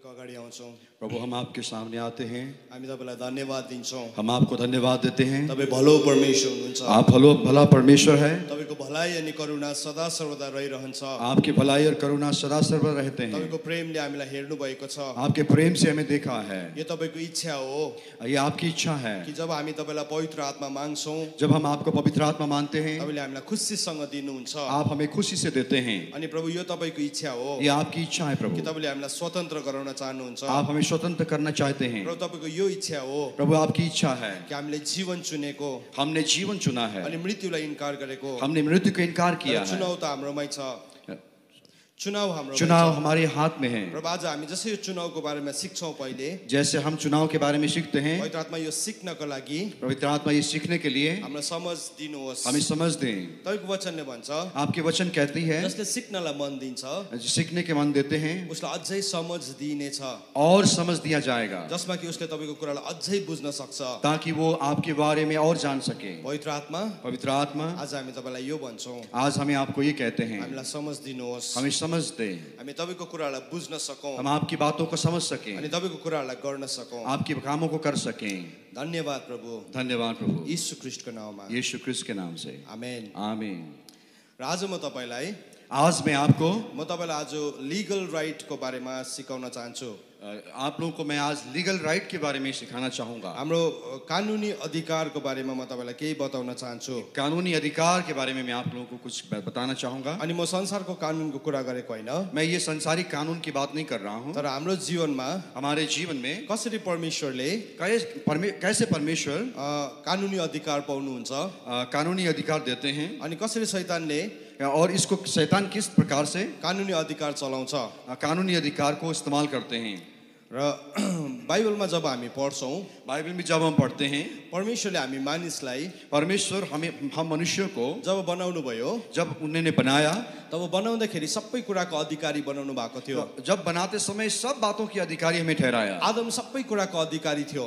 तपाईको अगाडि आउँछौं प्रभु हम आपके सामने आते हैं हामी तपाईलाई धन्यवाद दिन्छौं हम आपको धन्यवाद देते हैं तपाई भलो परमेश्वर हुनुहुन्छ आप भला परमेश्वर है तपाईको भलाइ अनि करुणा सदा सर्वदा रहिरहन्छ आपकी भलाई और करुणा सदा सर्वदा रहते हैं तपाईको प्रेमले हामीलाई हेर्नु भएको छ आपके प्रेम से हमें देखा है यो तपाईको इच्छा हो ये आपकी इच्छा है कि जब हामी तपाईलाई पवित्र आत्मा माग्छौं जब हम आपको पवित्र आत्मा मानते हैं तपाईले हामीलाई खुसीसँग दिनुहुन्छ आप हमें खुशी से देते हैं अनि प्रभु यो तपाईको इच्छा हो ये आपकी इच्छा है कि प्रभु तपाईले हामीलाई स्वतन्त्र गराउन चाहनुहुन्छ आप हमें स्वतंत्र करना चाहते हैं प्रभु तपाईको यो इच्छा हो प्रभु आपकी इच्छा है कि हामीले जीवन चुनेको हमने जीवन चुना है अनि मृत्युलाई इन्कार गरेको हमने मृत्यु का इनकार किया है चुनाव त हाम्रोमै छ चुनाव हमारे हाथ में है प्रभु आज हामी जसै यो चुनावको बारेमा सिक्छौं पहिले जैसे हम चुनाव के बारे में सीखते हैं पवित्र आत्मा यो सिक्नको लागि पवित्र आत्मा ये सीखने के लिए हामीलाई समझ दिनुहोस् हमें समझ दें तपाईको वचनले भन्छ आपके वचन कहती है जसले सिक्नलाई मन दिन्छ सीखने के मन देते हैं उसलाई अझै समझ दिइनेछ और समझ दिया जाएगा जसमा कि उसले तपाईको कुरालाई अझै बुझ्न सक्छ ताकि वो आपके बारे में और जान सके पवित्र आत्मा आज हामी तपाईलाई यो भन्छौं आज हमें आपको ये कहते हैं हामीलाई समझ दिनुहोस् हमें समझ दे हामी तपाईको कुरालाई बुझ्न सकौं हम आपकी बातों को समझ सकें अनि तपाईको कुरालाई गर्न सकौं आपके कामों को कर सकें धन्यवाद प्रभु धन्यवाद प्रभु यीशु ख्रीष्टको नाममा यीशु क्रिस्ट के नाम से आमेन आमीन र आज म तपाईलाई आज मैं आपको आज लीगल राइट को बारेमा सिकाउन चाहन्छु आप लोगों को मैं आज लीगल राइट के बारे में सिखाना चाहूंगा हाम्रो कानुनी अधिकारको बारेमा म तपाईलाई केही बताउन चाहन्छु कानूनी अधिकार के बारे में मैं आप लोगों को कुछ बताना चाहूंगा अनि म संसारको कानुनको कुरा गरेको हैन मैं ये संसारिक कानून की बात नहीं कर रहा हूँ तर हाम्रो जीवनमा हमारे जीवन में कसरी परमेश्वरले कैसे परमेश्वर कानुनी अधिकार पाउनुहुन्छ कानूनी अधिकार देते हैं अनि कसरी शैतानले और इसको शैतान किस प्रकार से कानुनी अधिकार चलाउँछ कानूनी अधिकार को इस्तेमाल करते हैं र बाइबलमा जब हामी पढ्छौं बाइबल में जब हम पढ़ते हैं परमेश्वरले हामी मानिसलाई परमेश्वर हम मनुष्य को जब बनाउनु भयो जब उन्होंने बनाया तब बनाउँदाखेरि सबै कुराको अधिकारी बनाउनु भएको थियो जब बनाते समय सब बातों की अधिकारी हमें ठहराया आदम सबै कुराको अधिकारी थियो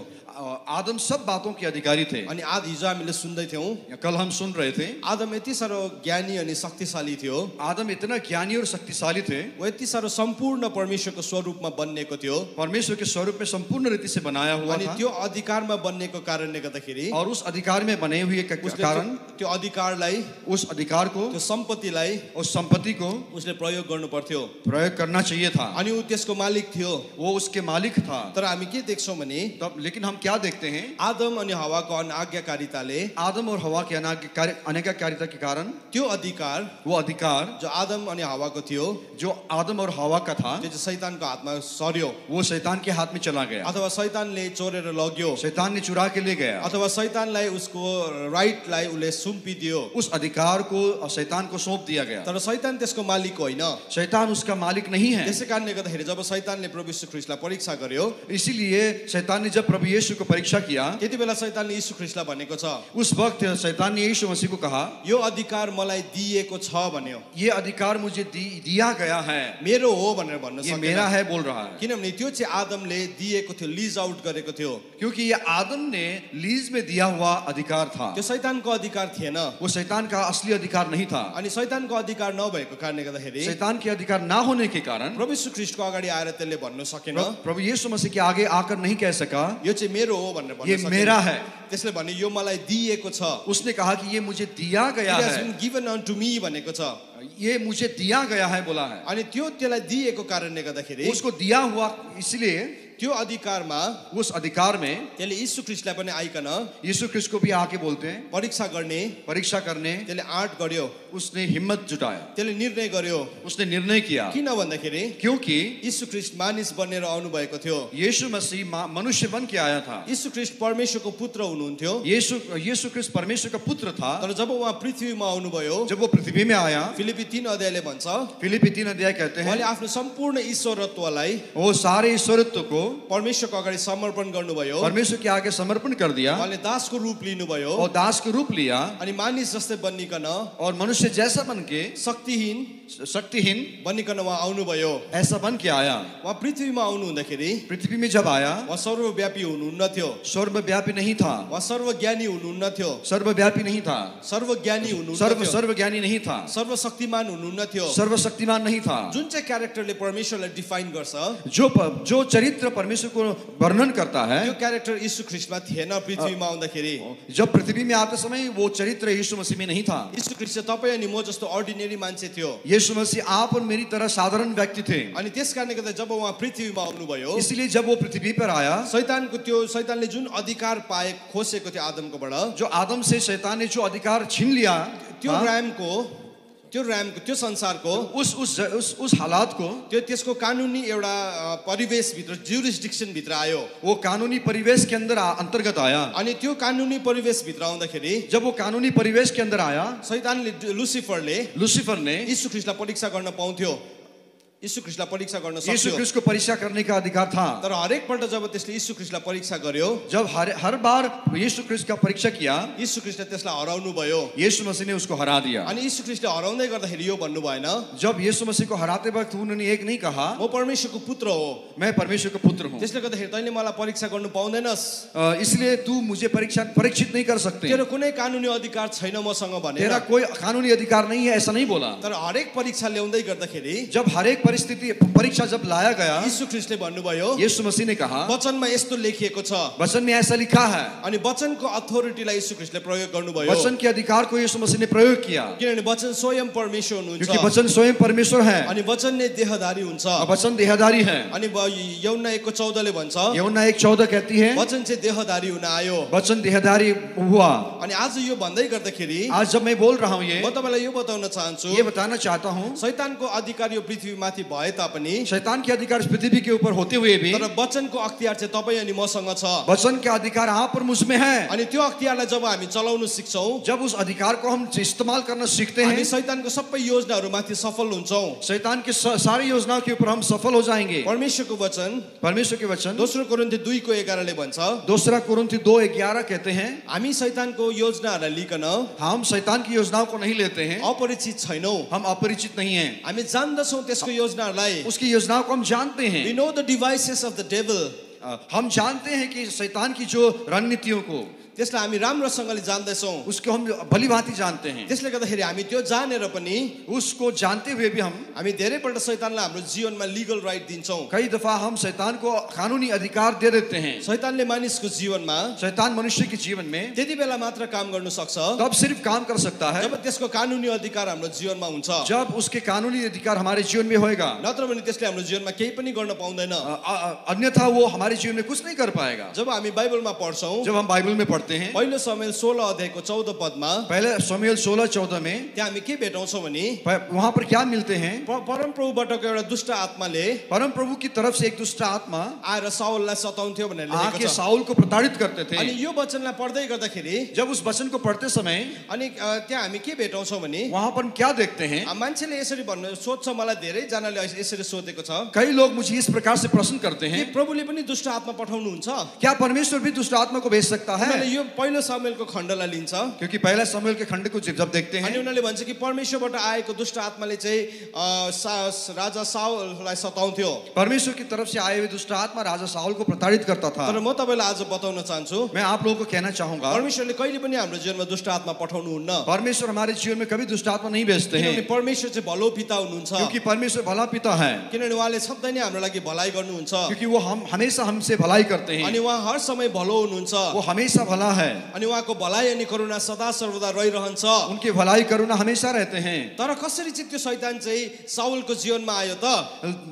आदम सब बातों के अधिकारी थे अनि आज हिजो हामीले सुन्दै थियौं कल हम सुन रहे थे आदम यति सारो ज्ञानी अनि शक्तिशाली थियो आदम इतना ज्ञानी और शक्तिशाली थे वो यति सारो सम्पूर्ण परमेश्वरको स्वरूपमा बन्नेको थियो परमेश्वर के स्वरूप में संपूर्ण रीति से बनाया हुआ अनि था त्यो अधिकारमा बन्नेको कारणले गर्दाखेरि और उस अधिकार में बने हुए के कारण त्यो अधिकारलाई उस अधिकार को त्यो सम्पत्तिलाई उस संपत्ति को उसले प्रयोग गर्नु पर्थ्यो प्रयोग करना चाहिए था अनि उ त्यसको मालिक थियो वो उसके मालिक था तर हामी के देख्छौं भने तब लेकिन हम क्या देखते हैं आदम अनि हवाको अनाज्ञाकारिताले आदम और हवा के अनाज्ञाकारिता के कारण त्यो अधिकार वो अधिकार जो आदम अनि हवाको थियो जो आदम और हवा का था त्यो शैतानको हातमा सर्यो वो शैतान के हाथ में चला गया अथवा शैतानले चोरेर लग्यो शैतान ने चुरा के ले गया अथवा शैतानलाई उसको राइटलाई उले सुम्पिदियो उस अधिकार को शैतान को सौंप दिया गया तर शैतान त्यसको मालिक होइन शैतान उसका मालिक नहीं है त्यसै कारणले गर्दाखेरि जब शैतानले प्रभु यीशु ख्रीष्टलाई परीक्षा गर्यो इसीलिए शैतान ने जब प्रभु यीशु को परीक्षा किया त्यति बेला शैतानले यीशु ख्रीष्टलाई भनेको छ उस वक्त शैतान ने यीशु मसीह को कहा यो अधिकार मलाई दिएको छ भन्यो ये अधिकार मुझे दिया गया है मेरो हो भनेर भन्न ये सकेन मेरा है बोल रहा है किनभने त्यो चाहिँ आदमले दिएको थियो लीज आउट गरेको थियो क्योंकि ये आदम ने लीज में दिया हुआ अधिकार था त्यो शैतानको अधिकार थिएन वो शैतान का असली अधिकार नहीं था अनि शैतानको अधिकार नभएको कारणले गर्दाखेरि शैतान के अधिकार ना होने के कारण प्रभु यीशु ख्रीष्टको अगाडि आएर त्यसले भन्न सकेन प्रभु यीशु मसीह के आगे आकर नहीं कह सका यो चाहिँ मेरो हो भनेर भन्न ये सकेन मेरा है त्यसले भने यो मलाई दिएको छ उसने कहा कि ये मुझे दिया गया It has है been given unto me भनेको छ ये मुझे दिया गया है बोला है अनि त्यो त्यसलाई दिएको कारणले गर्दाखेरि उसको दिया हुआ इसलिए त्यो अधिकारमा उस अधिकार में त्यसले यीशु ख्रीष्टलाई पनि आइकन यीशु ख्रीष्ट को भी आके बोलते हैं परीक्षा गर्ने परीक्षा करने त्यसले आँट गर्यो उसने हिम्मत जुटाया त्यसले निर्णय गर्यो उसने निर्णय किया किन भन्दाखेरि क्योंकि यीशु ख्रीष्ट मानिस बनेर आउनु भएको थियो यीशु मसीह मनुष्य बन के आया था यीशु ख्रीष्ट परमेश्वरको पुत्र हुनुहुन्थ्यो यीशु ख्रीष्ट परमेश्वर का पुत्र था तर जब उहाँ पृथ्वीमा आउनुभयो जब वो पृथ्वी में आया फिलिपी 3 अध्यायले भन्छ फिलिपी 3 अध्याय कहते हैं उहाँले आफ्नो सम्पूर्ण ईश्वरत्वलाई वो सारे ईश्वरत्व को परमेश्वरको अगाडि समर्पण गर्नुभयो परमेश्वर के आगे समर्पण कर दिया उहाँले दासको रूप लिनुभयो और दास के रूप लिया अनि मानिस जस्तै बन्निकन और मनुष्य जैसा बन के शक्तिहीन शक्तिहीन बन्निकन उहाँ आउनुभयो ऐसा बन के आया उहाँ पृथ्वीमा आउनु हुँदाखेरि पृथ्वी में जब आया उहाँ सर्वव्यापी हुनुहुन्न थियो सर्वव्यापी नहीं था उहाँ सर्वज्ञानी हुनुहुन्न थियो सर्वव्यापी नहीं था सर्वज्ञानी हुनुहुन्न थियो सर्वज्ञानी नहीं था सर्वशक्तिमान हुनुहुन्न थियो सर्वशक्तिमान नहीं था जुन चाहिँ क्यारेक्टरले परमेश्वरलाई डिफाइन गर्छ जो चरित्र परमेश्वर को वर्णन करता है त्यो क्यारेक्टर यीशु ख्रीष्टमा थिएन पृथ्वीमा आउँदाखेरि जब पृथ्वी में आते समय वो चरित्र यीशु मसीह में नहीं था यीशु ख्रीष्ट तपाईँ अनि म जस्तो अर्डिनेरी मान्छे थियो यीशु मसीह आप और मेरी तरह साधारण व्यक्ति थे अनि त्यसकारणले गर्दा जब उहाँ पृथ्वीमा आउनुभयो इसलिए जब वो पृथ्वी पर आया शैतानले जुन अधिकार पाए खोसेको थियो आदमकोबाट जो आदम से शैतान ने जो अधिकार छीन लिया त्यो संसारको उस हालात को त्यसको कानुनी एउटा परिवेश भित्र ज्युरिसडिक्सन भित्र आयो वो कानूनी परिवेश के अंदर अंतर्गत आया अनि त्यो कानुनी परिवेश भित्र आउँदाखेरि जब वो कानूनी परिवेश के अंदर आया शैतानले लुसिफर ने यीशु ख्रीष्टलाई परीक्षा गर्न पाउँथ्यो यीशु ख्रीष्टलाई परीक्षा गर्न सक्थ्यो यीशु ख्रीष्ट को परीक्षा करने का अधिकार था तर हरेक पल्ट जब त्यसले यीशु ख्रीष्टलाई परीक्षा गर्यो जब हर बार यीशु ख्रीष्ट का परीक्षा किया यीशु ख्रीष्टले त्यसलाई हराउनु भयो यीशु मसीह ने उसको हरा दिया अनि यीशु ख्रीष्टले हराउँदै गर्दाखेरि यो भन्नु भएन जब यीशु मसीह को हराते वक्त उन्होंने एक नहीं कहा म परमेश्वरको पुत्र हो मैं परमेश्वर का पुत्र हूं त्यसले गर्दाखेरि तैँले मलाई परीक्षा गर्नु पाउँदैनस् इसलिए तू मुझे परीक्षित नहीं कर सकते तेरो कुनै कानुनी अधिकार छैन मसँग भनेर तेरा कोई कानूनी अधिकार नहीं है ऐसा नहीं बोला तर हरेक परीक्षा ल्याउँदै गर्दाखेरि जब हरेक परिस्थिति परीक्षा जब लाया गया यीशु ख्रीष्टले भन्नुभयो यीशु मसीह ने कहा वचनमा यस्तो लेखिएको छ वचन में ऐसा लिखा है अनि वचनको अथोरिटीलाई यीशु ख्रीष्टले प्रयोग गर्नुभयो वचन के अधिकार को यीशु मसीह ने प्रयोग किया किनभने वचन स्वयं परमेश्वर हुनुहुन्छ क्योंकि वचन स्वयं परमेश्वर है अनि वचन नै देहधारी हुन्छ वचन देहधारी है अनि यूहन्ना 1:14 ले भन्छ यूहन्ना 1:14 कहती है वचन चाहिँ देहधारी हुन आयो वचन देहधारी हुआ अनि आज यो भन्दै गर्दाखेरि आज जब मैं बोल रहा हूं ये म तपाईलाई यो बताउन चाहन्छु ये बताना चाहता हूं शैतानको अधिकार यो पृथ्वीमाथि भए तापनि शैतान के अधिकार इस पृथ्वी के ऊपर होते हुए भी तर वचनको अख्तियार चाहिँ तपाई अनि मसँग छ वचन का अधिकार आप और मुझ में है अनि त्यो अख्तियारलाई जब हामी चलाउन सिक्छौं जब उस अधिकार को हम इस्तेमाल करना सीखते हैं हामी शैतानको सबै योजनाहरुमाथि सफल हुन्छौं शैतान की सारी योजनाओं के ऊपर हम सफल हो जाएंगे परमेश्वरको वचन दोस्रो कोरिन्थी 2:11 ले भन्छ दूसरा कोरिन्थी 2:11 कहते हैं हामी शैतानको योजनाहरुलाई लिकन हम शैतान की योजनाओं को नहीं लेते हैं अपरिचित छैनौं हम अपरिचित नहीं हैं हामी जान्दछौं त्यसको योजनाहरुलाई उसकी योजनाओं को हम जानते हैं we know the devices of the devil हम जानते हैं कि शैतान की जो रणनीतियों को त्यसलाई हामी राम्रोसँगले जान्दैछौं उसको हम भलीभांति जानते हैं त्यसले गर्दाखेरि हामी त्यो जानेर पनि उसको जानते हुए भी हामी धेरैपल्ट शैतानलाई हाम्रो जीवनमा लीगल राइट दिन्छौं कई दफा हम शैतान को कानूनी अधिकार दे देते हैं शैतानले मानिसको जीवनमा शैतान मनुष्य के जीवन में त्यति बेला मात्र काम गर्न सक्छ तब सिर्फ काम कर सकता है जब त्यसको कानूनी अधिकार हाम्रो जीवनमा हुन्छ जब उसके कानूनी अधिकार हमारे जीवन में होएगा नत्र भने त्यसले हाम्रो जीवनमा केही पनि गर्न पाउँदैन अन्यथा वो हमारे जीवन में कुछ नहीं कर पाएगा जब हामी बाइबलमा पढ्छौं जब हम बाइबल में पढ़ते हैं पहिलो शमूएल 16 अध्यायको 14 पदमा पहले शमूएल 16:14 में त्यहाँ हामी के भेटाउँछौं भने वहां पर क्या मिलते हैं परम प्रभुबाटको एउटा दुष्ट आत्माले परम प्रभु की तरफ से एक दुष्ट आत्मा आएर साउललाई सताउँथ्यो भनेर लेखेको छ आके साउल को प्रताड़ित करते थे अनि यो वचनलाई पढ्दै गर्दाखेरि जब उस वचन को पढ़ते समय अनि त्यहाँ हामी के भेटाउँछौं भने वहां पर क्या देखते हैं मान्छेले यसरी भन्नु सोध्छ मलाई धेरै जनाले यसरी सोधेको छ कई लोग मुझे इस प्रकार से प्रश्न करते हैं कि प्रभुले पनि दुष्ट आत्मा पठाउनुहुन्छ क्या परमेश्वर भी दुष्ट आत्मा को भेज सकता है उनीहरूले यो पहिलो शमूएलको खण्डलाई लिन्छ क्योंकि पहला शमूएल के खण्ड को जब देखते हैं अनि उनीहरूले भन्छ कि परमेश्वरबाट आएको दुष्ट आत्माले चाहिँ राजा साउललाई सताउँथ्यो परमेश्वर की तरफ से आए हुए दुष्ट आत्मा राजा साउल को प्रताड़ित करता था तर म तपाईलाई आज बताउन चाहन्छु मैं आप लोगों को कहना चाहूंगा परमेश्वरले कहिले पनि हाम्रो जीवनमा दुष्ट आत्मा पठाउनुहुन्न परमेश्वर हमारे जीवन में कभी दुष्ट आत्मा नहीं भेजते हैं किनभने परमेश्वर चाहिँ भलो पिता हुनुहुन्छ क्योंकि परमेश्वर भला पिता है किनभने उहाँले सधैँ नै हाम्रो लागि भलाइ गर्नुहुन्छ क्योंकि वो हम हमेशा हमसे भलाई करते हैं अनि उहाँ हर समय भलो हुनुहुन्छ वो हमेशा भला है अनि उहाँको भलाइ अनि करुणा सदा सर्वदा रहिरहन्छ उनकी भलाई करुणा हमेशा रहते हैं तर कसरी चाहिँ त्यो शैतान चाहिँ साउलको जीवनमा आयो त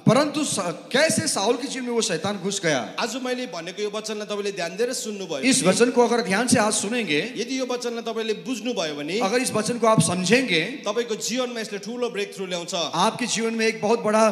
परंतु कैसे साउल के जीवन में वो शैतान घुस गया आज मैले भनेको यो वचनलाई तपाईले ध्यान दिएर सुन्नुभयो इस वचन को अगर ध्यान से आज सुनेंगे यदि यो वचनलाई तपाईले बुझ्नु भयो भने अगर इस वचन को आप समझेंगे तपाईको जीवनमा यसले ठूलो ब्रेक थ्रू ल्याउँछ आपके जीवन में एक बहुत बड़ा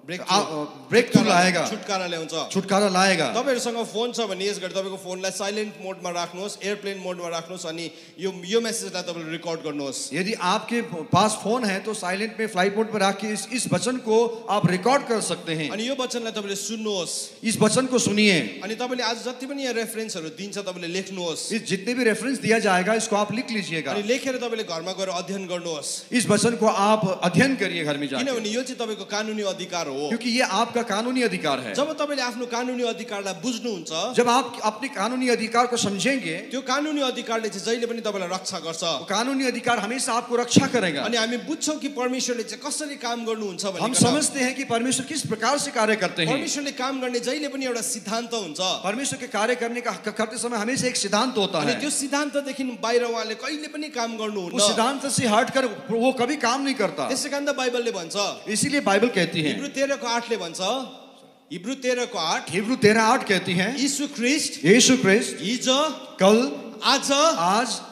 ब्रेक थ्रू लाएगा, छुटकारा ल्याउँछ। छुटकारा लाएगा। तपाईहरुसँग फोन छ भने यस गरी तपाईको फोनलाई साइलेन्ट मोडमा राख्नुहोस्, एयरप्लेन मोडमा राख्नुहोस् अनि यो मेसेजलाई तपाईले रेकर्ड गर्नुहोस्। यदि आपके पास फोन है तो साइलेंट में फ्लाइट मोड पर रख के इस वचन को आप रिकॉर्ड कर सकते हैं। अनि यो वचनलाई तपाईले सुन्नुहोस्, इस वचन को सुनिए। अनि तपाईले आज जति पनि यहाँ रेफरेन्सहरु दिन्छ तपाईले लेख्नुहोस्। इस जितने भी रेफरेंस दिया जाएगा इसको आप लिख लीजिएगा। अनि लेखेर तपाईले घरमा गएर अध्ययन गर्नुहोस्। इस वचन को आप अध्ययन करिए घर में जाकर। किनभने यो चाहिँ तपाईको कानुनी अधिकार हो। क्योंकि ये आपका कानूनी अधिकार है। जब तपाईले आफ्नो कानुनी अधिकारलाई बुझ्नुहुन्छ, जब आप अपने कानूनी अधिकार को समझेंगे, त्यो कानुनी अधिकारले चाहिँ जहिले पनि तपाईलाई रक्षा गर्छ। कानूनी अधिकार हमेशा आपको रक्षा करेगा। अनि हामी बुझ्छौं कि परमेश्वरले चाहिँ कसरी काम गर्नुहुन्छ भनेर। हम समझते हैं कि परमेश्वर किस प्रकार से कार्य करते हैं। परमेश्वरले काम गर्ने जहिले पनि एउटा सिद्धान्त हुन्छ। परमेश्वर के कार्य करने का करते समय हमेशा एक सिद्धांत होता है। अनि त्यो सिद्धान्तदेखि बाहिर उहाँले कहिले पनि काम गर्नुहुन्न। उस सिद्धांत से हटकर वो कभी काम नहीं करता। त्यसैकारण त बाइबलले भन्छ, इसीलिए बाइबल कहती है, हिब्रू 13:8 ले भन्छ, हिब्रू 13:8, हिब्रू 13:8 कहती है, यीशु ख्रीष्ट हिजो कल आज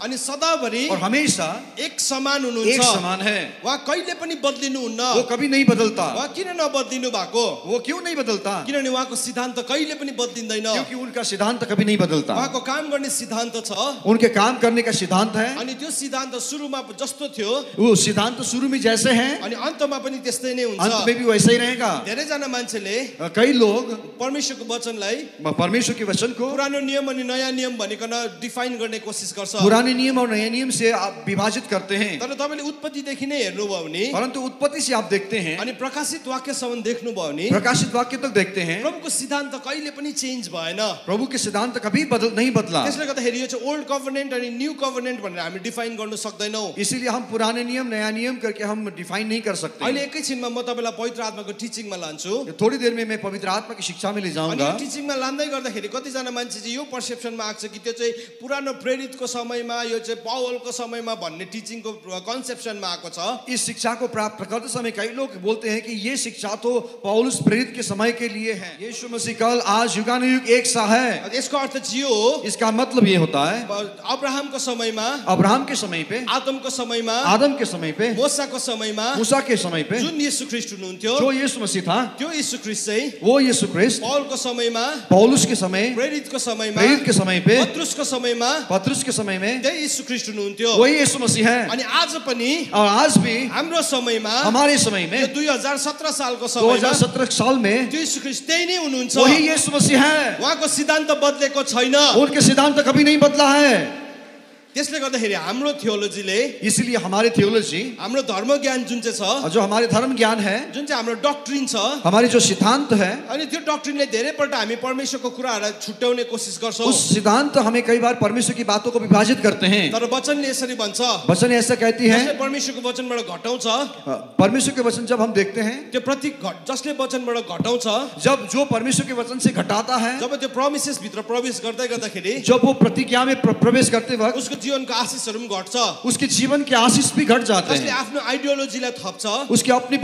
अनि सदाभरि और हमेशा एक समान हुनुहुन्छ। एक समान है। उहाँ कहिले पनि बदलिनुहुन्न। वो कभी नहीं बदलता। उहाँ किन नबदलिनु भएको? वो क्यों नहीं बदलता? किनभने उहाँको सिद्धान्त कहिले पनि बदलिँदैन। क्योंकि उनका सिद्धांत कभी नहीं बदलता। उहाँको काम गर्ने सिद्धान्त छ। उनके काम करने का सिद्धांत है। अनि त्यो सिद्धान्त सुरुमा जस्तो थियो, वो सिद्धांत शुरू में जैसे हैं, अनि अन्तमा पनि त्यस्तै नै हुन्छ। अंत में भी वैसे ही रहेगा। धेरैजना मान्छेले कई लोग परमेश्वरको वचनलाई, परमेश्वर के वचन को पुरानो नियम अनि नयाँ नियम भनिकन डिफाइन गर्ने कोसिस गर्छ। पुराने नियम और नए नियम से आप विभाजित करते हैं। तर तपाईले उत्पत्तिदेखि नै हेर्नुभयो भने, परंतु उत्पत्ति से आप देखते हैं, अनि प्रकाशित वाक्यसम्म देख्नुभयो भने, प्रकाशित वाक्य तक देखते हैं, प्रभुको सिद्धान्त कहिले पनि चेन्ज भएन। प्रभु के सिद्धांत कभी नहीं बदला। त्यसले गर्दाखेरि यो चाहिँ ओल्ड कभनेन्ट अनि न्यू कभनेन्ट भनेर हामी डिफाइन गर्न सक्दैनौं। इसीलिए हम पुराने नियम नया नियम करके हम डिफाइन नहीं कर सकते। अहिले एकैछिनमा म तपाईलाई पवित्र आत्माको टिचिङमा लान्छु। थोड़ी देर में मैं पवित्र आत्मा की शिक्षा में ले अनि जाऊंगा। टिचिङमा लाँदै गर्दाखेरि कतिजना मान्छे चाहिँ यो पर्सेप्सनमा आएको छ कि त्यो चाहिँ पुरानो प्रेरितको समयमा, यो चाहिँ पावलको समयमा भन्ने टिचिङको कन्सेप्सनमा आएको छ। इस शिक्षा को प्राप्त करते समय कई लोग बोलते हैं कि ये शिक्षा तो पौलुस प्रेरित के समय के लिए है। यीशु मसीह कल आज युगानुयुग एक सा है। यसको अर्थ चाहिँ हो, इसका मतलब ये होता है, अब्राहमको समयमा, अब्राहम के समय पे, आदमको समयमा, आदम के समय पे, मूसाको समयमा, मूसा के समय पे, जुन येशू ख्रीष्ट हुनुहुन्थ्यो, जो यीशु मसीह था, त्यो येशू ख्रीष्ट चाहिँ वो यीशु ख्रीष्ट पौलको समयमा, पौलुस के समय, प्रेरितको समयमा, प्रेरित के समय पे, पत्रुसको समयमा, पतरस के समय में त्यही येशू ख्रीष्ट हुनुहुन्थ्यो। वही यीशु मसीह है। अनि आज पनि, और आज भी हाम्रो समयमा, हमारे समय में, 2017 सालको समयमा, 2017 साल में त्यो येशू ख्रीष्ट त्यही नै हुनुहुन्छ। वही यीशु मसीह है। उहाँको सिद्धान्त बदलेको छैन। उनके सिद्धांत कभी नहीं बदला है। त्यसले गर्दाखेरि हाम्रो थियोलोजीले, इसलिए हमारी थियोलॉजी, हाम्रो धर्म ज्ञान जुन चाहिँ छ, जो हमारे धर्म ज्ञान है, जुन चाहिँ हाम्रो डक्ट्रिन छ, हमारी जो सिद्धांत है, अनि त्यो डक्ट्रिनले धेरैपल्ट हामी परमेश्वरको कुराहरूलाई छुट्याउने कोसिस गर्छौं। उस सिद्धांत हमें कई बार परमेश्वर की बातों को विभाजित करते हैं। तर वचनले यसरी भन्छ, वचन ऐसा कहती है, जसले परमेश्वरको वचनबाट घटाउँछ, परमेश्वर के वचन जब हम देखते हैं, त्यो प्रतीक जसले वचनबाट घटाउँछ, जब जो परमेश्वर के वचन से घटाता है, जब त्यो प्रोमिसेस भित्र प्रवेश गर्दै गर्दाखेरि जब वो प्रतिज्ञा में प्रवेश करते वक्त उसको जीवनको आशीषहरू पनि घट्छ। उसके जीवन के आशीष भी घट जाते जसले हैं। आफ्नो आइडियोलोजीलाई थप्छ, उसके अपने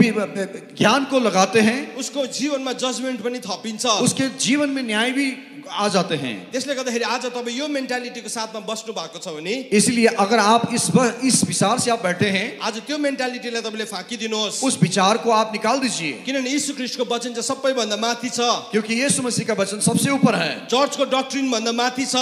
ज्ञान को लगाते हैं, उसको जीवनमा जजमेन्ट पनि थपिन्छ। उसके जीवन में न्याय भी आ जाते हैं। त्यसले गर्दाखेरि आज तपाईँ यो मेन्टालिटीको साथमा बस्नु भएको छ भने, इसलिए अगर आप इस विचार से आप बैठे हैं, आज त्यो मेन्टालिटीलाई तपाईँले फाँकिदिनुहोस्। उस विचार को आप निकाल दीजिए। किनभने यीशु ख्रीष्टको वचन चाहिँ सबैभन्दा माथि छ। क्योंकि यीशु मसीह का वचन सबसे ऊपर है। चर्चको डक्ट्रिन भन्दा माथि छ।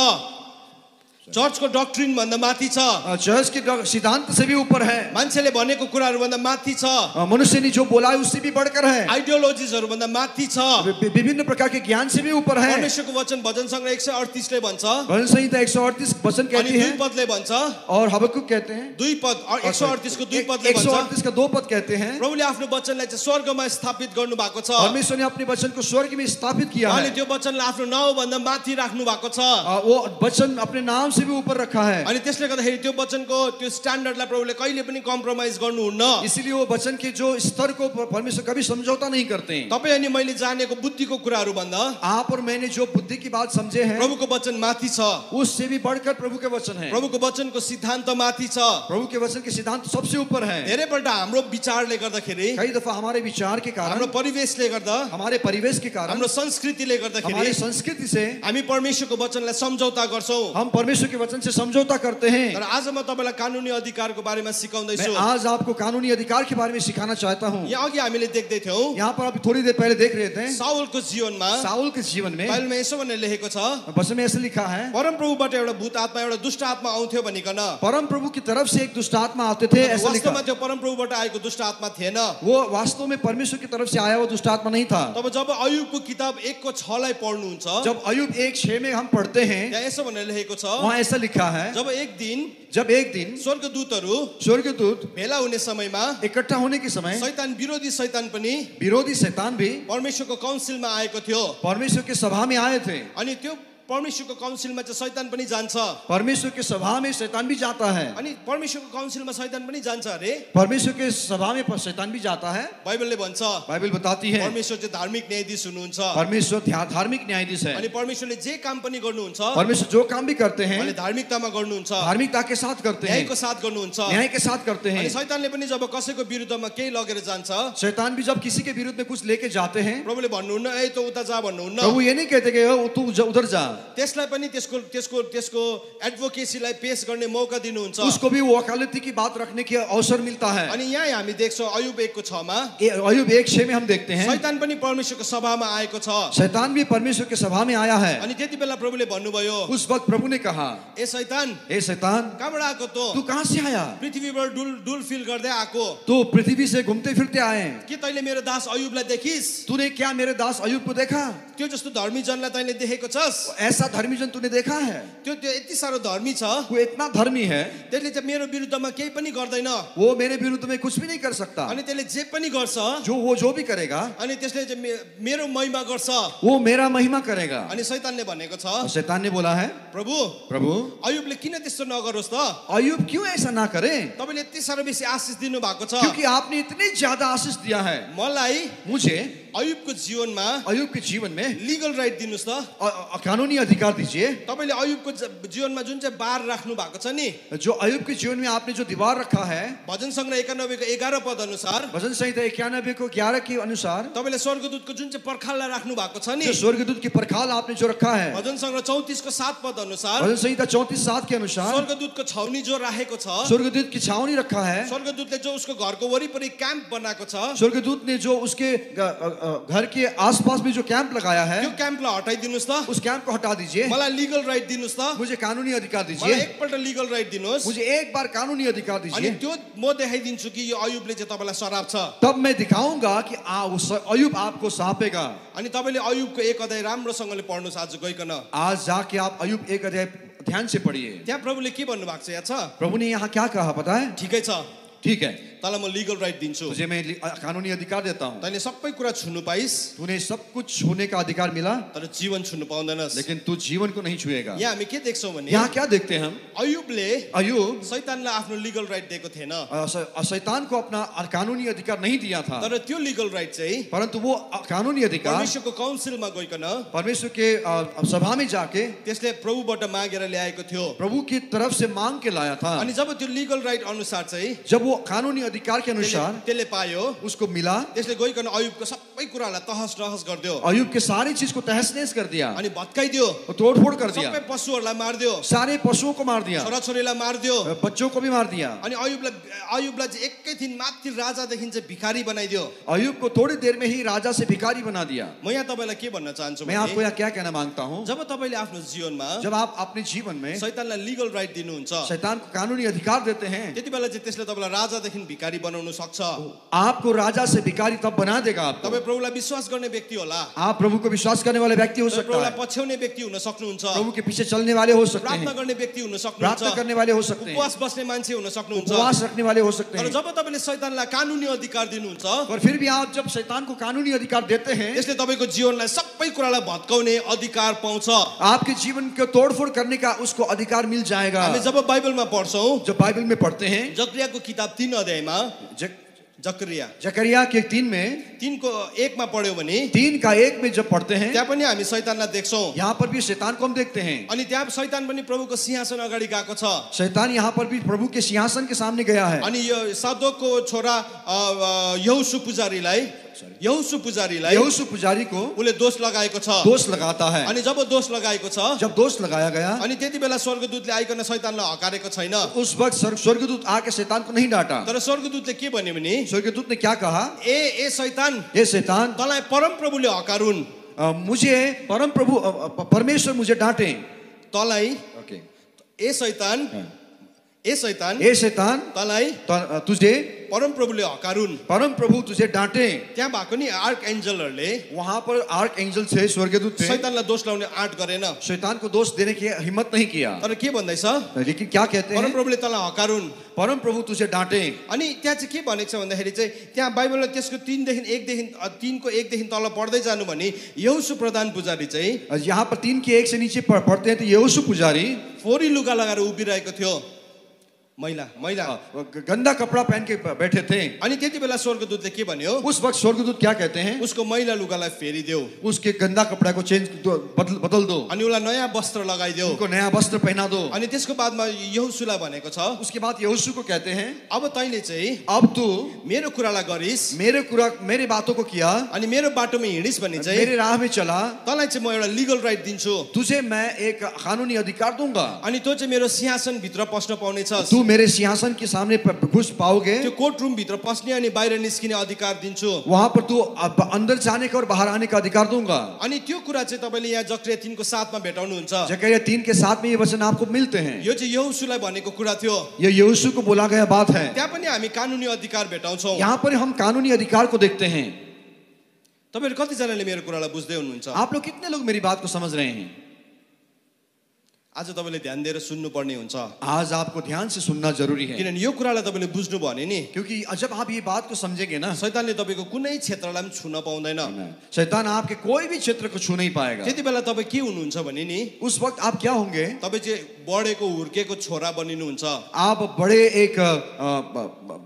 चर्चको डक्ट्रिन भन्दा माथि छ। चर्च के सिद्धांत से भी ऊपर है। मान्छेले भनेको कुराहरू भन्दा माथि छ। मनुष्य ने जो बोला है उससे भी बढ़कर है। आइडियोलोजिजहरू भन्दा माथि छ। विभिन्न प्रकार के ज्ञान से भी ऊपर है। परमेश्वरको वचन भजन संग्रह 138 ले भन्छ, भजन संहिता 138 वचन कहती है, 2 पदले भन्छ, और हबक्कुक कहते हैं 2 पद, और 138 को 2 पदले भन्छ, 138 का 2 पद कहते हैं, प्रभुले आफ्नो वचनलाई चाहिँ स्वर्गमा स्थापित गर्नु भएको छ। परमेश्वर ने अपने वचन को स्वर्ग में स्थापित किया है। उहाँले त्यो वचनलाई आफ्नो नाउँ भन्दा माथि राख्नु भएको छ। वो वचन अपने नाम से भी ऊपर रखा है। अनि त्यसले गर्दाखेरि त्यो वचनको त्यो स्ट्यान्डर्डलाई प्रभुले कहिले पनि कम्प्रोमाइज गर्नुहुन्न। इसलिए वो वचन के जो स्तर को परमेश्वर कभी समझौता नहीं करते हैं। तपाई अनि मैले जानेको बुद्धिको कुराहरू भन्दा आप और मैंने जो बुद्धि की बात समझे हैं, प्रभुको वचन माथि छ। उससे भी बढ़कर प्रभु के वचन है। प्रभुको वचनको सिद्धान्त माथि छ। प्रभु के वचन के सिद्धांत सबसे ऊपर है। धेरैपल्ट हाम्रो विचारले गर्दाखेरि, कई दफा हमारे विचार के कारण, हाम्रो परिवेशले गर्दा, हमारे परिवेश के कारण, हाम्रो संस्कृतिले गर्दाखेरि, हमारी संस्कृति से हामी परमेश्वरको वचनलाई सम्झौता गर्छौं। हम परमेश्वर परमेश्वर के वचन से समझौता करते हैं। तर आज म तपाईलाई कानुनी अधिकारको बारेमा सिकाउँदैछु। मैं आज आपको कानूनी अधिकार के बारे में सिखाना चाहता हूँ। यहाँ अघि हामीले देख्दै थियौं यहाँ पर अभी थोड़ी देर पहले देख रहे थे साउलको जीवनमा साउल के जीवन में बाइबलमा यसो भनेर लेखेको छ, वचन में ऐसे लिखा है, परमप्रभुबाट एउटा भूत आत्मा एउटा दुष्ट आत्मा आउँथ्यो भनिकन। परम प्रभु की तरफ से एक दुष्ट आत्मा आते थे, ऐसा लिखा। वास्तवमा त्यो परमप्रभुबाट आएको दुष्ट आत्मा थिएन। वो वास्तव में परमेश्वर की तरफ से आया वो दुष्ट आत्मा नहीं था। तब जब अयुबको किताब 1:6 लाई पढ्नुहुन्छ, जब अयुब 1:6 में हम पढ़ते हैं, त्यहाँ यसो भनेर लेखेको छ, वहाँ ऐसा लिखा है, जब एक दिन स्वर्गदूत भेला हुने समयमा इकट्ठा होने के समय विरोधी शैतान पनि विरोधी शैतान भी परमेश्वरको काउन्सिलमा आएको थियो। परमेश्वर के सभा में आए थे। अनि त्यो परमेश्वरको काउन्सिलमा चाहिँ शैतान पनि जान्छ। परमेश्वर के सभा में शैतान भी जाता है। अनि परमेश्वरको काउन्सिलमा शैतान पनि जान्छ अरे। परमेश्वर के सभा में शैतान भी जाता है। बाइबलले भन्छ, बाइबल बताती है, परमेश्वर चाहिँ धार्मिक न्यायाधीश हुनुहुन्छ। परमेश्वर धार्मिक न्यायाधीश है। अनि परमेश्वरले जे काम पनि गर्नुहुन्छ, परमेश्वर जो काम भी करते हैं अनि धार्मिकतामा गर्नुहुन्छ, धार्मिकता के साथ करते हैं, न्यायको साथ गर्नुहुन्छ, न्याय के साथ करते हैं। अनि शैतानले पनि जब कसैको विरुद्धमा केही लगेर जान्छ, शैतान भी जब किसी के विरुद्ध में कुछ लेके जाते हैं, प्रभुले भन्नुहुन्न ए तँ उता जा भन्नुहुन्न। प्रभु ये नहीं कहते कि तू उधर जा, त्यसलाई पनि त्यसको एडभोकेसीलाई पेश गर्ने मौका दिनुहुन्छ। उसको भी वकालती की बात रखने की अवसर मिलता है। अनि यहाँ हामी देख्छौं अयुब 1:6 मा, अयुब 1:6 में हम देखते हैं शैतान पनि परमेश्वरको सभामा आएको छ। शैतान भी परमेश्वर के सभा में आया है। अनि त्यति बेला प्रभुले भन्नुभयो, उस वक्त प्रभु ने कहा, ए शैतान, ए शैतान, कहाँबाट आएको तू कहाँ से आया? पृथ्वीबाट डुलफिल गर्दै आएको, तू पृथ्वी से घूमते फिरते आए। के तैले मेरो दास अयुबलाई देखिस? तूने क्या मेरे दास अयुब को देखा? त्यो जस्तो धर्मी जनलाई तैले देखेको छस्? ऐसा धर्मी जन तूने देखा है? त्यो यति सारो धर्मी छ, वो इतना धर्मी है, त्यसले चाहिँ मेरो विरुद्धमा केही पनि गर्दैन। वो मेरे विरुद्ध में कुछ भी नहीं कर सकता। अनि त्यसले जे पनि गर्छ, जो भी करेगा, अनि त्यसले चाहिँ मेरो महिमा गर्छ, वो मेरा महिमा करेगा। अनि शैतानले भनेको छ, शैतान ने बोला है, प्रभु अयुबले किन त्यस्तो नगरोस् त? अयुब क्यों ऐसा ना करे? तपाईले यति सारो बेसी आशीष दिनु भएको छ, क्योंकि आपने इतनी ज्यादा आशीष दिया है मलाई, मुझे। अयुबको जीवनमा, अयुब के जीवन में लीगल राइट दिनुस् त। कानूनी अधिकार दीजिए। तपाईले अयुबको जीवनमा जुन चाहिँ बार राख्नु भएको छ नि, जो अयुब के जीवन में आपने जो दीवार रखा है, भजन संग्रह 91 को 11 पद अनुसार, भजन संहिता 91 को 11 के अनुसार, तपाईले स्वर्गदूतको जुन चाहिँ पर्खाललाई राख्नु भएको छ नि, जो स्वर्गदूत की परखाल आपने जो रखा है, भजन संग्रह 34 को 7 पद अनुसार, भजन संहिता 34:7 के अनुसार, स्वर्गदूतको छाउनी जो राखेको छ, स्वर्गदूत की छावनी रखा है, स्वर्गदूतले जो उसको घरको वरिपरि क्याम्प बनाएको छ, स्वर्गदूत ने जो उसके घर के आसपास भी जो कैंप लगाया है, त्यो क्याम्पलाई हटाइदिनुस् त। उस कैंप को हटा दीजिए। मलाई लीगल राइट दिनुस् त। मुझे कानूनी अधिकार मलाई दीजिए। एकपल्ट लीगल राइट दिनुस्। मुझे एक बार कानूनी अधिकार अनि दीजिए। त्यो म देखाइदिन्छु कि यो अयुबले चाहिँ तपाईलाई सराप छ। तब मैं दिखाऊंगा कि अयुब आपको सौंपेगा। अनि तपाईले अयुबको 1 अध्याय राम्रोसँगले पढ्नुस् आज गइकन। आज जाके आप अयुब 1 अध्याय ध्यान से पढ़िए। त्यहाँ प्रभुले के भन्नु भएको छ याद छ? प्रभु ने यहाँ क्या कहा पता है? ठिकै छ, ठीक है, तँलाई म लीगल राइट दिन्छु, तुझे मैं कानूनी अधिकार देता हूँ। तैँले सबै कुरा छुनु पाइस्, तूने सब कुछ छूने का अधिकार मिला, तर जीवन छुनु पाउँदैनस्। लेकिन तू जीवन को नहीं छुएगा। यहाँ हामी के देख्छौँ भने, यहाँ क्या देखते हैं हम? अयुबले अयुब शैतानलाई आफ्नो लीगल राइट दिएको थिएन, शैतान को अपना कानूनी अधिकार नहीं दिया था, तर त्यो लीगल राइट चाहिँ परंतु वो कानूनी अधिकार परमेश्वरको काउन्सिलमा गइकन, परमेश्वर के सभा में जाके त्यसले प्रभुबाट मागेर ल्याएको थियो। प्रभु की तरफ से मांग के लाया था। अनि जब त्यो लीगल राइट अनुसार चाहिँ जब वो कानूनी अधिकार के अनुसार त्यसले पायो, उसको मिला, त्यसले गइकन अयुबको सबै कुरालाई तहस नहस गर्दियो, अयुब के सारी चीज को तहस नहस कर दिया, अनि भत्काइदियो, तोड़फोड़ कर दिया, सबै पशुहरूलाई मार्दियो, सारे पशुओं को मार दिया, छोराछोरीलाई मार्दियो, बच्चों को भी मार दिया। अनि अयुबलाई चाहिँ एकै दिन माथि राजादेखि चाहिँ भिखारी बनाइदियो। अयुब को थोड़ी देर में ही राजा से भिखारी बना दिया। म यहाँ तपाईलाई के भन्न चाहन्छु मैं आपको यहाँ क्या कहना मांगता हूँ? जब तपाईले आफ्नो जीवनमा जब आप अपने जीवन में शैतानलाई लीगल राइट दिनुहुन्छ, शैतान को कानूनी अधिकार देते हैं, त्यति बेला चाहिँ त्यसले तपाईलाई राजादेखि भिखारी बनाउन सक्छ। आपको राजा से भिखारी तब बना देगा आपको। तपाई प्रभुलाई विश्वास गर्ने व्यक्ति होला, आप प्रभु को विश्वास करने वाले व्यक्ति हो सकते प्रभुलाई हैं, पछ्याउने व्यक्ति हुन सक्नुहुन्छ, प्रभु के पीछे चलने वाले हो सकते प्रार्थना हैं, गर्ने व्यक्ति हुन सक्नुहुन्छ, प्रार्थना करने वाले हो सकते हैं, उपवास बस्ने मान्छे हुन सक्नुहुन्छ। उपवास रखने वाले हो सकते तर हैं। जब तपाईले शैतानलाई कानुनी अधिकार दिनुहुन्छ, और फिर भी आप जब शैतान को कानूनी अधिकार देते हैं, यसले तपाईको जीवनलाई सबै कुरालाई भत्काउने अधिकार पाउँछ। आपके जीवन को तोड़फोड़ करने का उसको अधिकार मिल जाएगा। हामी जब बाइबलमा पढ्छौं, जब बाइबल में पढ़ते हैं, जकरियाको किताब 3 अध्यायमा, जकरिया के 3 में 3 को 1 मा पढ्यौ भने 3 का 1 में जब पढ़ते हैं, त्यहाँ पनि हामी शैतानलाई देख्छौं। यहाँ पर भी शैतान को हम देखते हैं। अनि त्यहाँ शैतान पनि प्रभुको सिंहासन अगाडि गएको छ। शैतान यहाँ पर भी प्रभु के सिंहासन के सामने गया है। अनि यो सादोकको छोरा यहोशु पुजारीलाई यहोशु पुजारीलाई यहोशू पुजारी को उसले दोष लगाएको छ। दोष लगाता है। अनि जब दोष लगाएको छ जब दोष लगाया गया, अनि त्यति बेला स्वर्गदूतले आइकन शैतानलाई हकारेको छैन। उस वक्त स्वर्गदूत आके शैतान को नहीं डांटा। तर स्वर्गदूतले के भन्यो भने स्वर्गदूत ने क्या कहा? ए शैतान, ये शैतान, तँलाई परमप्रभुले हकारुन्, मुझे परम प्रभु परमेश्वर मुझे डांटे। तँलाई ओके, ए शैतान, ए शैतान, ये शैतान, तँलाई तुझे परमप्रभुले हकारुन्। परम प्रभु तुझे डांटे। त्यहाँ भएको नि आर्क एन्जलहरूले वहां पर आर्क एंजल थे, स्वर्गदूत थे, शैतानलाई दोष लाउने आँट गरेन। शैतान को दोष देने की हिम्मत नहीं किया। तर के भन्दैछ? लेकिन क्या कहते हैं? परमप्रभुले तँलाई हकारुन्। परम प्रभु तुझे डांटे। अनि त्यहाँ चाहिँ के भनेको छ भन्दाखेरि चाहिँ त्यहाँ बाइबलमा त्यसको 3को 1 तल पढ्दै जानु भने यहोशु प्रधान पुजारी चाहिँ यहाँ पर 3 के 1 से नीचे पढ़ते हैं तो यहोशू पुजारी फोरी लुगा लगाएर उभिरहेको थियो। महिला गंदा कपड़ा पहन के बैठे थे। अनि त्यति बेला स्वर्गदूतले के भन्यो? उस वक्त स्वर्गदूत क्या कहते हैं? उसको महिला लुगालाई फेरिदेऊ, उसके गंदा कपड़ा को बदल दो, अनि उसलाई नयाँ वस्त्र लगाइदेऊ, उनको नया वस्त्र पहना दो। अनि त्यसको बादमा यहोशुलाई भनेको छ, उसके बाद यहोशू को कहते हैं, अब तैँले चाहिँ अब तू मेरो कुरालाई गरिस्, मेरे बातों को किया, अनि मेरो बाटोमा हिँडिस् भने चाहिँ मेरे राह में चला, तँलाई चाहिँ म एउटा लिगल राइट दिन्छु, तुझे मैं एक कानूनी अधिकार दूंगा, अनि तँ चाहिँ मेरो सिंहासन भित्र पस्न पाउनेछस्, तू मेरे सिंहासन के सामने घुस पाओगे, त्यो कोर्ट रुम भित्र पस्ने अनि बाहिर निस्किने अधिकार दिन्छु, वहां पर तू अंदर जाने का और बाहर आने का अधिकार दूंगा। अनि त्यो कुरा चाहिँ तपाईले यहाँ जकरिया 3 को 7 मा भेटाउनुहुन्छ। जकरिया 3 के 7 में ये वचन आपको मिलते हैं। यो चाहिँ यहोशुलाई भनेको कुरा थियो। ये यहोशू को बोला गया बात है। त्यहाँ पनि हामी कानुनी अधिकार भेटाउँछौँ। यहाँ पर हम कानूनी अधिकार को देखते हैं। तपाईहरु कति जनाले मेरो कुरालाई बुझ्दै हुनुहुन्छ? आप लोग कितने लोग मेरी बात को समझ रहे हैं? आज तपाईले ध्यान दिएर सुन्नु पर्ने हुन्छ। आज आपको ध्यान से सुनना जरूरी है। किनभने यो कुरालाई तपाईले बुझ्नु भने नि, क्योंकि जब आप ये बात को समझेंगे ना, शैतानले तपाईको कुनै क्षेत्रलाई पनि छुन पाउँदैन। शैतान आपके कोई भी क्षेत्र को छू नहीं पाएगा। त्यति बेला तपाई के हुनुहुन्छ भने नि, उस वक्त आप क्या होंगे? तपाई चाहिँ बढेको हुर्केको छोरा बनिनुहुन्छ। आप बड़े एक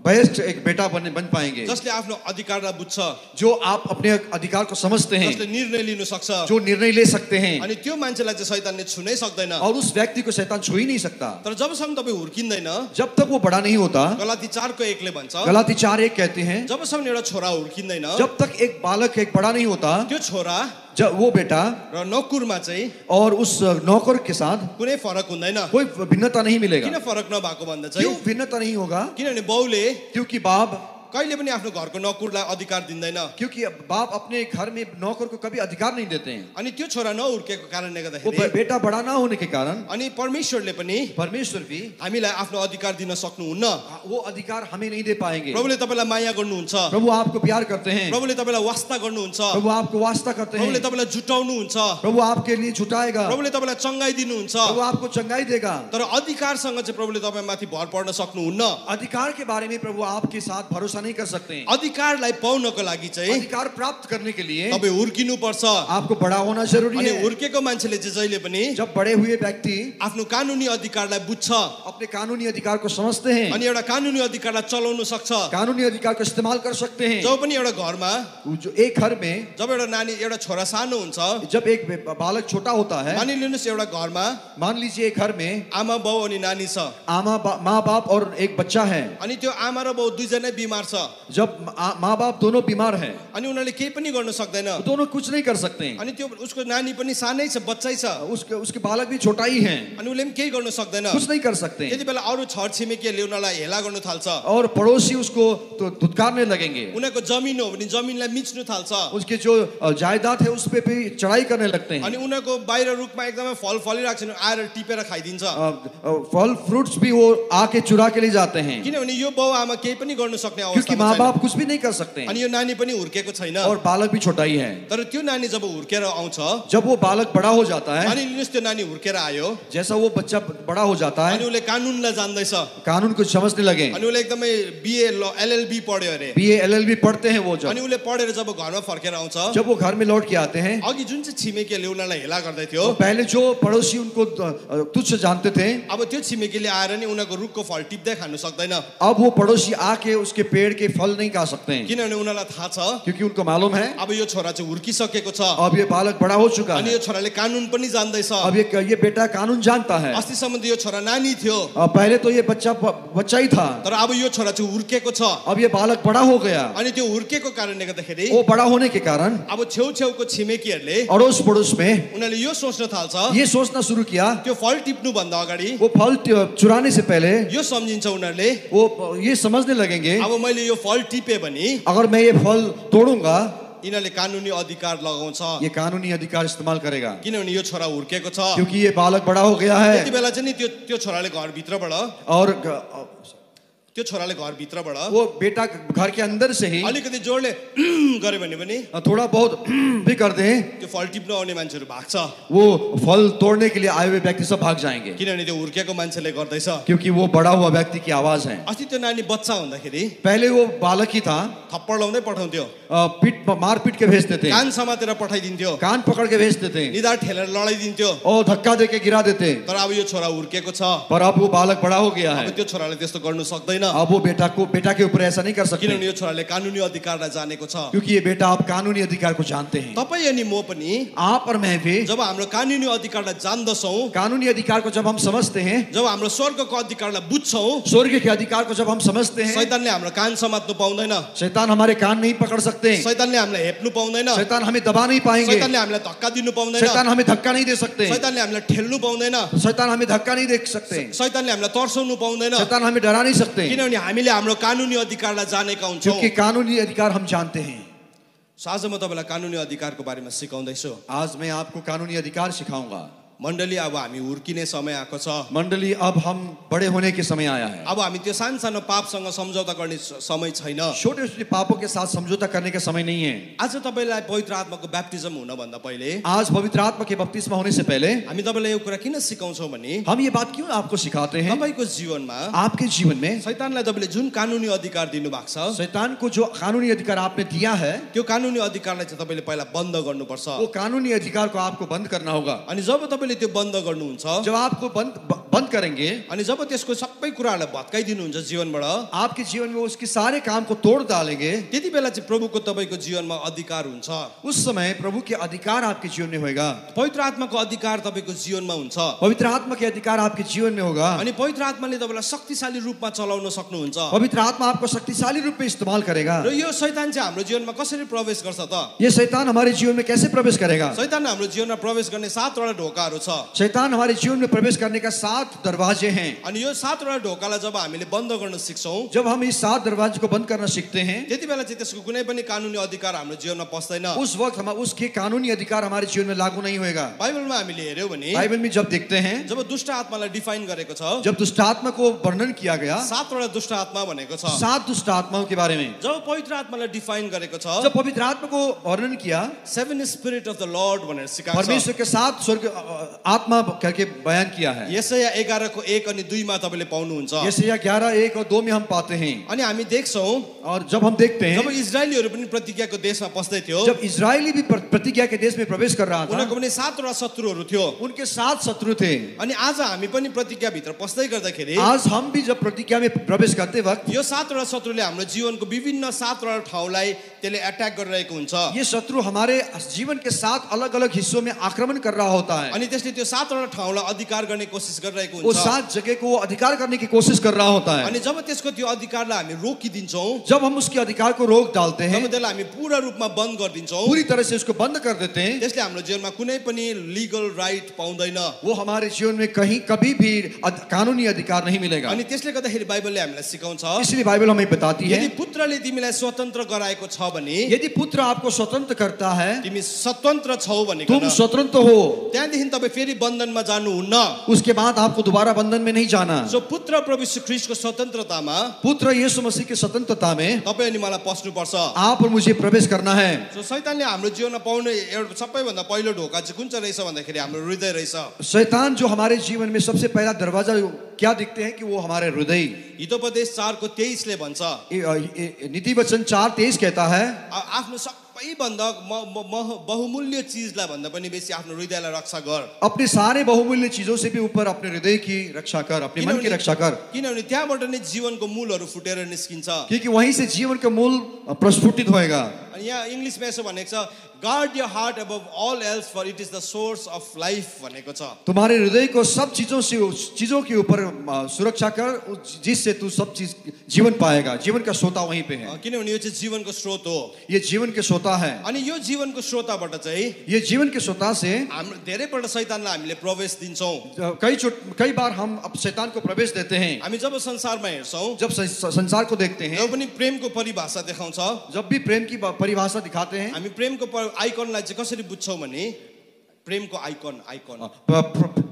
बेस्ट एक बेटा बन पाएंगे, जसले आफ्नो अधिकारलाई बुझ्छ, जो आप अपने अधिकार को समझते हैं, जसले निर्णय लिन सक्छ, जो निर्णय ले सकते हैं, अनि त्यो मान्छेलाई चाहिँ शैतानले छुनै सक्दैन। और उस व्यक्ति को शैतान छू ही नहीं सकता। तर जबसम्म तपाई हुर्किँदैन, जब तक वो बड़ा नहीं होता, गलाती 4 को 1 ले भन्छ, गलाती 4:1 कहते हैं, जबसम्म एउटा छोरा हुर्किँदैन, जब तक एक बालक एक बड़ा नहीं होता, त्यो छोरा जब वो बेटा र नोकरमा चाहिँ और उस नौकर के साथ कुनै फरक हुँदैन। कोई भिन्नता नहीं मिलेगा। किन फरक नभएको भन्दा क्यों चाहिँ भिन्नता नहीं होगा? किनभने बाउले क्योंकि बाप कहिले पनि आफ्नो घरको नोकरलाई अधिकार दिँदैन। क्योंकि बाप अपने घर में नौकर को कभी अधिकार नहीं देते हैं। अनि त्यो छोरा नहुर्केको कारणले वो गर्दाखेरि बेटा बड़ा ना होने के कारण अनि परमेश्वरले पनि परमेश्वर भी हामीलाई आफ्नो अधिकार दिन सक्नुहुन्न। वो अधिकार हमें नहीं दे पाएंगे। प्रभुले तपाईलाई माया गर्नुहुन्छ, प्रभु आपको प्यार करते हैं, प्रभुले तपाईलाई वास्ता गर्नुहुन्छ, प्रभु आपको वास्ता करते हैं, प्रभुले तपाईलाई जुटाउनुहुन्छ, प्रभु आपके लिए छुटाएगा, प्रभुले तपाईलाई चंगाई दिनुहुन्छ। प्रभु आपको चंगाई देगा। तर अधिकारसँग चाहिँ प्रभुले तपाईमाथि भर पर्न सक्नुहुन्न। अधिकार के बारे में प्रभु आपके साथ भरोसा नहीं कर सकते हैं। अधिकारलाई पाउनको लागि चाहिँ अधिकार प्राप्त करने के लिए तपाई हुर्किनु पर्छ। आपको बड़ा होना जरूरी अनि है। हुर्केको मान्छेले चाहिँ जहिले पनि जब बड़े हुए व्यक्ति आफ्नो कानुनी अधिकारलाई बुझ्छ, अपने कानूनी अधिकार को समझते हैं, अनि एउटा कानुनी अधिकारलाई चलाउन सक्छ। कानूनी अधिकार को इस्तेमाल कर सकते हैं। जब पनि एउटा घरमा जो एक घर में जब एउटा नानी एउटा छोरा सानो हुन्छ, जब एक बालक छोटा होता है, मानिलिनुस् एउटा घरमा मान लीजिए एक घर में आमा बाउ अनि नानी छ, माँ बाप और एक बच्चा है, अनि त्यो आमा र बाउ दुईजनै बिमार छ, जब माँ बाप दोनों बीमार हैं, अनि उनीहरूले केही पनि गर्न सक्दैन, दोनों कुछ नहीं कर सकते हैं, अनि त्यो उसको नानी पनि सानै छ, बच्चै छ, उसके बालक भी छोटा ही है, अनि उसले पनि केही गर्न सक्दैन। कुछ नहीं कर सकते हैं। त्यति बेला अरू छर छिमेकीहरूले उनीहरूलाई हेला गर्न थाल्छ, और पड़ोसी उसको तो धुतकारने लगेंगे, उनीहरूको जमिन हो भने जमिनलाई मिच्नु थाल्छ, उसके जो जायदाद है उस पे भी चढ़ाई करने लगते हैं, अनि उनीहरूको बाहिर रुखमा एकदमै फल फलिरहेको छ आएर टिपेर खाइदिन्छ। फल फ्रूट्स भी वो आके चुरा के ले जाते हैं, किनभने यो बाउ आमा केही पनि गर्न सक्ने क्योंकि अवस्थामा माँ छैन, बाप कुछ भी नहीं कर सकते हैं, अनि यो नानी पनि हुर्केको छैन। और बालक भी छोटा ही है। तर त्यो नानी जब हुर्केर आउँछ, जब वो बालक बड़ा हो जाता है, अनि लिनुस् त्यो नानी हुर्केर आयो, जैसा वो बच्चा बड़ा हो जाता अनि है, उसले कानुनलाई जान्दैछ, कानून को समझने लगे, अनि उसले एकदमै बीए एलएलबी पढ्यो अरे, BA LLB पढ़ते हैं वो अनि उसले पढेर जब घरमा फर्केर आउँछ, जब वो घर में लौट के आते हैं, अघि जुन चाहिँ छिमेकीले उनीहरूलाई हेला गर्दै थियो, तो पहले जो पड़ोसी उनको तुच्छ जानते थे, अब त्यो छिमेकीले आएर नि उनीहरूको रुखको फल टिप्दै खानु सक्दैन। अब वो पड़ोसी आके उसके पेड़ पेड़ के फल नहीं खा सकते हैं, किनभने उनीहरूलाई थाहा छ क्योंकि उनको मालूम है अब यो छोरा चाहिँ हुर्किसकेको छ अब ये बालक बड़ा हो चुका अनि है, यो छोराले कानुन पनि जान्दैछ। अब ये बेटा कानून जानता है। अस्तिसम्म त यो छोरा नानी थियो, पहले तो ये बच्चा ही था, तर अब यो छोरा चाहिँ हुर्केको छ। अब ये बालक बड़ा हो गया। अनि त्यो हुर्केको कारणले गर्दाखेरि वो बड़ा होने के कारण अब छेउछेउको छिमेकीहरूले अड़ोस पड़ोस में उनीहरूले यो सोच्न थाल्छ, ये सोचना शुरू किया, त्यो फल टिप्नु भन्दा अगाडि वो फल चुराने से पहले यो सम्झिन्छ उनीहरूले वो ये समझने लगेंगे अब मैले यो फल टिपे भने अगर मैं ये फल तोड़ूंगा यिनीहरूले कानुनी अधिकार लगाउँछ, ये कानूनी अधिकार इस्तेमाल करेगा, किनभने यो छोरा हुर्केको छ। क्योंकि ये बालक बड़ा हो गया है। त्यति बेला चाहिँ नि त्यो छोराले घरभित्रबाट और त्यो छोराले घरभित्रबाट वो बेटा घर के अंदर से ही अलिकति जोडले गर्यो भने पनि थोड़ा बहुत भी कर दे, त्यो फल टिप्न आउने मान्छेहरू भाग्छ, वो फल तोड़ने के लिए आए हुए व्यक्ति सब भाग जाएंगे, किनभने त्यो हुर्केको मान्छेले गर्दैछ। क्योंकि वो बड़ा हुआ व्यक्ति की आवाज है। अस्ति त्यो नानी बच्चा हुँदाखेरि पहले वो बालक ही था, थप्पड लाउँदै पठाउँथ्यो, मार पीट के भेजते थे, कान समातेर पठाइदिन्थ्यो, कान पकड़ के भेजते थे, निधार ठेलेर लडाइदिन्थ्यो। और धक्का दे के गिरा देते। तर अब यो छोरा हुर्केको छ, पर अब वो बालक बड़ा हो गया है, अब त्यो छोराले त्यस्तो गर्नु सक्दैन, अब वो बेटा के ऊपर ऐसा नहीं कर सकते, किनभने यो छोराले कानुनी अधिकारलाई जानेको छ। क्योंकि ये बेटा आप कानूनी अधिकार को जानते हैं। तपाई अनि म पनि आप और मैं भी जब हाम्रो कानुनी अधिकारलाई जान्दछौँ, कानूनी अधिकार को जब हम समझते हैं, जब हाम्रो स्वर्गको अधिकारलाई बुझ्छौँ, स्वर्ग के अधिकार को जब हम समझते हैं, शैतानले हाम्रो कान समात्नु पाउँदैन, शैतान हमारे कान नहीं पकड़ सकते, शैतानले हामीलाई हेप्नु पाउँदैन, शैतान हमें दबा नहीं पाएंगे, शैतानले हामीलाई धक्का दिनु पाउँदैन, शैतान हमें धक्का नहीं दे सकते, शैतानले हामीलाई ठेल्नु पाउँदैन, शैतान हमें धक्का नहीं दे सकते, शैतानले हामीलाई तर्साउनु पाउँदैन, शैतान हमें डरा नहीं सकते, किनभने हामीले हाम्रो कानुनी अधिकारलाई जानेका हुन्छौँ। क्योंकि कानूनी अधिकार हम जानते हैं। आज म तपाईँलाई कानुनी अधिकारको बारेमा सिकाउँदैछु। आज मैं आपको कानूनी अधिकार सिखाऊंगा। मण्डली अब हामी हुर्किने समय आएको छ। मंडली अब हम बड़े होने के समय आया है। अब हामी त्यो सानो पापसँग सम्झौता गर्ने समय छैन। छोटे छोटे पापों के साथ समझौता करने का समय नहीं है। आज तपाईँलाई पवित्र आत्माको ब्याप्टिजम हुन भन्दा पहिले, आज पवित्र आत्मा के बपतिस्मा होने से पहले हामी तपाईँलाई यो कुरा किन सिकाउँछौँ भने हम ये बात क्यों आपको सिखाते हैं, तपाईँको जीवनमा आपके जीवन में शैतानलाई तपाईँले जुन कानुनी अधिकार दिनुभएको छ, शैतान को जो कानूनी अधिकार आपने दिया है, त्यो कानुनी अधिकारलाई चाहिँ तपाईँले पहिला बन्द गर्नुपर्छ। वो कानूनी अधिकार को आपको बंद करना होगा। अनि जब तपाईँले त्यो बन्द गर्नुहुन्छ, जब आपको बंद करेंगे, अनि जब त्यसको सबै कुराहरूलाई भत्काइदिनुहुन्छ जीवनबाट, आपके जीवन में उसके सारे काम को तोड़ डालेंगे, त्यति बेला चाहिँ प्रभुको तपाईँको जीवनमा अधिकार हुन्छ। उस समय प्रभु के अधिकार आपके जीवन में होगा। पवित्र आत्माको अधिकार तपाईँको जीवनमा हुन्छ। पवित्र आत्मा के अधिकार आपके जीवन में होगा। अनि पवित्र आत्माले तपाईँलाई शक्तिशाली रूपमा चलाउन सक्नुहुन्छ। पवित्र आत्मा आपको शक्तिशाली रूप में इस्तेमाल करेगा। र यो शैतान चाहिँ हाम्रो जीवनमा कसरी प्रवेश गर्छ त? ये शैतान हमारे जीवन में कैसे प्रवेश करेगा? शैतान हाम्रो जीवनमा प्रवेश गर्ने 7 वटा ढोकाहरू छ। शैतान हमारे जीवन में प्रवेश करने का 7 दरवाजे हैं। अनि यो 7 वटा ढोकालाई जब हामीले बन्द गर्न सिक्छौं, जब हम इस 7 दरवाजे को बंद करना सीखते हैं, त्यति बेला चाहिँ त्यसको कुनै पनि कानुनी अधिकार हाम्रो जीवनमा पस्दैन। उस वक्त हम उसके कानूनी अधिकार हमारे जीवन में लागू नहीं होगा। बाइबलमा हामीले हेर्यौं भने, बाइबल में जब देखते हैं, जब दुष्ट आत्मालाई डिफाइन गरेको छ, जब दुष्ट आत्मा को वर्णन किया गया, 7 वटा दुष्ट आत्मा भनेको छ। 7 दुष्ट आत्माओं के बारे में जब पवित्र आत्मालाई डिफाइन गरेको छ, जब पवित्र आत्मा को वर्णन किया, 7 स्पिरिट अफ द लॉर्ड भनेर सिकाएको छ। परमेश्वर के 7 स्वर्ग आत्मा करके बयान किया है। यशाया 11 को 1 अनि 2 मा तपाईले पाउनुहुन्छ। यशाया 11 1 और 2 में हम पाते हैं। अनि हामी देख्छौं, और जब हम देखते हैं, जब इजरायलीहरु पनि प्रतिज्ञाको देशमा पस्दै थियो, जब इजरायली भी प्रतिज्ञा के देश में प्रवेश कर रहा था, उनीहरुको पनि 7 वटा शत्रुहरु थियो। उनके 7 शत्रु थे। अनि आज हामी पनि प्रतिज्ञा भित्र पस्दै गर्दाखेरि, आज हम भी जब प्रतिज्ञा में प्रवेश करते वक्त, यो 7 वटा शत्रुले हाम्रो जीवनको विभिन्न 7 वटा ठाउँलाई त्यसले अट्याक गरिरहेको हुन्छ। ये शत्रु हमारे जीवन के 7 अलग-अलग हिस्सों में आक्रमण कर रहा होता है। अनि त्यसले त्यो 7 वटा ठाउँलाई अधिकार गर्ने कोसिस गरिरहेको वो हुन्छ। 7 जगह को अधिकार करने की कोशिश कर रहा होता है। अनि जब त्यसको त्यो अधिकारलाई हामी रोकिदिन्छौं, जब हम उसके अधिकार को रोक डालते हैं, तब त्यसलाई हामी पूर्ण रूपमा बन्द गरिदिन्छौं, पूरी तरह से उसको बंद कर देते हैं, त्यसले हाम्रो जीवनमा कुनै पनि लिगल राइट पाउँदैन। वो हमारे जीवन में कहीं कभी भी कानूनी अधिकार नहीं मिलेगा। अनि त्यसले गर्दाखेरि बाइबलले हामीलाई सिकाउँछ, इसलिए बाइबल हमें बताती है, यदि पुत्रले तिमीलाई स्वतन्त्र गराएको छ भने, यदि पुत्र आपको स्वतंत्र करता है, तिमी स्वतन्त्र छौ भनेको तुम स्वतंत्र हो, त्यहाँदेखि तपाईँ फेरि बन्धनमा जानुहुन्न। उसके बाद आपको दोबारा बंधन में नहीं जाना। सो पुत्र प्रभु यीशु ख्रीष्टको स्वतन्त्रतामा पुत्र यीशु मसीह की स्वतंत्रता में तपाईँ अनि मलाई पस्नुपर्छ। आप और मुझे प्रवेश करना है। सो शैतानले हाम्रो जीवनमा पाउने एउटा सबैभन्दा पहिलो ढोका चाहिँ कुन चाहिँ रहेछ भन्दाखेरि हाम्रो हृदय रहेछ। शैतान जो हमारे जीवन में सबसे पहला दरवाजा क्या दिखते हैं कि वो हमारे हृदय। हितोपदेश 4 को 23 ले भन्छ, नीति वचन 4:23 कहता है, आफ्नो सबैभन्दा बहुमूल्य चिजलाई भन्दा पनि बेसी आफ्नो हृदयलाई रक्षा गर। अपने सारे बहुमूल्य चीजों से भी ऊपर अपने हृदय की रक्षा कर, अपने मन की रक्षा कर, किनभने त्यहाँबाट नै जीवनको मूलहरू फुटेर निस्किन्छ। क्योंकि वहीं से जीवन का मूल प्रस्फुटित होएगा। अनि यहाँ इङ्ग्लिसमा यसो भनेको छ, guard your heart above all else for it is the source of life भनेको छ। तुम्हारे हृदय को सब चीजों के ऊपर सुरक्षा कर, जिससे तू सब चीज जीवन पाएगा। जीवन का स्रोत वहीं पे है, किनभने यो चाहिँ जीवनको स्रोत हो। ये जीवन के स्रोत है। अनि यो जीवनको स्रोतबाट चाहिँ ये जीवन के स्रोत से हाम्रो धेरैपल्ट शैतानलाई हामीले प्रवेश दिन्छौँ। कई बार हम अब शैतान को प्रवेश देते हैं। हामी जब संसारमा हेर्छौँ, जब संसार को देखते हैं, जब पनि प्रेमको परिभाषा देखाउँछ, जब भी प्रेम की परिभाषा दिखाते हैं, हामी प्रेमको आइकनलाई चाहिँ कसरी बुझ्छौँ भने प्रेमको आइकन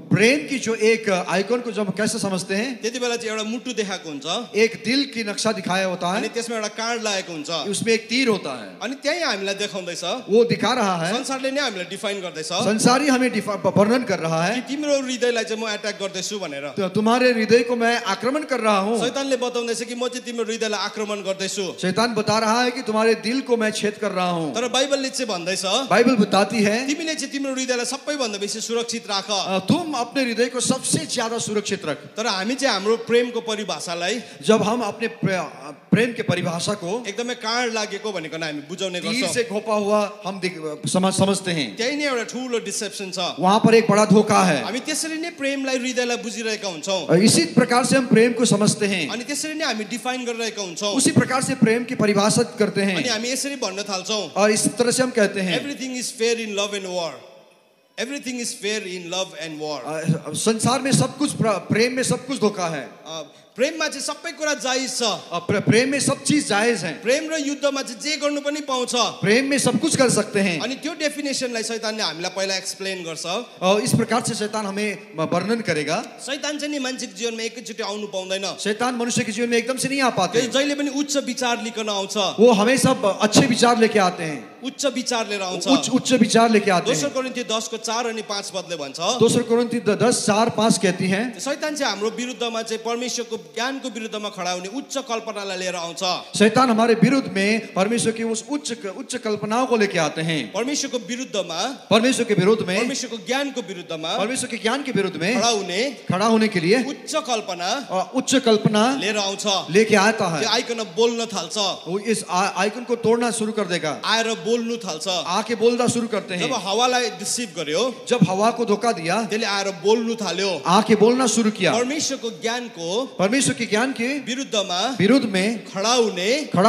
प्रेम की जो एक आइकन को जब कैसे समझते हैं, त्यति बेला चाहिँ एउटा मुटु देखाएको हुन्छ, एक दिल की नक्शा दिखाया होता है, अनि त्यसमा एउटा कार्ड लागेको हुन्छ, उसमें एक तीर होता है, अनि त्यही हामीलाई देखाउँदैछ, वो दिखा रहा है। संसारले नै हामीलाई डिफाइन गर्दैछ, संसार ही हमें वर्णन कर रहा है कि तिम्रो हृदयलाई चाहिँ म अट्याक गर्दैछु भनेर। तो तुम्हारे हृदय को मैं आक्रमण कर रहा हूँ। शैतानले बताउँदैछ कि म चाहिँ तिम्रो हृदयलाई आक्रमण गर्दैछु। शैतान बता रहा है कि तुम्हारे दिल को मैं छेद कर रहा हूँ। तर बाइबलले चाहिँ भन्दैछ, बाइबल बताती है तिमीले चाहिँ तिम्रो हृदयलाई सबैभन्दा बेसी सुरक्षित राख। तुम अपने हृदय को सबसे ज्यादा सुरक्षित रख। तर हामी चाहिँ हाम्रो प्रेमको परिभाषालाई, जब हम अपने प्रेम के परिभाषा को एकदमै कार्ड लागेको भनेको हामी बुझाउने तीर गर्छौँ, से घोपा हुआ हम समझते हैं, त्यही नै एउटा ठुलो डिसेप्सन छ। वहाँ पर एक बड़ा धोखा है। हामी त्यसरी नै प्रेमलाई हृदयलाई बुझिरहेका हुन्छौँ, इसी प्रकार से हम प्रेम को समझते हैं, अनि त्यसरी नै हामी डिफाइन गरिरहेका हुन्छौँ, उसी प्रकार से प्रेम की परिभाषा करते हैं, अनि हामी यसरी भन्न थाल्छौँ, और इस तरह से हम कहते हैं everything is fair in love and war, everything is fair in love and war. संसार में सब कुछ, प्रेम में सब कुछ धोखा है। प्रेममा चाहिँ सबै कुरा जायज छ, प्रेम में सब चीज जायज है। प्रेम र युद्धमा चाहिँ जे गर्नु पनि पाउँछ, प्रेम में सब कुछ कर सकते हैं। अनि त्यो डेफिनेसनलाई शैतानले हामीलाई पहिला एक्सप्लेन गर्छ। और इस प्रकार से शैतान हमें वर्णन करेगा। शैतान चाहिँ नि मान्छेको जीवनमा एकैचोटि आउनु पाउँदैन, शैतान मनुष्य के जीवन में एकदम से नहीं आ पाते। जहिले पनि उच्च विचार लिकन आउँछ, वो हमेशा अच्छे विचार लेके आते हैं, उच्च विचार लिएर आउँछ। उच्च विचार लेके आते हैं। दोस्रो कोरिन्थी 10:4 अनि 5 पदले भन्छ, दूसरा कोरिन्थी 10:4-5 कहती है, शैतान चाहिँ हाम्रो विरुद्धमा चाहिँ परमेश्वरको ज्ञानको विरुद्धमा खडा हुने उच्च कल्पनालाई लिएर आउँछ। शैतान हमारे विरुद्ध में परमेश्वर की उस उच्च कल्पनाओं को लेके आते हैं। परमेश्वरको विरुद्धमा, परमेश्वर के विरुद्ध में, परमेश्वरको ज्ञानको विरुद्धमा, परमेश्वर के ज्ञान के विरुद्ध में खडा होने के लिए उच्च कल्पना लेकर आउँछ, लेके आता है। त्यो आइकन बोल्न थाल्छ, वो इस आइकन को तोड़ना शुरू कर देगा, आएर बोल्नु थाल्छ। आके बोलना शुरू करते हैं। जब हवालाई डिसिभ गर्यो, जब हवा को धोखा दिया, त्यसले आएर बोल्नु थाल्यो, आके बोलना शुरू किया। परमेश्वरको ज्ञानको, परमेश्वर के ज्ञान के विरुद्ध में खड़ा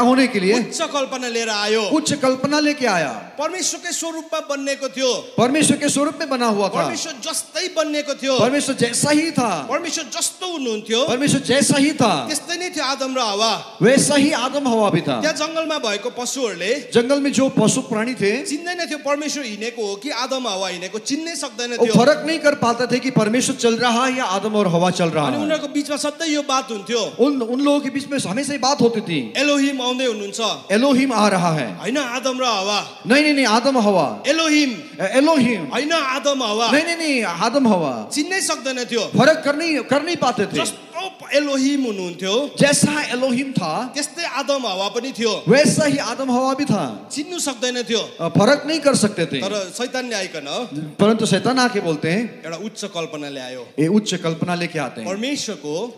होने के लिए उच्च कल्पना लिएर आयो, उच्च कल्पना लेके आया। परमेश्वरकै स्वरूपमा बन्नेको थियो, परमेश्वर के स्वरूप में बना हुआ था, परमेश्वर जस्तै बन्नेको थियो, परमेश्वर जैसा ही था, परमेश्वर जस्तो हुनुहुन्थ्यो, परमेश्वर जैसा ही था, त्यस्तै नै थियो आदम र हवा। वैसा ही आदम हवा भी था। त्यहाँ जंगलमा भएको पशुहरूले, जंगल में जो पशु प्राणी थे, चिन्दैन थियो परमेश्वर हिँडेको हो कि आदम हवा हिँडेको, चिन्नै सक्दैन वो थियो। फर्क नहीं कर पाते थे कि परमेश्वर चल रहा है या आदम और हवा चल रहा अनि है। उनीहरूको बीचमा सधैँ यो बात हुन्थ्यो, उन लोगों के बीच में हमेशा ही बात होती थी, एलोहिम आउँदै हुनुहुन्छ, एलोहिम आ रहा है। हैन आदम र हवा, नहीं आदम हवा, एलोहिम हैन आदम हवा, नहीं आदम हवा। चिन्नै सक्दैन थियो, फर्क कर नहीं पाते थे। जस्तो एलोहिम हुनुहुन्थ्यो, जैसा एलोहिम था, त्यस्तै आदम हवा पनि थियो, वैसा ही आदम हवा भी था। चिन्नु सक्दैन थियो, फर्क नहीं कर सकते थे। तर शैतानले आइकन परंतु शैतान आके बोलते हैं, एउटा उच्च कल्पना ल्यायो, ये उच्च कल्पना लेके आते हैं।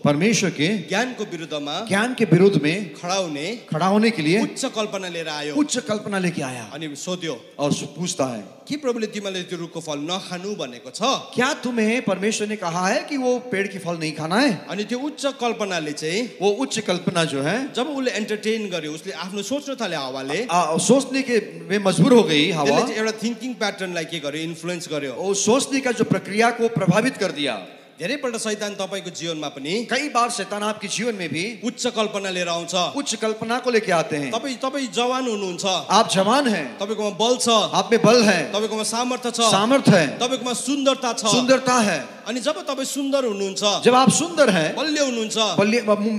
परमेश्वर के ज्ञानको विरुद्धमा, ज्ञान के विरुद्ध में खड़ा होने के लिए उच्च कल्पना लिएर आयो, उच्च कल्पना लेके आया। अनि सोध्यो और पूछता है, के प्रभुले तिमीलाई त्यो रुखको फल नखानु भनेको छ? क्या तुम्हें परमेश्वर ने कहा है कि वो पेड़ की फल नहीं खाना है? अनि त्यो उच्च कल्पनाले चाहिँ, वो उच्च कल्पना जो है, जब उसले एन्टरटेन गर्यो, उसले आफ्नो सोच्न थाल्यो, हावाले सोचने के में मजबूर हो गई हवा, एउटा थिंकिङ प्याटर्नलाई के गर्यो, इन्फ्लुएन्स गर्यो, वो सोचने का जो प्रक्रिया को प्रभावित कर दिया। धेरैपल्ट शैतान तपाईको जीवनमा पनि, कई बार शैतान आपके जीवन में भी उच्च कल्पना लिएर आउँछ। उच्च कल्पना को लेके आते हैं। तपाई जवान हुनुहुन्छ, आप जवान हैं, तपाईकोमा बल छ, आप में बल है, तपाईकोमा सामर्थ्य छ, सामर्थ्य है, तपाईकोमा सुन्दरता छ, सुंदरता है, अनि जब तपाईँ सुन्दर हुनुहुन्छ, जब आप सुंदर हैं, बलियो हुनुहुन्छ,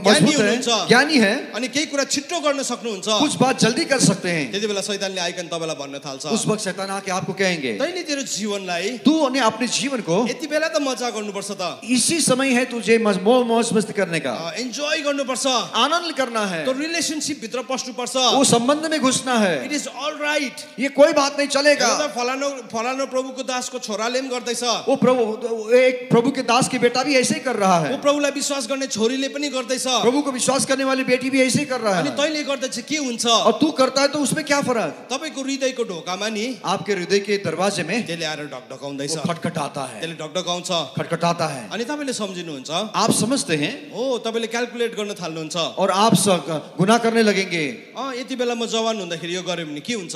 मजबूत हैं, ज्ञानी हैं, अनि केही कुरा छिट्टो गर्न सक्नुहुन्छ, कुछ बात जल्दी कर सकते हैं, त्यति बेला शैतानले आइकन तपाईलाई भन्न थाल्छ, उस वक्त शैतान आके आपको कहेंगे तैँले तेरो जीवनलाई तू ने अपने जीवन को यति बेला त मजा गर्नुपर्छ त, इसी समय है तुझे मौज मस्ती करने का, इन्जोय गर्नुपर्छ, आनंद करना है, तो रिलेशनशिप भित्र पस्नुपर्छ, वो संबंध में घुसना है, इट इज ऑल राइट। ये कोई बात नहीं चलेगा। फलानो फलानो प्रभुको दासको छोराले पनि गर्दैछ, वो एक प्रभु के दास की बेटा भी ऐसे ही कर रहा है, वो प्रभुलाई विश्वास गर्ने छोरीले पनि गर्दैछ, प्रभु को विश्वास करने वाली बेटी भी ऐसे ही कर रहा अनि है, तैँले गर्दा चाहिँ के हुन्छ, और तू करता है तो उसमें क्या फर्क? तपाईको हृदयको ढोकामा नि आपके हृदय के दरवाजे में त्यसले आएर ढकढकाउँदैछ, वो खटखटाता है, त्यसले ढकढकाउँछ, खटखटाता है, अनि तपाईले सम्झिनुहुन्छ, आप समझते हैं हो तपाईले क्याल्कुलेट गर्न थाल्नुहुन्छ, और आप गुनाह करने लगेंगे। यति बेला म जवान हुँदाखेरि यो गर्यो भने के हुन्छ,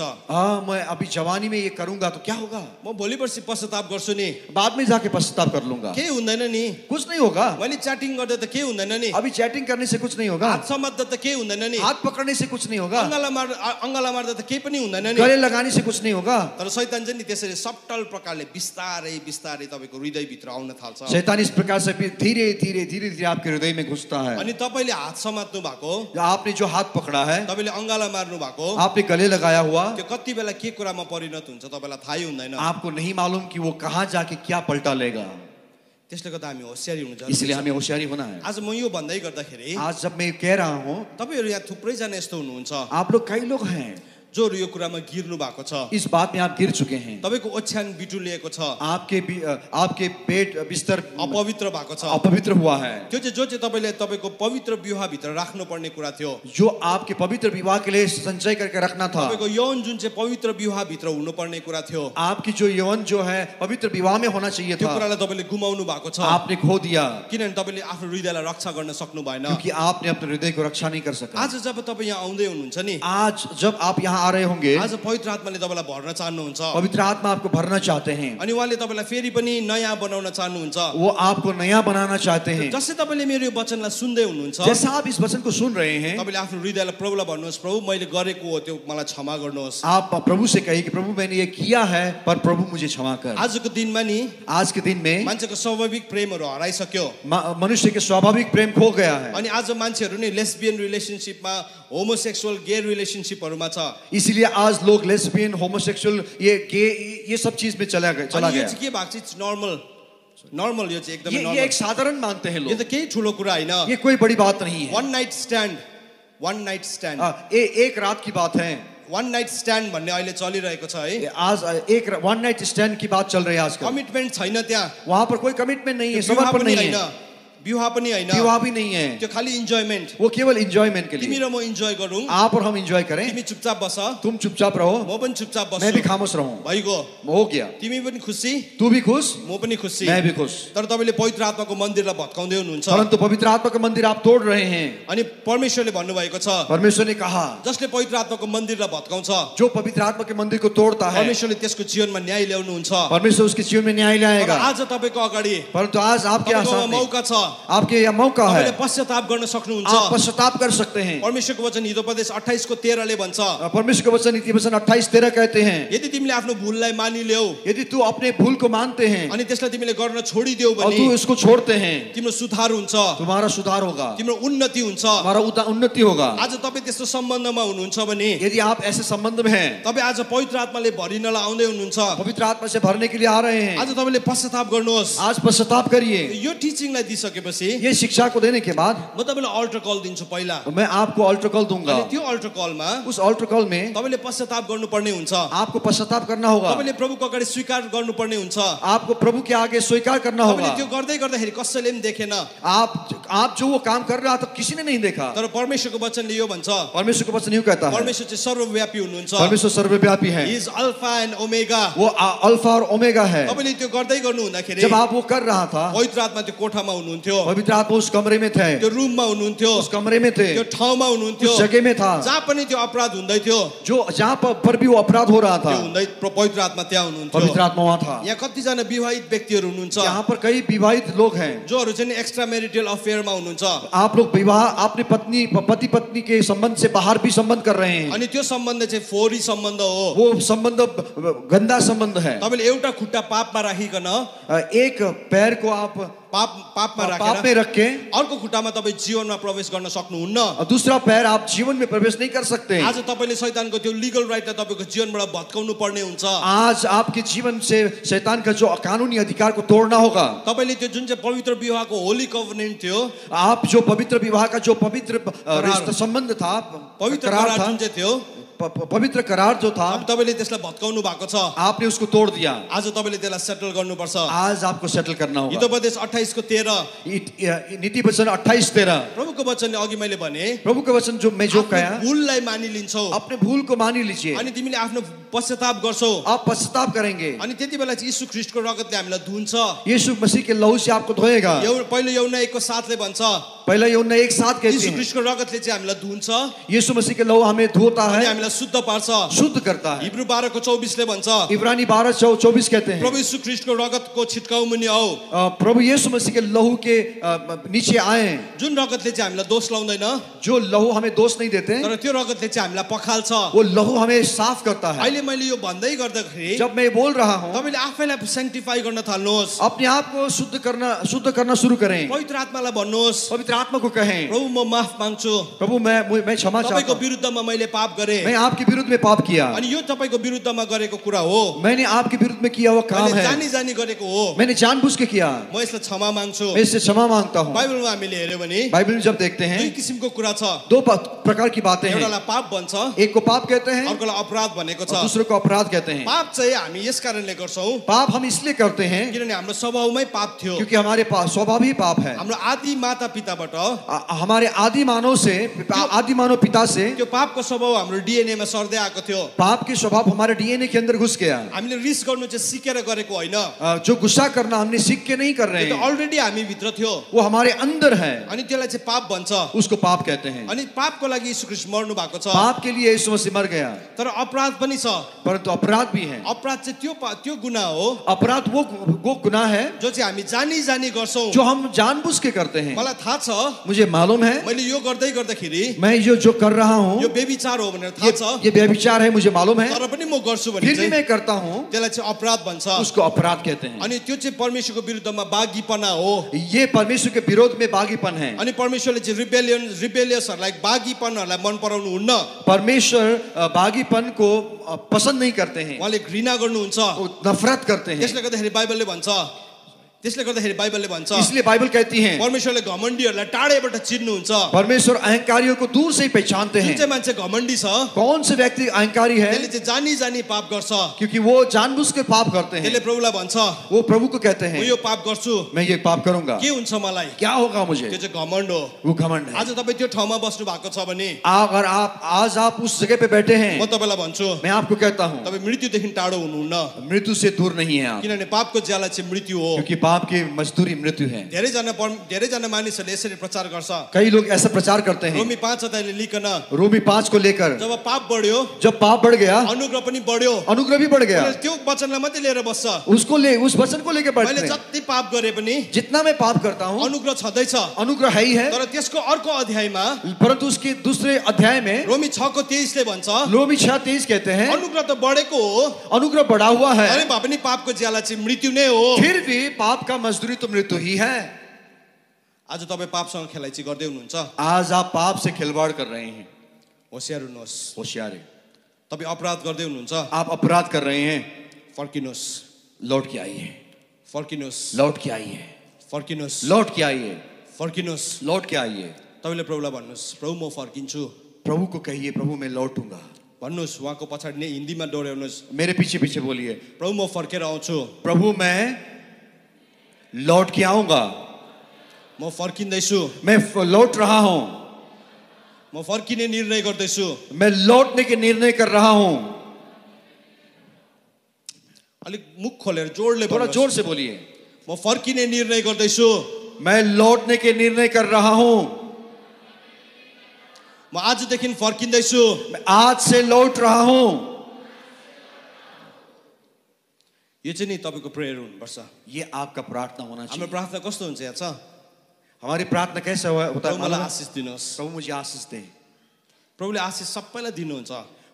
मैं अभी जवानी में ये करूंगा तो क्या होगा, म भोलि पर्सि पश्चाताप गर्छु नि, बाद में जाके पश्चाताप कर लूंगा, केही हुँदैन नि, कुछ नहीं होगा, मैले च्याटिङ गर्दा त केही हुँदैन नि, अभी चैटिंग करने से कुछ नहीं होगा, हात समात्दा त केही हुँदैन नि, हाथ पकड़ने से कुछ नहीं होगा, अङ्गाला मार्दा त केही पनि हुँदैन नि, गले लगाने से कुछ नहीं होगा। तर शैतान चाहिँ नि त्यसरी सटल प्रकारले बिस्तारै बिस्तारै तपाईको हृदयभित्र आउन थाल्छ, शैतान इस प्रकार से धीरे धीरे धीरे धीरे आपके हृदय में घुसता है, अनि तपाईले हात समात्नु भएको, आपने जो हाथ पकड़ा है, तपाईले अङ्गाला मार्नु भएको, आपने गले लगाया हुआ, त्यो कति बेला के कुरामा परिणत हुन्छ तपाईलाई थाहै हुँदैन, आपको नहीं मालूम कि वो कहाँ जाके क्या पलटा लेगा, त्यसले गर्दा हामी होशियारी हुनु जरुरी इसलिए छ। हमें होशियारी होना है। आज म यो भन्दै गर्दाखेरि आज जब मैं कह रहा हूँ, तपाईहरु यहाँ थुप्रै जना यस्तो हुनुहुन्छ आप लोग कई लोग हैं जो यो कुरामा गिर्नु भएको छ, इस बात में आप गिर चुके हैं, तपाईको ओछ्यान बिटुलिएको छ, आपके पेट बिस्तर अपवित्र भएको छ, अपवित्र हुआ है, त्यो चाहिँ जो चाहिँ तपाईले तपाईको पवित्र विवाहभित्र राख्नुपर्ने कुरा थियो, जो आपके पवित्र विवाह के लिए संचय करके रखना था, तपाईको यौन जुन चाहिँ पवित्र विवाहभित्र हुनुपर्ने कुरा थियो, आपकी जो यौन जो है पवित्र विवाह में होना चाहिए त्यो था, कुरालाई तपाईले गुमाउनु भएको छ, आपने खो दिया, किनभने तपाईले आफ्नो हृदयलाई रक्षा गर्न सक्नु भएन। क्योंकि आपने अपने हृदय को रक्षा नहीं कर सका। आज जब तपाईँ यहाँ आउँदै हुनुहुन्छ नि, आज जब आप यहाँ आ रहे होंगे, आज पवित्र आत्माले तपाईलाई भर्न चाहनुहुन्छ, पवित्र आत्मा आपको भरना चाहते हैं, अनि उहाँले तपाईलाई फेरि पनि नयाँ बनाउन चाहनुहुन्छ, वो आपको नया बनाना चाहते हैं। जसै तपाईले मेरो यो वचनलाई सुन्दै हुनुहुन्छ, जैसा आप इस वचन को सुन रहे हैं, तपाईले आफ्नो हृदयलाई प्रभुलाई भन्नुहोस्, प्रभु मैले गरेको हो त्यो मलाई क्षमा गर्नुहोस्। आप प्रभु से कहिए कि प्रभु मैंने ये किया है पर प्रभु मुझे क्षमा कर। आजको दिनमा नि आज के दिन में मान्छेको स्वाभाविक प्रेमहरू हराइसक्यो, मनुष्य के स्वाभाविक प्रेम खो गया है, अनि आज मान्छेहरू नि लेस्बियन रिलेसनशिपमा, होमोसेक्सुअल गे रिलेसनशिपहरूमा छ, इसलिए आज लोग लेस्बियन होमोसेक्सुअल ये सब चीज में चला अनि गया। यो चाहिँ के भएको छ, नर्मल, यो चाहिँ एकदमै ये नर्मल, एक साधारण मानते हैं यो लोग, त केही ठुलो कुरा हैन, ये कोई बड़ी बात नहीं है। वन नाइट स्ट्यान्ड, एक रात की बात है, वन नाइट स्ट्यान्ड भन्ने अहिले चलिरहेको छ है, आज एक वन नाइट स्टैंड की बात चल रही है आजकल। कमिटमेन्ट छैन त्यहाँ, वहां पर कोई कमिटमेंट नहीं है, विवाह समर्पण पनि नहीं हैन, है, विवाह पनि हैन, विवाह भी नहीं है, त्यो खाली इन्जॉयमेन्ट, वो केवल एंजॉयमेंट के तिमी लिए र म इन्जॉय गरौँ, आप और हम एंजॉय करें, तिमी चुपचाप बस, तुम चुपचाप रहो, म पनि चुपचाप मैं भी बस्छु, खामोश रहूं, भइगयो, हो गया, तिमी पनि खुसी, तू भी खुश, म पनि खुसी। मैं भी खुश। तर तपाईले पवित्र आत्माको मन्दिरलाई भत्काउँदै हुनुहुन्छ, परंतु पवित्र आत्मा का मंदिर आप तोड़ रहे हैं। अनि परमेश्वरले भन्नुभएको छ, परमेश्वर ने कहा जसले पवित्र आत्माको मन्दिरलाई भत्काउँछ, जो पवित्र आत्मा के मंदिर को तोड़ता है, परमेश्वरले त्यसको जीवनमा न्याय ल्याउनुहुन्छ। परमेश्वर उसके जीवन में न्याय तर लाएगा। आज तपाईको अगाडि परंतु आज आपके तपाईकोमा सामने मौका छ, आपके यहाँ मौका है, तपाईले पश्चाताप गर्न सक्नुहुन्छ। आप पश्चाताप कर सकते हैं। परमेश्वरको वचन हितोपदेश 28 को 13 ले भन्छ, परमेश्वर के वचन नीति वचन 28:13 कहते हैं, यदि तिमीले आफ्नो भुललाई मानिल्याउ यदि तू अपने भूल को मानते हैं अनि त्यसलाई तिमीले गर्न छोडिदेऊ और भने तू इसको छोड़ते हैं, तिम्रो सुधार हुन्छ, तुम्हारा सुधार होगा, तिम्रो उन्नति हुन्छ। तुम्हारा उन्नति होगा। आज तपाईँ त्यस्तो सम्बन्धमा हुनुहुन्छ भने, यदि आप ऐसे संबंध में हैं, तपाईँ आज पवित्र आत्माले भरिनलाई आउँदै हुनुहुन्छ, पवित्र आत्मा से भरने के लिए आ रहे हैं, आज तपाईँले पश्चाताप गर्नुहोस्। आज पश्चाताप करिए। यो टिचिङलाई दिइसकेपछि ये शिक्षा को देने के बाद म तपाईँलाई अल्टर कल दिन्छु पहिला, मैं आपको अल्टर कॉल दूंगा। अनि त्यो अल्टर कलमा उस अल्टर कॉल में तपाईँले पश्चाताप गर्नुपर्ने हुन्छ, आपको पश्चाताप करना होगा, तपाईँले प्रभुको अगाडि स्वीकार गर्नुपर्ने हुन्छ। आपको प्रभु के आगे स्वीकार करना तपाईँले होगा। त्यो गर्दै गर्दाखेरि कसैले पनि देखेन, आप जो वो काम कर रहा था किसी ने नहीं देखा, तर परमेश्वरको वचनले यो भन्छ, परमेश्वर का वचन यूं कहता है, परमेश्वर चाहिँ सर्वव्यापी हुनुहुन्छ, परमेश्वर सर्वव्यापी है, He is alpha and omega. वो अल्फा और ओमेगा है। तपाईँले त्यो गर्दै गर्नु हुँदाखेरि जब आप वो कर रहा था, पवित्र आत्मा त्यो कोठामा हुनुहुन्थ्यो, हुनुहुन्थ्यो पवित्र आत्मा उस कमरे में थे, त्यो रुममा हुनुहुन्थ्यो उस कमरे में थे, त्यो ठाउँमा हुनुहुन्थ्यो उस जगह में था जहाँ पनि त्यो अपराध हुँदै थियो जो जहाँ पर भी वो अपराध हो रहा था, त्यो हुँदै पवित्र आत्मा त्यहाँ हुनुहुन्थ्यो पवित्र आत्मा वहाँ था। यहाँ कतिजना विवाहित व्यक्तिहरू हुनुहुन्छ यहाँ पर कई विवाहित लोग हैं, जोहरू चाहिँ एक्स्ट्रा मैरिटल अफेयरमा हुनुहुन्छ आप लोग विवाह अपने पति पत्नी के संबंध से बाहर भी संबंध कर रहे हैं, अनि त्यो सम्बन्ध चाहिँ फोहोरी सम्बन्ध हो वो संबंध गंदा संबंध है। तपाईँले एउटा खुट्टा पापमा राखिकन एक पैर को आप पापमा पाप राखेर में रख के अर्को खुट्टामा तपाईँ जीवनमा प्रवेश गर्न सक्नुहुन्न और दूसरा पैर आप जीवन में प्रवेश नहीं कर सकते। आज तपाईँले शैतानको त्यो लिगल राइटलाई तपाईँको जीवनबाट भत्काउनु पर्ने हुन्छ आज आपके जीवन से शैतान का जो कानूनी अधिकार को तोड़ना होगा। तपाईँले त्यो जुन चाहिँ पवित्र विवाहको होली कभनेन्ट थियो आप जो पवित्र विवाह का जो पवित्र रिश्ता संबंध था, पवित्र करार करार था, जुन चाहिँ थियो पवित्र करार जो था, अब तपाईँले त्यसलाई भत्काउनु भएको छ आपने उसको तोड़ दिया। आज तपाईँले त्यसलाई सेटल गर्नुपर्छ आज आपको सेटल करना होगा। हितोपदेश 28:13 नीति वचन 28:13 प्रभुको वचनले अघि मैले भने प्रभु का वचन जो मैं जो आफ्नो कहा, भुललाई मानिलिन्छौ अपने भूल को मानी लीजिए, अनि तिमीले आफ्नो पश्चाताप गर्छौ आप पश्चाताप करेंगे, अनि त्यति बेला चाहिँ यीशु ख्रीष्टको रगतले हामीलाई धुन्छ यीशु मसीह के लहू से आपको धोएगा। पहिलो यूहन्ना 1:7 ले भन्छ पहला यूहन्ना 1:7 कहती यीशु है, ख्रीष्टको रगतले चाहिँ हामीलाई धुन्छ यीशु मसीह के लहू हमें धोता अनि है, हामीलाई शुद्ध पार्छ शुद्ध करता है। हिब्रू 12:24 ले भन्छ इब्रानी 12:24 कहते हैं, प्रभु यीशु ख्रीष्टको रगतको छिटकाउ मुनि आओ प्रभु यीशु मसीह के लहू के नीचे आए, जुन रगतले चाहिँ हामीलाई दोष लाउँदैन जो लहू हमें दोष नहीं देते, तर त्यो रगतले चाहिँ हामीलाई पखाल्छ वो लहू हमें साफ करता है। अहिले मैले यो भन्दै गर्दाखेरि जब मैं बोल रहा हूँ, तपाईले आफैलाई सेन्टिफाई गर्न थाल्नुहोस् अपने आप को शुद्ध करना शुरू करें, पवित्र आत्मालाई भन्नुहोस् पवित्र आत्मा को कहें, प्रभु म माफ माग्छु प्रभु मैं क्षमा चाहता तपाईको हूँ, विरुद्धमा मैले पाप गरे मैं आपके विरुद्ध में पाप किया, अनि यो तपाईको विरुद्धमा गरेको कुरा हो मैंने आपके विरुद्ध में किया हुआ काम मैले है, जानी जानी गरेको हो मैंने जानबूझ के किया, म यसलाई क्षमा माग्छु मैं इससे क्षमा मांगता हूँ। बाइबलमा हामीले हेर्यो भने बाइबल में जब देखते हैं दुई किसिमको कुरा छ दो प्रकार की बातें हैं, एउटालाई पाप भन्छ एक को पाप कहते हैं अर्कोलाई अपराध भनेको छ और दूसरे को अपराध कहते हैं। पाप चाहिँ हामी यस कारणले गर्छौं पाप हम इसलिए करते हैं किनभने हाम्रो स्वभावमै पाप थियो क्योंकि हमारे पास स्वभाव ही पाप है, हाम्रो आदि माता पिताबाट हमारे आदि मानव पिता से त्यो पापको स्वभाव हाम्रो डीएनए मा सर्दै आएको थियो पाप के स्वभाव हमारे डीएनए के अंदर घुस गया। हामीले रिस गर्नु चाहिँ सिकेर गरेको होइन जो गुस्सा करना हमने सीख के नहीं कर रहे त्यो त हैं, अलरेडी हामी भित्र थियो वो हमारे अंदर है, अनि त्यसलाई चाहिँ पाप भन्छ उसको पाप कहते हैं। अनि पापको लागि यीशु ख्रीष्ट मर्नु भएको छ पाप के लिए यीशु मसीह मर गया, तर अपराध पनि छ परंतु अपराध भी है। अपराध चाहिँ त्यो गुनाह हो अपराध वो गुनाह है जो चाहिँ हामी जानी जानी गर्छौं जो हम जानबूझ के करते हैं। मलाई थाहा छ मुझे मालूम है मैले यो गर्दै गर्दाखेरि मैं जो कर रहा हूँ यो व्यभिचार हो भनेर थाहा छ ये व्यभिचार है, मुझे मालूम है, तर पनि म गर्छु भने फिर भी चाहिँ मैं करता हूँ, त्यसलाई चाहिँ अपराध भन्छ उसको अपराध कहते हैं। अनि त्यो चाहिँ परमेश्वरको विरुद्धमा बागीपना हो ये परमेश्वर के विरोध में बागीपन है। अनि परमेश्वरले चाहिँ रिबेलियसहरूलाई बागीपनहरूलाई मन पराउनु हुन्न परमेश्वर बागीपन को पसंद नहीं करते हैं, उहाँले घृणा गर्नुहुन्छ वो नफरत करते हैं। त्यसले गर्दाखेरि बाइबलले भन्छ इसलिए बाइबल कहती है परमेश्वरले घमण्डीहरूलाई टाढैबाट चिन्नुहुन्छ परमेश्वर अहंकारियों को दूर से ही पहचानते जुन हैं। चाहिँ मान्छे घमण्डी छ कौन से व्यक्ति अहंकारी है? त्यसले चाहिँ जानी जानी पाप गर्छ क्योंकि वो जानबूझ के पाप करते त्यसले हैं, प्रभुलाई भन्छ वो प्रभु को कहते म हैं यो पाप गर्छु मैं ये पाप करूंगा, के हुन्छ मलाई क्या होगा मुझे? त्यो चाहिँ घमण्ड हो वो घमंड है। आज तपाईँ त्यो ठाउँमा बस्नु भएको छ भने अगर आज आप उस जगह पे बैठे हैं, म तपाईँलाई भन्छु मैं आपको कहता हूँ तपाईँ मृत्युदेखि टाढो हुनुहुन्न मृत्यु से दूर नहीं है आप, किनभने पापको ज्याला चाहिँ मृत्यु हो क्योंकि पाप की मजदूरी मृत्यु है। धेरैजना मानिसहरूले यसरी प्रचार गर्छ कई लोग ऐसा प्रचार करते हैं, रोमी 5 अध्यायले लिकन रोमी 5 को लेकर जब पाप बढ्यो जब पाप बढ़ गया अनुग्रह पनि बढ्यो अनुग्रह भी बढ़ गया, त्यो वचनलाई मात्रै लिएर बस्छ उस वचन को लेकर मैले बैठते हैं। जति पाप गरे पनि जितना मैं पाप करता हूँ अनुग्रह छँदैछ अनुग्रह है ही है, तर त्यसको अर्को अध्यायमा परंतु उसके दूसरे अध्याय में रोमी 6:23 ले भन्छ रोमी 6:23 कहते हैं अनुग्रह त बढेको हो अनुग्रह बढ़ा हुआ अरे है, भए पनि पापको ज्याला चाहिँ मृत्यु नै हो फिर भी पाप का मजदूरी तो मृत्यु ही है। आज तपाईँ पापसँग खेलाइची गर्दै हुनुहुन्छ आज आप पाप से खिलवाड़ कर रहे हैं, होशियार हुनुहोस् होशियार है। तपाईँ अपराध गर्दै हुनुहुन्छ आप अपराध कर रहे हैं, फर्किनुहोस् लौट के आइए, फर्किनुहोस् लौट के आइए, फर्किनुहोस् लौट के आइए, फर्किनुहोस् लौट के आइए। तपाईँले प्रभुलाई भन्नुहोस् प्रभु म फर्किन्छु प्रभु को कहिए प्रभु मैं लौटूंगा, भन्नुहोस् उहाँको पछाडि नै हिन्दीमा दोहोऱ्याउनुहोस् मेरे पीछे पीछे बोलिए प्रभु म फर्केर आउँछु प्रभु मैं लौट के आऊंगा, म फर्किँदैछु मैं लौट रहा हूं, म फर्किने निर्णय गर्दैछु मैं लौटने के निर्णय कर रहा हूं। अलिक मुख खोलेर जोडले थोड़ा भन्नुहोस् जोर से बोलिए म फर्किने निर्णय गर्दैछु मैं लौटने के निर्णय कर रहा हूं। म आजदेखि फर्किँदैछु। मैं आज से लौट रहा हूं। यो चाहिँ नि तपाईको प्रेयर हुनुपर्छ। ये आपका प्रार्थना होना हाम्रो चाहिए। प्रार्थना कस्तो हुन्छ याद छ? हमारी प्रार्थना कैसा होता प्रभु है? मलाई आशिष दिनुहोस्। प्रभु मुझे आशीष दे। प्रभुले आशिष सबैलाई दिनुहुन्छ।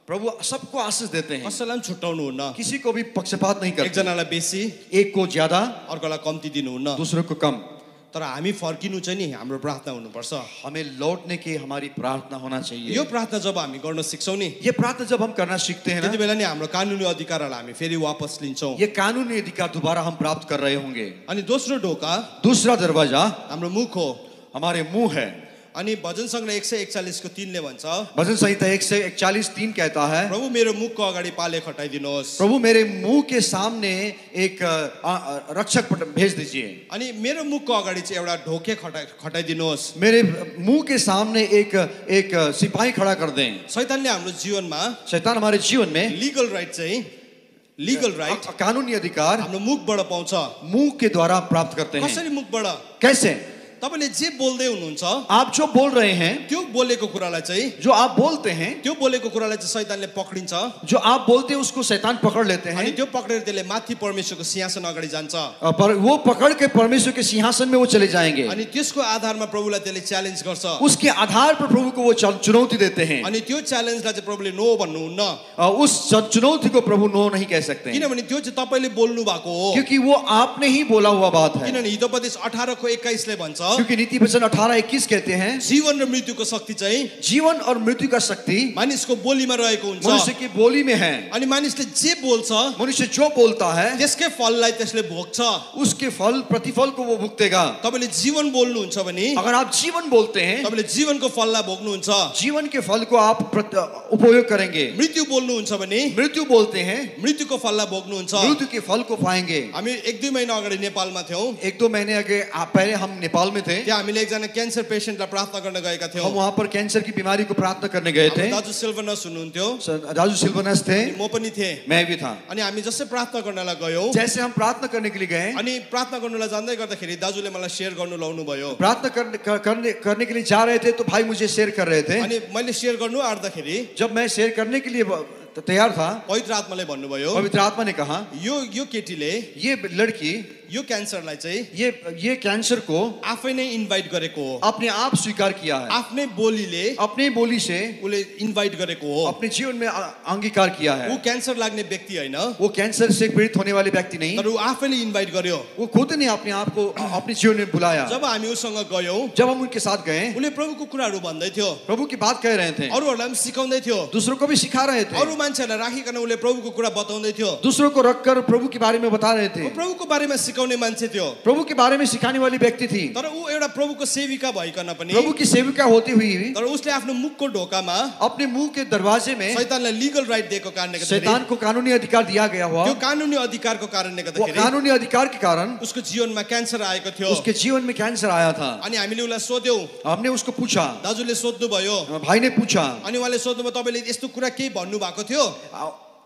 प्रभु सबको आशीष देते हैं, कसैलाई पनि छुट्याउनु हुन्न। किसी को भी पक्षपात नहीं करते। एकजनालाई बेसी, एक को ज्यादा, अर्कोलाई कम्ती दिनुहुन्न। दूसरों को कम। तर हामी फर्किनु चाहिँ नि हाम्रो प्रार्थना हुनुपर्छ। हमें लौटने की हमारी प्रार्थना होना चाहिए। यो प्रार्थना जब हामी गर्न सिक्छौं नि, ये प्रार्थना जब हम करना सीखते हैं त्यति ना, बेला नि हाम्रो कानुनी अधिकारहरूलाई हामी फेरि वापस लिन्छौं। ये कानूनी अधिकार दोबारा हम प्राप्त कर रहे होंगे। अनि दोस्रो ढोका दूसरा दरवाजा हाम्रो मुख हो। हमारे मुंह है। अनि भजन सङ्ग्रह 141 को 3 ले भन्छ, भजन संहिता 141:3 कहता है, प्रभु मेरो मुखको अगाडि पाले खटाइदिनुहोस्। प्रभु मेरे मुंह के सामने एक रक्षक भेज दीजिए। अनि मेरो मुखको अगाडि चाहिँ एउटा ढोके खटाइदिनुहोस्। मेरे मुंह के सामने एक सिपाही खड़ा कर दें। शैतानले हाम्रो जीवनमा शैतान हमारे जीवन में लिगल राइट चाहिँ लिगल राइट कानूनी अधिकार हाम्रो मुखबाट पाउँछ। मुंह के द्वारा प्राप्त करते हैं। कसरी मुखबाट? कैसे? तपाईले जे बोल्दै हुनुहुन्छ, आप जो बोल रहे हैं, त्यो बोलेको कुरालाई चाहिँ, जो आप बोलते हैं, त्यो बोलेको कुरालाई चाहिँ शैतानले पक्रिन्छ। जो आप बोलते हैं उसको शैतान पकड़ लेते अनि हैं। त्यो पक्रेर त्यसले माथि परमेश्वरको सिंहासन अगाडि जान्छ। पर वो पकड़ के परमेश्वर के सिंहासन में वो चले जाएंगे। अनि त्यसको आधारमा प्रभुलाई त्यसले च्यालेन्ज गर्छ। उसके आधार पर प्रभु को वो चुनौती देते हैं। अनि त्यो च्यालेन्जलाई चाहिँ प्रभुले नो भन्नुहुन्न। उस चुनौती को प्रभु नो नहीं कह सकते हैं, किनभने त्यो चाहिँ तपाईले बोल्नु भएको हो। क्योंकि वो आपने ही बोला हुआ बात है। किनभने हितोपदेश 18:21 ले भन्छ, क्योंकि नीति वचन 18:21 कहते हैं, जीवन र मृत्युको शक्ति चाहिँ जीवन और मृत्यु का शक्ति मानिसको बोलीमा रहेको हुन्छ। मनुष्य की बोली में है। अनि मानिसले जे बोल्छ मनुष्य जो बोलता है त्यसकै फललाई त्यसले भोग्छ। उसके फल प्रतिफल को वो भुगतेगा। तपाईले जीवन बोल्नुहुन्छ भने, अगर आप जीवन बोलते हैं, तपाईले जीवनको फललाई भोग्नुहुन्छ। जीवन के फल को आप उपयोग करेंगे। मृत्यु बोल्नुहुन्छ भने मृत्यु बोलते हैं, मृत्युको फललाई भोग्नुहुन्छ। मृत्यु के फल को पाएंगे। हामी 1-2 महिना अगाडि नेपालमा थियौं। 1-2 महीने आगे पहले हम नेपाल में थे। त्यहाँ हामीले एकजना क्यान्सर पेशेन्टलाई प्रार्थना गर्न गएका थियौं। हम वहाँ पर कैंसर की बीमारी को प्रार्थना करने गए थे। दाजु सिल्वनस हुनुहुन्थ्यो, राजू सिल्वनस थे, म पनि थिएँ। मैं भी था। अनि हामी जसै प्रार्थना गर्नलाई गयौं, जैसे हम प्रार्थना करने के लिए गए, अनि प्रार्थना गर्नलाई जाँदै गर्दाखेरि दाजुले मलाई शेयर गर्नु लाउनु भयो। प्रार्थना करने के लिए जा रहे थे तो भाई मुझे शेयर कर रहे थे। अनि मैले शेयर गर्नु आँट्दाखेरि जब मैं शेयर करने के लिए तैयार था, पवित्र आत्माले भन्नुभयो, पवित्र आत्मा ने कहा, यो केटीले, ये लड़की यो क्यान्सरलाई चाहिँ ये कैंसर को आफै नै इन्भाइट गरेको हो। अपने आप स्वीकार किया है। आफ्नै बोलीले, अपनी बोली से उले इन्भाइट गरेको हो। अपने जीवन में अंगीकार किया है। ऊ क्यान्सर लाग्ने व्यक्ति हैन, वो कैंसर से पीड़ित होने वाले व्यक्ति नहीं, तर ऊ आफैले इन्भाइट गर्यो। वो खुद ने अपने आप को अपने जीवन में बुलाया। जब हामी उसँग गयौं, जब हम उनके साथ गए, उले प्रभुको कुराहरू भन्दै थियो, प्रभु की बात कह रहे थे, अरूहरूलाई पनि सिकाउँदै थियो, दूसरों को भी सिखा रहे थे, अरू मान्छेहरूलाई राखिकन उले प्रभुको कुरा बताउँदै थियो। दूसरों को रखकर प्रभु के बारे में बता रहे थे। ऊ प्रभुको बारेमा सिकाउने मान्छे थियो, प्रभु के बारे में सिखाने वाली व्यक्ति थी। तर ऊ एउटा प्रभुको सेविका भइकन पनि, प्रभु की सेविका होती हुई तर उसले आफ्नो मुखको ढोकामा अपने मुंह के दरवाजे में शैतानलाई लीगल राइट दिएको कारणले गर्दाखेरि, शैतान को कानूनी अधिकार दिया गया हुआ। त्यो कानुनी अधिकारको कारणले वो गर्दाखेरि कानूनी अधिकार के कारण उसको जीवनमा क्यान्सर आएको थियो। उसके जीवन में कैंसर आया था। अनि हामीले उसलाई सोध्यौं, हमने उसको पूछा, दाजुले सोध्नु भयो, भाई ने पूछा, अनि उहाँले सोध्नुभयो तपाईले यस्तो कुरा केही भन्नु भएको थियो?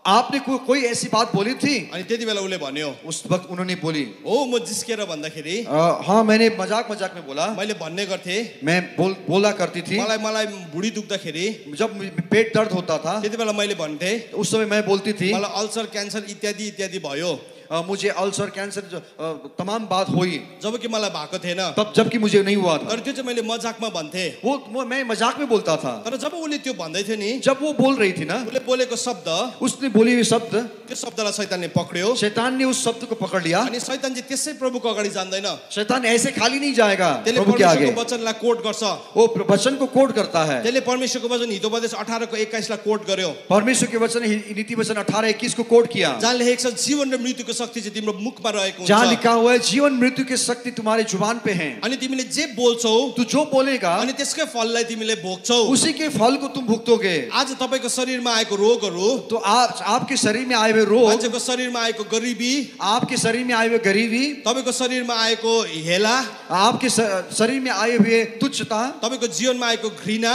आपने कोई ऐसी बात बोली थी? अनि त्यति बेला उसले भन्यो, उस वक्त उन्होंने बोली, हो म जिस्केर भन्दाखेरि हाँ मैंने मजाक में बोला, मैले भन्ने गर्थे, मैं बोला करती थी। मलाई बुढी दुख्दाखेरि, जब पेट दर्द होता था त्यति बेला मैले भन्थे, उस समय मैं बोलती थी, मलाई अल्सर क्यान्सर इत्यादि इत्यादि भयो। मुझे अल्सर कैंसर तमाम बात हुई, जबकि मलाई भएको थिएन, तब जबकि मुझे नहीं हुआ था। तर त्यो चाहिँ मैले मजाकमा भन्थे। वो मैं मजाक में बोलता था। तर जब उसले त्यो भन्दै थियो नि, जब वो बोल रही थी ना, उसले बोलेको शब्द, उसने बोली हुई शब्द, त्यो शब्दलाई शैतानले पक्रियो। शैतान ने उस शब्द को पकड़ लिया। अनि शैतान चाहिँ त्यसै प्रभुको अगाडि जान्दैन, शैतान ऐसे खाली नहीं जाएगा त्यसले प्रभु के आगे। परमेश्वरको वचनलाई कोट गर्छ। वो वचन को कोट करता है। त्यसले परमेश्वरको वचन हितोपदेश 18:21 लाई कोट गर्यो, परमेश्वर के वचन नीति वचन 18:21 को कोट किया, जहाँ लेखेको छ जीवन र मृत्युको शक्ति चाहिँ तिम्रो मुखमा रहेको जहाँ हुन्छ। लिखा हुआ है जीवन मृत्यु की शक्ति तुम्हारे जुबान पे है। अनि तिमीले जे बोल्छौ, तू जो बोलेगा अनि त्यसकै फललाई तिमीले भोग्छौ। उसी के फल को तुम भुगतोगे। आज तपाईको शरीरमा आएको रोगहरू, तो आपके शरीर में आए हुए रोग, मान्छेको शरीरमा आएको गरिबी, आपके शरीर में आए हुए गरीबी, तपाईको शरीरमा आएको हेला, आपके शरीर में आए हुए तुच्छता, तपाईको जीवनमा आएको घृणा,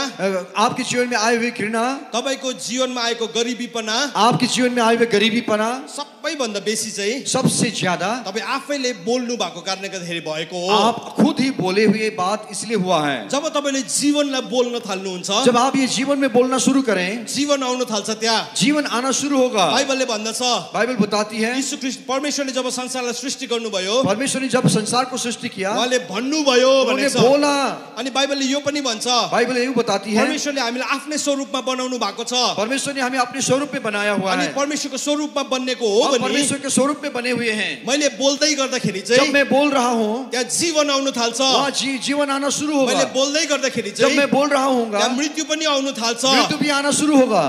आपके जीवन में आए हुए घृणा, तपाईको जीवनमा आएको गरिबीपना, आपके जीवन में आए हुए गरीबीपना, सबैभन्दा बेसी चाहिँ चाहिँ सबसे ज्यादा तपाईँ आफैले बोल्नु भएको कारणले गर्दाखेरि भएको हो। आप खुद ही बोले हुए बात इसलिए हुआ है। जब तपाईले जीवनलाई बोल्न थाल्नुहुन्छ, जब आप ये जीवन में बोलना शुरू करें, जीवन आउन थाल्छ त्यहाँ। जीवन आना शुरू होगा। बाइबलले भन्दछ, बाइबल बताती है यीशु ख्रीष्ट परमेश्वरले जब संसारलाई सृष्टि गर्नुभयो, परमेश्वर ने जब संसार को सृष्टि किया, उहाँले भन्नुभयो उन्होंने भनेछ। बोला। अनि बाइबलले यो पनि भन्छ, बाइबल यही बताती है परमेश्वरले हामीलाई आफ्नै स्वरूपमा बनाउनु भएको छ। परमेश्वर ने हमें अपने स्वरूप में बनाया हुआ अनि है। परमेश्वरको स्वरूपमा बन्नेको हो हम भने परमेश्वर के स्वरूप में बने हुए हैं। मैले बोल्दै गर्दाखेरि जब चाहिँ मैं बोल रहा हूँ, त्यहाँ जीवन आउन थाल्छ। वहाँ जीवन आना शुरू होगा। मैले बोल्दै गर्दाखेरि जब चाहिँ मैं बोल रहा हूँगा, त्यहाँ मृत्यु पनि आउन थाल्छ। मृत्यु भी आना शुरू होगा।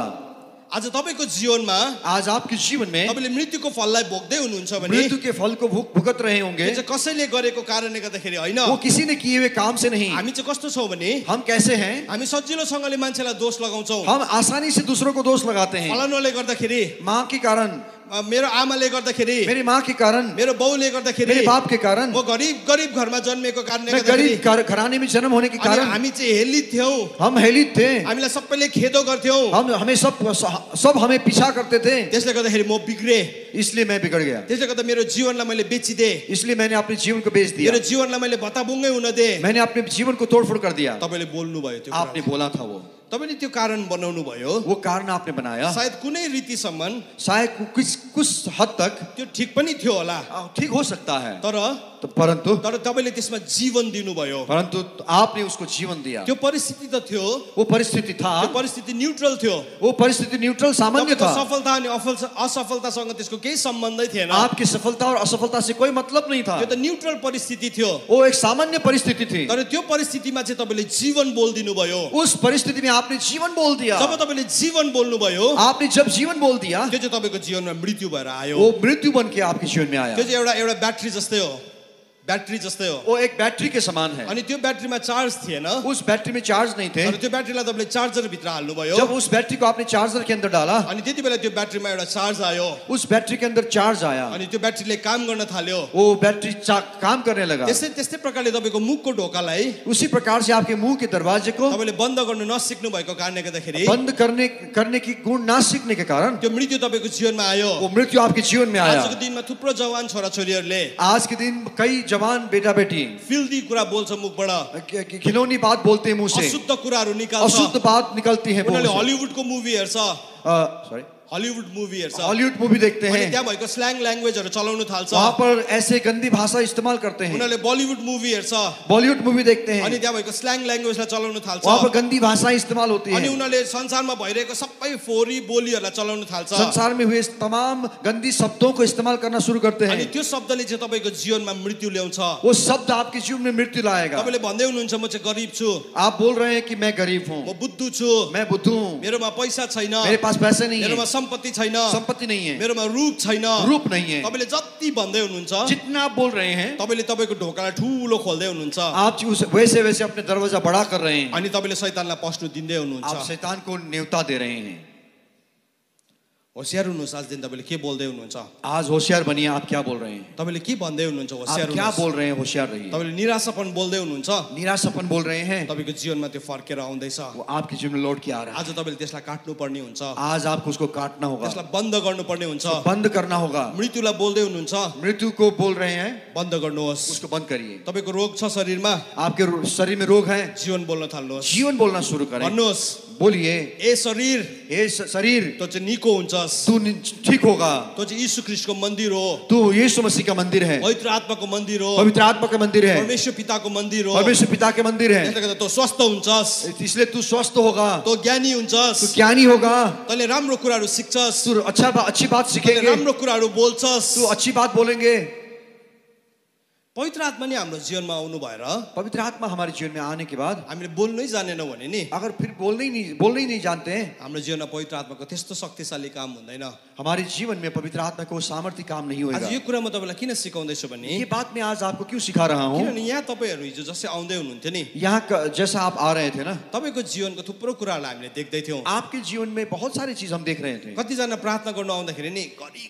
आज तपाईको जीवनमा आज आपके जीवन में तपाईले मृत्युको फललाई भोग्दै हुनुहुन्छ भने मृत्यु के फल को भुगत रहे होंगे। त्यो चाहिँ कसैले गरेको कारणले गर्दाखेरि होइन। वो किसी ने किए हुए काम से नहीं। हामी चाहिँ कस्तो छौं भने हम कैसे हैं? हामी सजिलोसँगले मान्छेलाई दोष लगाउँछौं। हम आसानी से दूसरों को दोष लगाते हैं। फलानुले गर्दाखेरि, माँ के कारण, मेरो आमाले गर्दाखेरि, मेरी माँ के कारण, मेरो बाउले गर्दाखेरि, मेरे बाप के कारण, म गरिब घरमा जन्मेको कारणले मैं गर्दाखेरि, गरीब घराने में जन्म होने के अनि कारण हामी चाहिँ हेलित थियौं। हम हेलित थे। हामीलाई सबैले खेदो गर्थ्यौं। हमें सब हमें पीछा करते थे। त्यसले गर्दाखेरि म बिग्रे। इसलिए मैं बिगड़ गया। त्यसले गर्दा मेरो जीवनलाई मैले बेचिदिए। इसलिए मैंने अपने जीवन को बेच दिया। मेरो जीवनलाई मैले भताभुङ्गै हुन दिए। मैंने अपने जीवन को तोड़फोड़ कर दिया। तपाईले बोल्नु भयो त्यो। आपने बोला था वो तपाईले त्यो कारण बनाउनु भयो। वो कारण आपने बनाया। सायद कुनै रीतिसम्म शायद कुछ हद तक त्यो ठीक पनि थियो होला। ठीक हो सकता है, तर तपाईले त्यसमा जीवन दिनुभयो। परंतु आपने उसको जीवन दिया। त्यो परिस्थिति त थियो, वो परिस्थिति था, त्यो परिस्थिति न्यूट्रल थियो। वो परिस्थिति न्यूट्रल सामान्य था। सफलता अनि असफलतासँग त्यसको केही सम्बन्धै थिएन। आपकी सफलता और असफलता से कोई मतलब नहीं था। त्यो त न्यूट्रल परिस्थिति थियो। वो एक सामान्य परिस्थिति थी। तर त्यो परिस्थितिमा चाहिँ तपाईले जीवन बोल्दिनु भयो। उस परिस्थिति में आपने जीवन बोल दिया। जब तपाईले जीवन बोल्नु भयो, आपने जब जीवन बोल दिया, त्यो चाहिँ तपाईको जीवनमा मृत्यु भएर आयो। वो मृत्यु बन के आपके जीवन में आया। त्यो चाहिँ एउटा ब्याट्री जस्तै हो। ब्याट्री जस्तै हो। वो एक बैटरी के समान है। अनि त्यो ब्याट्रीमा चार्ज थिएन। उस बैटरी में चार्ज नहीं थे। तर त्यो ब्याट्रीलाई तपाईले चार्जर भित्र हाल्नु भयो। जब उस बैटरी को आपने चार्जर के अंदर डाला, अनि त्यति बेला त्यो ब्याट्रीमा एउटा चार्ज आयो। उस बैटरी के अंदर चार्ज आया। अनि त्यो ब्याट्रीले काम गर्न थाल्यो। वो बैटरी काम करने लगा। त्यस्तै प्रकारले तपाईको मुखको ढोकालाई, उसी प्रकार से आपके मुंह के दरवाजे को तपाईले बन्द गर्न नसिक्नु भएको कारणले गर्दाखेरि, बंद करने की गुण ना सीखने के कारण त्यो मृत्यु तपाईको जीवनमा आयो। वो मृत्यु आपके जीवन में आया। आजको दिनमा थुप्रो जवान छोराछोरीहरूले आज के दिन कई जवान बेटा बेटी फिल्दी कुरा बोल्छ मुखबाट। खिलौनी बात बोलते हैं मुंह से, अशुद्ध कुराहरू निकाल्छ। अशुद्ध बात निकलती है मुंह उनीहरूले से। हलिउडको मुभी हेर्छ। सॉरी, हलिउड मुभी हेर्छ। हॉलीवुड मूवी देखते अनि हैं। त्यहाँ भएको स्ल्याङ ल्याङ्ग्वेजहरू चलाउन थाल्छ। वहाँ पर ऐसे गंदी भाषा इस्तेमाल करते हैं। उनीहरूले बलिउड मुभी हेर्छ। बॉलीवुड मूवी देखते हैं, अनि त्यहाँ भएको स्ल्याङ ल्याङ्ग्वेजलाई चलाउन थाल्छ। वहाँ पर गंदी भाषा इस्तेमाल होती अनि है। उनीहरूले संसारमा भइरहेको सबै फोरी बोलीहरूलाई चलाउन थाल्छ। संसार में हुए तमाम गंदी शब्दों को इस्तेमाल करना शुरू करते अनि हैं। त्यो शब्दले चाहिँ तपाईको जीवनमा मृत्यु ल्याउँछ। वो शब्द आपके जीवन में मृत्यु लाएगा। तपाईले भन्दै हुनुहुन्छ म चाहिँ गरिब छु, आप बोल रहे हैं कि मैं गरीब हूँ, म बुद्धु छु, मैं बुद्धू हूँ, मेरोमा पैसा छैन, मेरे पास पैसे नहीं मेरोमा है, सम्पत्ति छैन, संपत्ति नहीं है, मेरोमा रूप छैन। रूप नहीं है। तपाईले जति भन्दै हुनुहुन्छ, जितना आप बोल रहे हैं, तपाईले तपाईको ढोकालाई ठूलो खोल्दै हुनुहुन्छ। आप वैसे वैसे अपने दरवाजा बड़ा कर रहे हैं। अनि तपाईले शैतानलाई पस्नु दिँदै आप हुनुहुन्छ। शैतान को न्योता दे रहे हैं। होशियार हुनुहोस्। आज दिन तपाईले के बोल्दै हुनुहुन्छ? आज होशियार बनिए। आप क्या बोल रहे हैं? तपाईले के भन्दै हुनुहुन्छ? आप होशियार क्या हुनुहोस्। बोल रहे हैं? होशियार रहिए। तपाईले निराशापन बोल्दै हुनुहुन्छ, निराशापन बोल रहे हैं, तपाईको जीवनमा त्यो फर्केर आउँदैछ। वो आपके जीवन में लौट के आ रहा है। आज तपाईले त्यसलाई काट्नु पर्ने हुन्छ। आज आपको उसको काटना होगा, त्यसलाई बन्द गर्नुपर्ने हुन्छ। बंद करना होगा। मृत्युलाई बोल्दै हुनुहुन्छ, मृत्यु को बोल रहे हैं, बन्द गर्नुहोस्। उसको बंद करिए। तपाईको रोग छ शरीरमा, आपके शरीर में रोग है, जीवन बोल्न थाल्नुहोस्। जीवन बोलना शुरू करें। भन्नुहोस्, बोलिए, ए शरीर, ए शरीर तँ चाहिँ निको हुन्छस्। तू ठीक होगा। तँ चाहिँ यीशु ख्रीष्टको मन्दिर हो, तू यीशु मसीह का मंदिर है, पवित्र आत्माको मन्दिर हो, पवित्र आत्मा का मंदिर है, परमेश्वर पिताको मन्दिर हो। परमेश्वर पिता के मंदिर है। त्यसले गर्दा तँ स्वस्थ हुन्छस्, इसलिए तू स्वस्थ होगा, तँ ज्ञानी तू हुन्छस्, ज्ञानी होगा, तँले राम्रो कुराहरू सिक्छस्, तू अच्छी बात तँले सीखेंगे, राम्रो कुराहरू बोल्छस्। तू अच्छी बात बोलेंगे। पवित्र आत्मा नै हाम्रो जीवनमा आउनु भएर पवित्र आत्मा हमारे जीवन में आने के बाद हामीले बोल्नै जानेनौँ भने नि अगर फिर बोलने ही नहीं जानते हैं, हाम्रो जीवनमा पवित्र आत्माको त्यस्तो शक्तिशाली काम हुँदैन। हमारे जीवन में पवित्र आत्मा को सामर्थ्य काम नहीं आज होगा। यो कुरा म तपाईँलाई किन सिकाउँदैछु भने, ये बात मैं आज आपको क्यों सिखा रहा हूँ? किनभने यहाँ तपाईँहरू हिजो जसै आउँदै हुनुहुन्थ्यो नि, यहाँ जैसा आप आ रहे थे ना, तपाईँको जीवनको थुप्रो कुराहरूलाई हामीले देख्दै थियौँ। आपके जीवन में बहुत सारी चीज हम देख रहे थे। कतिजना प्रार्थना गर्नु आउँदाखेरि नि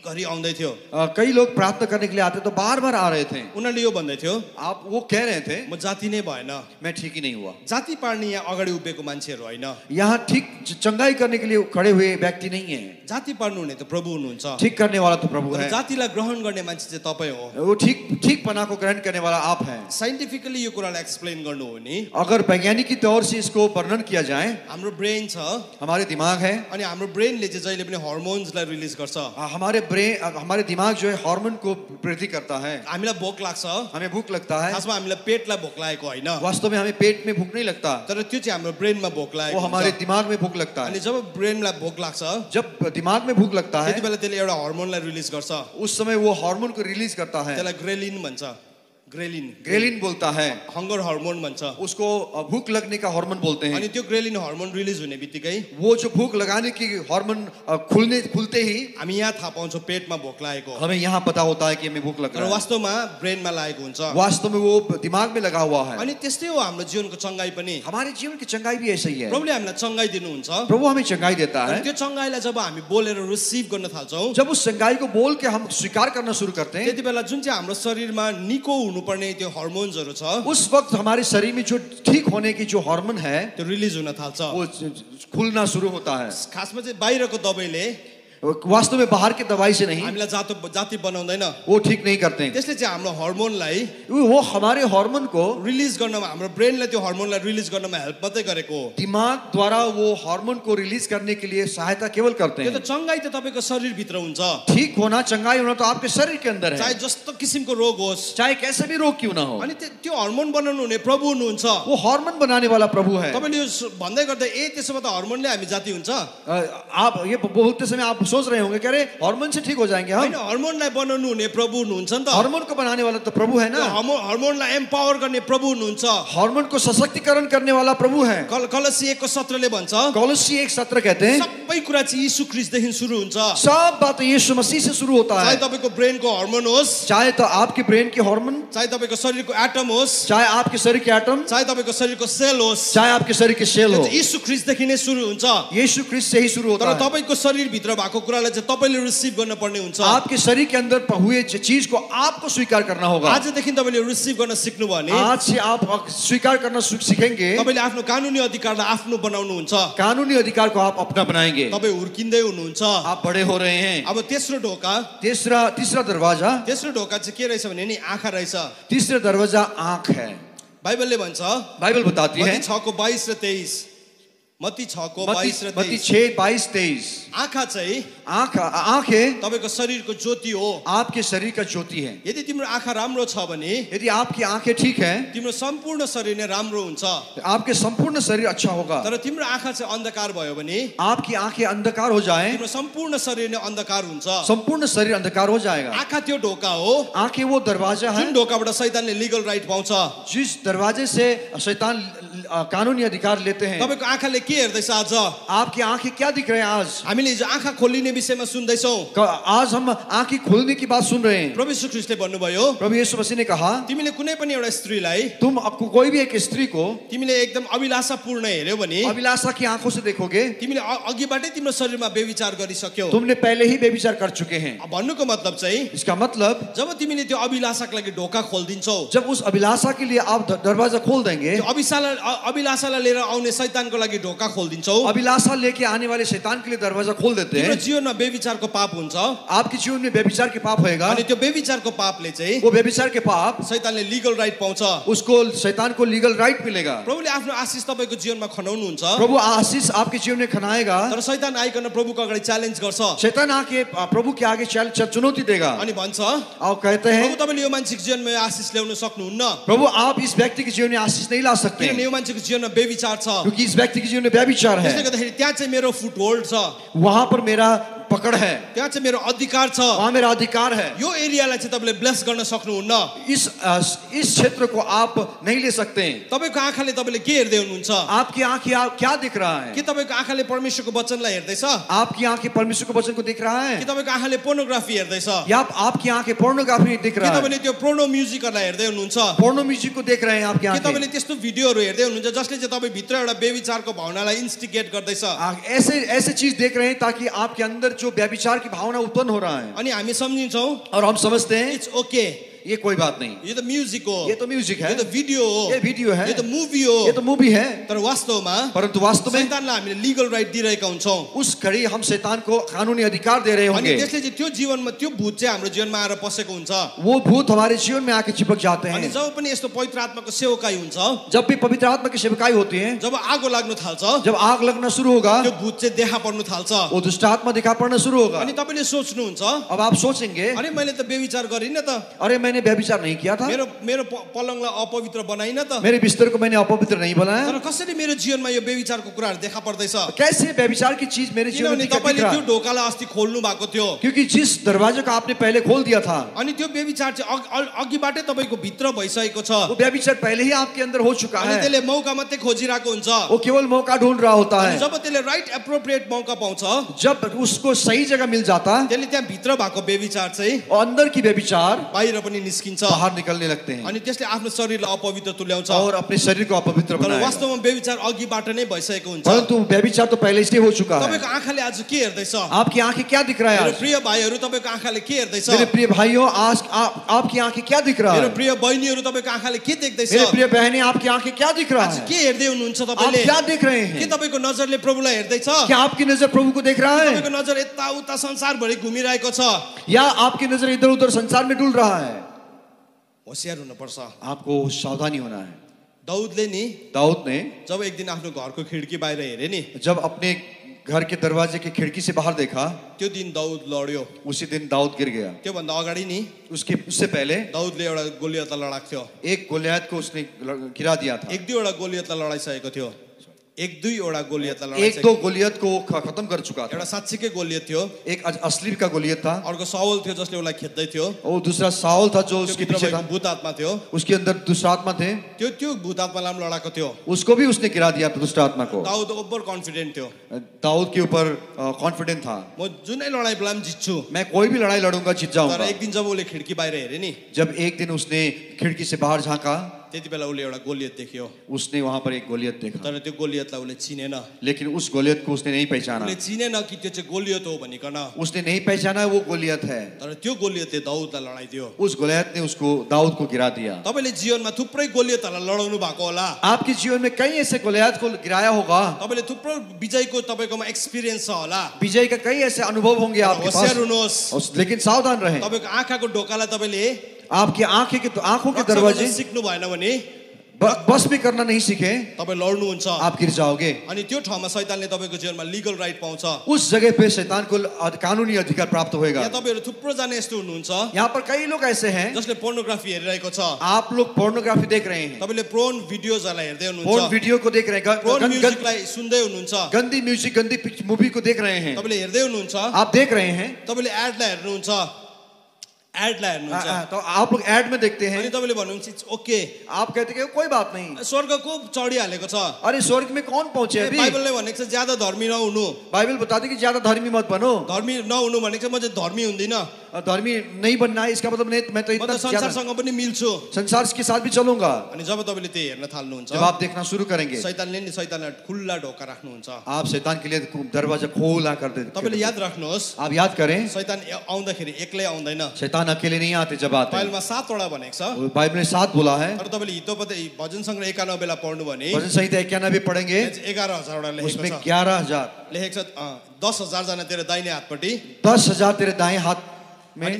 घरि आउँदै थियो। कई लोग प्रार्थना करने के लिए आते तो बार बार आ रहे थे। उनीहरूले यो भन्दै थियो, वो कह रहे थे, म जाति नै भएन। मैं ठीक ही नहीं हुआ। जाति पाड्ने यहाँ अगाडि उभिएको मान्छेहरू होइन, यहाँ ठीक चंगाई करने के लिए खड़े हुए व्यक्ति नहीं है। जाति पाड्नु हुने त प्रभु हुनुहुन्छ ठीक करने वाला तो प्रभु तर है, जातिलाई ग्रहण गर्ने मान्छे चाहिँ तपाईँ हो वो ठीक पना को ग्रहण करने वाला आप हैं। साइन्टिफिकली यो कुरालाई एक्सप्लेन गर्नु हो नि अगर वैज्ञानिक तौर से इसको वर्णन किया जाए, हाम्रो ब्रेन छ हमारे दिमाग है, अनि हाम्रो ब्रेनले चाहिँ जहिले पनि हर्मोन्सलाई रिलिज गर्छ हमारे दिमाग जो है हार्मोन को वृद्धि करता है। हामीलाई भोक लाग्छ हमें भूख लगता है, खासमा हामीलाई पेटलाई भोक लागेको होइन वास्तव में हमें पेट में भूख नहीं लगता, तर त्यो चाहिँ हाम्रो ब्रेनमा भोक वो लागेको हमारे हुन्छ दिमाग में भूख लगता अनि है। जब ब्रेनलाई भोक लाग्छ जब दिमाग में भूख लगता है, त्यति बेला त्यसले एउटा हर्मोनलाई रिलिज गर्छ उस समय वो हार्मोन को रिलीज करता है, त्यसलाई ग्रेलिन भन्छ ग्रेलिन बोलता है, हंगर हार्मोन भन्छ उसको भूख लगने का हार्मोन बोलते अनि हैं। त्यो ग्रेलिन हार्मोन रिलिज हुने बित्तिकै वो जो भूख लगाने की हार्मोन खुलते ही हामी यहाँ थाहा पाउँछौँ पेटमा भोक लागेको हमें यहाँ पता होता है कि हमें भूख लग तर रहा है, वास्तवमा ब्रेनमा लागेको हुन्छ वास्तव में वो दिमाग में लगा हुआ है। अनि त्यस्तै हो हाम्रो जीवनको चंगाई पनि हमारे जीवन की चंगाई भी ऐसा ही है, प्रभुले हामीलाई चंगाई दिनुहुन्छ प्रभु हमें चंगाई देता अनि है। त्यो चंगाईलाई जब हामी बोलेर रिसिभ गर्न थाल्छौँ जब उस चंगाई को बोल के हम स्वीकार करना शुरू करते हैं, त्यति बेला जुन चाहिँ हाम्रो शरीरमा निको हुनुपर्ने त्यो हर्मोन्सहरू छ उस वक्त हमारे शरीर में जो ठीक होने की जो हार्मोन है त्यो रिलिज हुन थाल्छ वो खुलना शुरू होता है। खासमा चाहिँ बाहिरको दबाईले वास्तव में बाहर की दवाई से नहीं, हामीलाई जाति बनाउँदैन वो ठीक नहीं करते हैं। त्यसले चाहिँ हाम्रो हर्मोनलाई वो हमारे हार्मोन को रिलिज गर्नमा हाम्रो ब्रेनलाई त्यो हर्मोनलाई रिलिज गर्नमा हेल्प मात्रै गरेको हो दिमाग द्वारा वो हार्मोन को रिलीज करने के लिए सहायता केवल करते त्यो हैं। त चंगाई त तपाईँको शरीरभित्र हुन्छ ठीक होना, चंगाई होना तो आपके शरीर के अंदर चाहे है, जस्तो किसिमको रोग होस् चाहे कैसे भी रोग क्यों ना हो। अनि त्यो हर्मोन बनाउनु हुने प्रभु हुनुहुन्छ वो हार्मोन बनाने वाला प्रभु है। तपाईँले यो भन्दै गर्दा त्यसो भए त हर्मोनले हामी जाति हुन्छ आप ये बोलते समय आप सोच रहे होंगे कि अरे हार्मोन से ठीक हो जाएंगे होइन हम, हर्मोनलाई बनाउनु हुने प्रभु हुनुहुन्छ नि त हार्मोन को बनाने वाला तो प्रभु है ना, हर्मोनलाई एम्पावर गर्ने प्रभु हुनुहुन्छ हार्मोन को सशक्तिकरण करने वाला प्रभु है। कलसी 1:17 भन्छ कॉलोसी 1:17 कहते हैं सबै कुरा चाहिँ यीशु ख्रीष्टदेखि सुरु हुन्छ सब बात यीशु मसीह से शुरू होता चाहे है, तपाईँको ब्रेनको हर्मोन होस् चाहे तो आपके ब्रेन की हार्मोन, चाहे तपाईँको शरीरको एटम होस् चाहे आपके शरीर के एटम, चाहे तपाईँको शरीरको सेल होस् चाहे आपके शरीर के सेल त्यो हो, चाहिँ यीशु ख्रीष्टदेखि नै सुरु हुन्छ यीशु ख्रीष्ट से ही शुरू होता तर है। तपाईँको शरीरभित्र भएको कुरालाई चाहिँ तपाईँले रिसिभ गर्नुपर्ने हुन्छ आपके शरीर के अंदर हुए चीज को आपको स्वीकार करना होगा। आजदेखि तपाईँले रिसिभ गर्न सिक्नुभयो भने आज से आप स्वीकार करना सीखेंगे, तपाईँले आफ्नो कानुनी अधिकारलाई आफ्नो बनाउनुहुन्छ कानूनी अधिकार को आप अपना बनाएंगे, तपाईँ हुर्किँदै हुनुहुन्छ आप बड़े हो रहे हैं। अब तेस्रो ढोका तीसरा दरवाजा, तेस्रो ढोका चाहिँ के रहेछ भने नि आँखा रहेछ तीसरा दरवाजा आंख है। बाइबलले भन्छ बाइबल बताती है, मत्ती 6:22 र 23 मत्ती 6:22 र मत्ती 23 6:22-23, आँखा चाहिँ आंखें तपाईँको शरीरको ज्योति हो आपके शरीर का ज्योति है। यदि तिम्रो आँखा राम्रो छ भने यदि आपकी आंखें ठीक है, तिम्रो सम्पूर्ण शरीर नै राम्रो हुन्छ आपके संपूर्ण शरीर अच्छा होगा। तर तिम्रो आँखा चाहिँ अन्धकार भयो भने आपकी आंखें अंधकार हो जाए, तिम्रो सम्पूर्ण शरीर नै अन्धकार हुन्छ संपूर्ण शरीर अंधकार हो जाएगा। आँखा त्यो ढोका हो आंखें वो दरवाजा है जुन ढोकाबाट शैतानले लिगल राइट पाउँछ जिस दरवाजे से शैतान कानूनी अधिकार लेते हैं। तपाईँको आँखाले के हेर्दैछ आज आपकी आंखें क्या दिख रहे हैं आज? हामीले हिजो आँखा खोलिने विषयमा सुन्दैछौँ आज हम आंखें खोलने की बात सुन रहे हैं। प्रभु यीशु ख्रीष्टले भन्नुभयो प्रभु यीशु मसीह ने कहा, तिमीले कुनै पनि एउटा स्त्रीलाई तुम कोई भी एक स्त्री को तिमीले एकदम अभिलाषापूर्ण हेर्यौ भने अभिलाषा की आंखों से देखोगे, तिमीले अघिबाटै तिम्रो शरीरमा व्यभिचार गरिसक्यौ तुमने पहले ही व्यभिचार कर चुके हैं। भन्नुको मतलब चाहिँ इसका मतलब जब तिमीले त्यो अभिलाषाको लागि ढोका खोलिदिन्छौ जब उस अभिलाषा के लिए आप दरवाजा खोल देंगे, त्यो अभिलाषालाई लिएर आउने शैतानको लागि ढोका खोलिदिन्छौ अभिलाषा लेके आने वाले शैतान के लिए दरवाजा खोल देते तिम्रो हैं, जीवनमा व्यभिचारको पाप हुन्छ आपके जीवन में व्यभिचार के पाप होएगा। अनि त्यो व्यभिचारको पापले चाहिँ वो व्यभिचार के पाप, शैतानले लिगल राइट पाउँछ उसको शैतान को लीगल राइट मिलेगा। प्रभुले आफ्नो आशिष तपाईँको जीवनमा खनाउनुहुन्छ प्रभु आशीष आपके जीवन में खनाएगा। तर शैतान आइकन प्रभुको अगाडि च्यालेन्ज गर्छ शैतान आके प्रभु के आगे चुनौती देगा अनि भन्छ और कहते हैं, प्रभु तपाईँले यो मान्छेको जीवनमा आशिष ल्याउन सक्नुहुन्न प्रभु आप इस व्यक्ति के जीवन में आशीष नहीं ला सकते किनभने यो मान्छेको जीवनमा व्यभिचार छ क्योंकि इस व्यक्ति के जीवन में व्यभिचार त्यसले है। गर्दाखेरि त्यहाँ चाहिँ मेरो फुट होल्ड छ वहां पर मेरा पकड़ है, त्यहाँ चाहिँ मेरो अधिकार छ वहां मेरा अधिकार है। यो एरियालाई चाहिँ तपाईँले ब्लेस गर्न सक्नुहुन्न इस क्षेत्र को आप नहीं ले सकते हैं। तपाईँको आँखाले तपाईँले के हेर्दै हुनुहुन्छ आपकी आंखें आप क्या दिख रहा है? के तपाईँको आँखाले परमेश्वरको वचनलाई हेर्दैछ आपकी आंखें परमेश्वर के वचन को दिख रहा है कि तपाईँको आँखाले पोर्नोग्राफी हेर्दैछ या आपकी आंखें पोर्नोग्राफी दिख के रहा है? तपाईँले त्यो पोर्नो म्युजिकहरूलाई हेर्दै हुनुहुन्छ पोर्नो म्यूजिक को देख रहे हैं आपकी के आंखें? तपाईँले त्यस्तो भिडियोहरू हेर्दै हुनुहुन्छ जसले चाहिँ तपाईँ भित्र एउटा व्यभिचारको भावनालाई इन्स्टिगेट गर्दैछ ऐसे ऐसे चीज देख रहे हैं ताकि आपके अंदर जो व्यभिचार की भावना उत्पन्न हो रहा है। अनि हामी सम्झिन्छौँ और हम समझते हैं इट्स ओके ये कोई बात नहीं, यो त म्युजिक हो, ये तो म्यूजिक है, यो त भिडियो हो, ये वीडियो है, यो त मुभी हो। ये तो मूवी है। तर वास्तवमा परंतु वास्तव में शैतानलाई हामीले लिगल राइट दिइरहेका हुन्छौँ। उस घड़ी हम शैतान को कानूनी अधिकार दे रहे अनि होंगे। त्यसले चाहिँ त्यो जीवनमा त्यो भूत चाहिँ हाम्रो जीवनमा आएर पसेको हुन्छ। वो भूत हमारे जीवन में आके चिपक जाते अनि हैं। जब पनि यस्तो पवित्र आत्माको सेवकाई हुन्छ, जब भी पवित्र आत्मा की सेवकाई होती है, जब आगो लाग्नु थाल्छ, जब आग लगना शुरू होगा, त्यो भूत चाहिँ देखा पर्नु थाल्छ। वो दुष्ट आत्मा दिखा पड़ना शुरू होगा। अनि तपाईले सोच्नुहुन्छ, अब आप सोचेंगे, अरे मैले त व्यभिचार गरिन त, अरे मैंने व्यभिचार नहीं किया था, मेरो मेरो पलङलाई अपवित्र बनाइन त, मेरे बिस्तर को मैंने अपवित्र नहीं बनाया। तर कसरी मेरो जीवनमा यो व्यभिचारको कुराहरू देखा पर्दैछ? कैसे व्यभिचार की चीज मेरे जीवन किनभने में दिख तपाईले रहा त्यो है? ढोकालाई अस्ति खोल्नु भएको थियो, क्योंकि जिस दरवाजे को आपने पहले खोल दिया था, अनि त्यो व्यभिचार चाहिँ अघिबाटै तपाईको भित्र भइसकेको छ। वो व्यभिचार पहले ही आपके अंदर हो चुका अनि है। त्यसले मौका मात्रै खोजिरहेको हुन्छ। वो केवल मौका ढूंढ रहा होता अनि है। जब त्यसले राइट एप्रोप्रिएट मौका पाउँछ, जब उसको सही जगह मिल जाता, त्यसले त्यहाँ भित्र भएको व्यभिचार चाहिँ और अंदर की व्यभिचार बाहिर पनि निस्किन्छ। बाहर निकलने लगते हैं अनि त्यसले आफ्नो शरीरलाई अपवित्र तुल्याउँछ। और अपने शरीर को अपवित्र तर बनाएगा। वास्तवमा व्यभिचार अघिबाट नै भइसकेको हुन्छ। परंतु व्यभिचार तो पहले से हो चुका है। तपाईको आँखाले आज के हेर्दैछ? आपकी आंखें क्या दिख रहा है मेरो आज? प्रिय भाइहरू, तपाईको आँखाले के हेर्दैछ? मेरे प्रिय भाइयों, आज आपकी आंखें क्या दिख रहा मेरो है? प्रिय बहिनीहरू, तपाईको आँखाले के देख्दैछ? मेरे प्रिय बहनें, आपकी आंखें क्या दिख रहा आज है? के हेर्दै हुनुहुन्छ आप तपाईले? क्या देख रहे के हैं? तपाईको नजरले प्रभुलाई हेर्दैछ? क्या आपकी नजर प्रभु को देख रहा है, तपाईको नजर यताउता संसारभरि घुमिरहेको छ? या आपकी नजर इधर उधर संसार में डुल रहा है? होशियार हुनुपर्छ। आपको सावधानी होना है। दाउदले नि दाऊद ने जब एक दिन आफ्नो घरको खिड्की बाहिर हेरे नि, जब अपने घर के दरवाजे की खिड़की से बाहर देखा, त्यो दिन दाउद लड्यो। उसी दिन दाऊद गिर गया। त्योभन्दा अगाडि नि उससे पहले दाउदले एउटा गोलियतलाई लडाएको थियो। एक गोलियत को उसने गिरा दिया था। एक दुईवटा गोलियतलाई लडाइसकेको थियो। एक दुईवटा गोलियतलाई एक लडाइसकेको। दो गोलियत को खत्म कर चुका था। एउटा साँच्चीकै गोलियत थियो, एक असली का गोलियत था, अर्को साउल थियो जसले उसलाई खेद्दै थियो। और दूसरा साउल था जो त्यो उसके भित्र पीछे भएको था। भूत आत्मा थियो, उसके अंदर दुष्ट आत्मा थे, त्यो भूत आत्मालाई पनि लडाएको थियो। उसको भी उसने गिरा दिया था दुष्ट आत्मा को। दाउद ओभर कन्फिडेन्ट थियो, दाऊद के ऊपर कॉन्फिडेंट था, म जुनै लडाइँ बेला पनि जित्छु। मैं कोई भी लड़ाई लड़ूंगा, जीत तर जाऊंगा। एक दिन जब उसले खिड्की बाहिर हेरे नि, जब एक दिन उसने खिड़की से बाहर झांका, त्यति बेला उसले एउटा गोलियत देख्यो। उसने वहां पर एक गोलियत देखा, तर त्यो गोलियतलाई उसले चिनेन। लेकिन उस गोलियत को उसने नहीं पहचाना। उसले चिनेन कि त्यो चाहिँ गोलियत हो भनिकन। उसने नहीं पहचाना वो गोलियत है। तर त्यो गोलियतले दाउदलाई लडाइदियो। उस गोलियत ने उसको दाऊद को गिरा दिया। तपाईले जीवनमा थुप्रै गोलियतहरूलाई लडाउनु भएको होला। आपके जीवन में कई ऐसे गोलियत को गिराया होगा। तपाईले थुप्रो विजयको तपाईकोमा एक्सपिरियन्स छ होला। विजय का कई ऐसे अनुभव होंगे आपके होशियार पास, हुनुहोस्। लेकिन सावधान रहें। तपाईको आँखाको ढोकालाई तपाईले आपकी आंखों के रक्षा दरवाजे गर्न सिक्नु भएन भने बस भी करना नहीं सीखे, तपाईँ लड्नुहुन्छ। आप गिर जाओगे। अनि त्यो ठाउँमा शैतानले तपाईँको जीवनमा लिगल राइट पाउँछ। उस जगह पे शैतान को कानूनी अधिकार प्राप्त होएगा। यहाँ तपाईँहरू थुप्रो जना यस्तो हुनुहुन्छ यहाँ पर कई लोग ऐसे हैं, जसले पोर्नोग्राफी हेरिरहेको छ। आप लोग पोर्नोग्राफी देख रहे हैं, तपाईँले पोर्न भिडियोजहरूलाई हेर्दै पोर्न हुनुहुन्छ, वीडियो को देख रहे हैं, पोर्न म्युजिकलाई सुन्दै हुनुहुन्छ, गंदी म्यूजिक, गंदी मूवी को देख रहे हैं, तपाईँले हेर्दै हुनुहुन्छ, आप देख रहे हैं। तपाईँले एडलाई हेर्नुहुन्छ, एडलाई हेर्नुहुन्छ। तो आप लोग एड में देखते अनि हैं, तपाईँले भन्नुहुन्छ इट्स ओके, आप कहते हैं कि कोई बात नहीं, स्वर्गको चढिहालेको छ। अरे स्वर्ग में कौन पहुंचे अभी? बाइबलले भनेको छ ज्यादा धर्मी नहुनु। बाइबल बताती कि ज्यादा धर्मी मत बनो। धर्मी नहुनु भनेको चाहिँ म चाहिँ धर्मी हुँदिन, धर्मी नहीं बनना है, इसका मतलब नहीं मैं तो म इतना त संसारसँग पनि मिल्छु। संसार के साथ भी चलूंगा। अनि जब तपाईँले त्यो हेर्न थाल्नुहुन्छ, जब आप देखना शुरू करेंगे, शैतानले नि शैतानलाई खुल्ला ढोका राख्नुहुन्छ। आप शैतान के लिए दरवाजा खोला कर देते। तपाईँले याद राख्नुहोस्, आप याद करें, शैतान आउँदाखेरि एक्लै आउँदैन। शैतान अकेले नहीं आते जब आते हैं। बाइबलमा 7 वटा भनेको छ। बाइबल ने 7 बोला है। तर तपाईँले हितोपति भजन सङ्ग्रह 91 बेला पढ्नु भने भजन संहिता 91 पढ़ेंगे, 11,000 वटा लेखेको उसमें छ। 11,000, लेखेको छ 10,000 जना तेरो दाहिने हातपट्टि, 10,000 तेरे दाएं हाथ में, अनि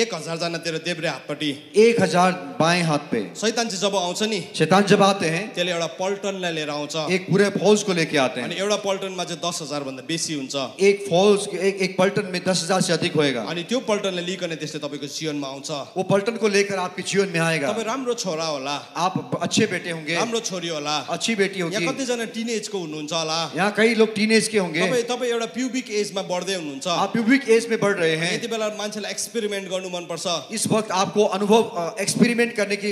1,000 जना तेरो देब्रे हातपट्टि। 1,000 बाएं हाथ पे। शैतान चाहिँ जब आउँछ नि, शैतान जब आते हैं, त्यसले एउटा पल्टनलाई लिएर आउँछ। एक पूरे फौज को लेके आते अनि हैं। एउटा पल्टनमा चाहिँ 10,000 भन्दा बेसी हुन्छ। एक फौज, एक पलटन में 10,000 से अधिक होएगा। अनि त्यो पल्टनले लिकन त्यसले तपाईँको जीवनमा आउँछ। वो पलटन को लेकर आपके जीवन में आएगा। तपाईँ राम्रो छोरा होला, आप अच्छे बेटे होंगे, राम्रो छोरी होला, अच्छी बेटी यहाँ होगी। कतिजना टिनेजको हुनुहुन्छ होला, यहाँ कई लोग टीनेज के होंगे, तपाईँ एउटा प्युबिक एजमा बढ्दै हुनुहुन्छ। आप प्यूबिक एज में बढ़ रहे हैं। यति बेला मान्छेलाई एक्सपेरिमेन्ट गर्नु मनपर्छ। इस वक्त आपको अनुभव एक्सपेरिमेंट करने की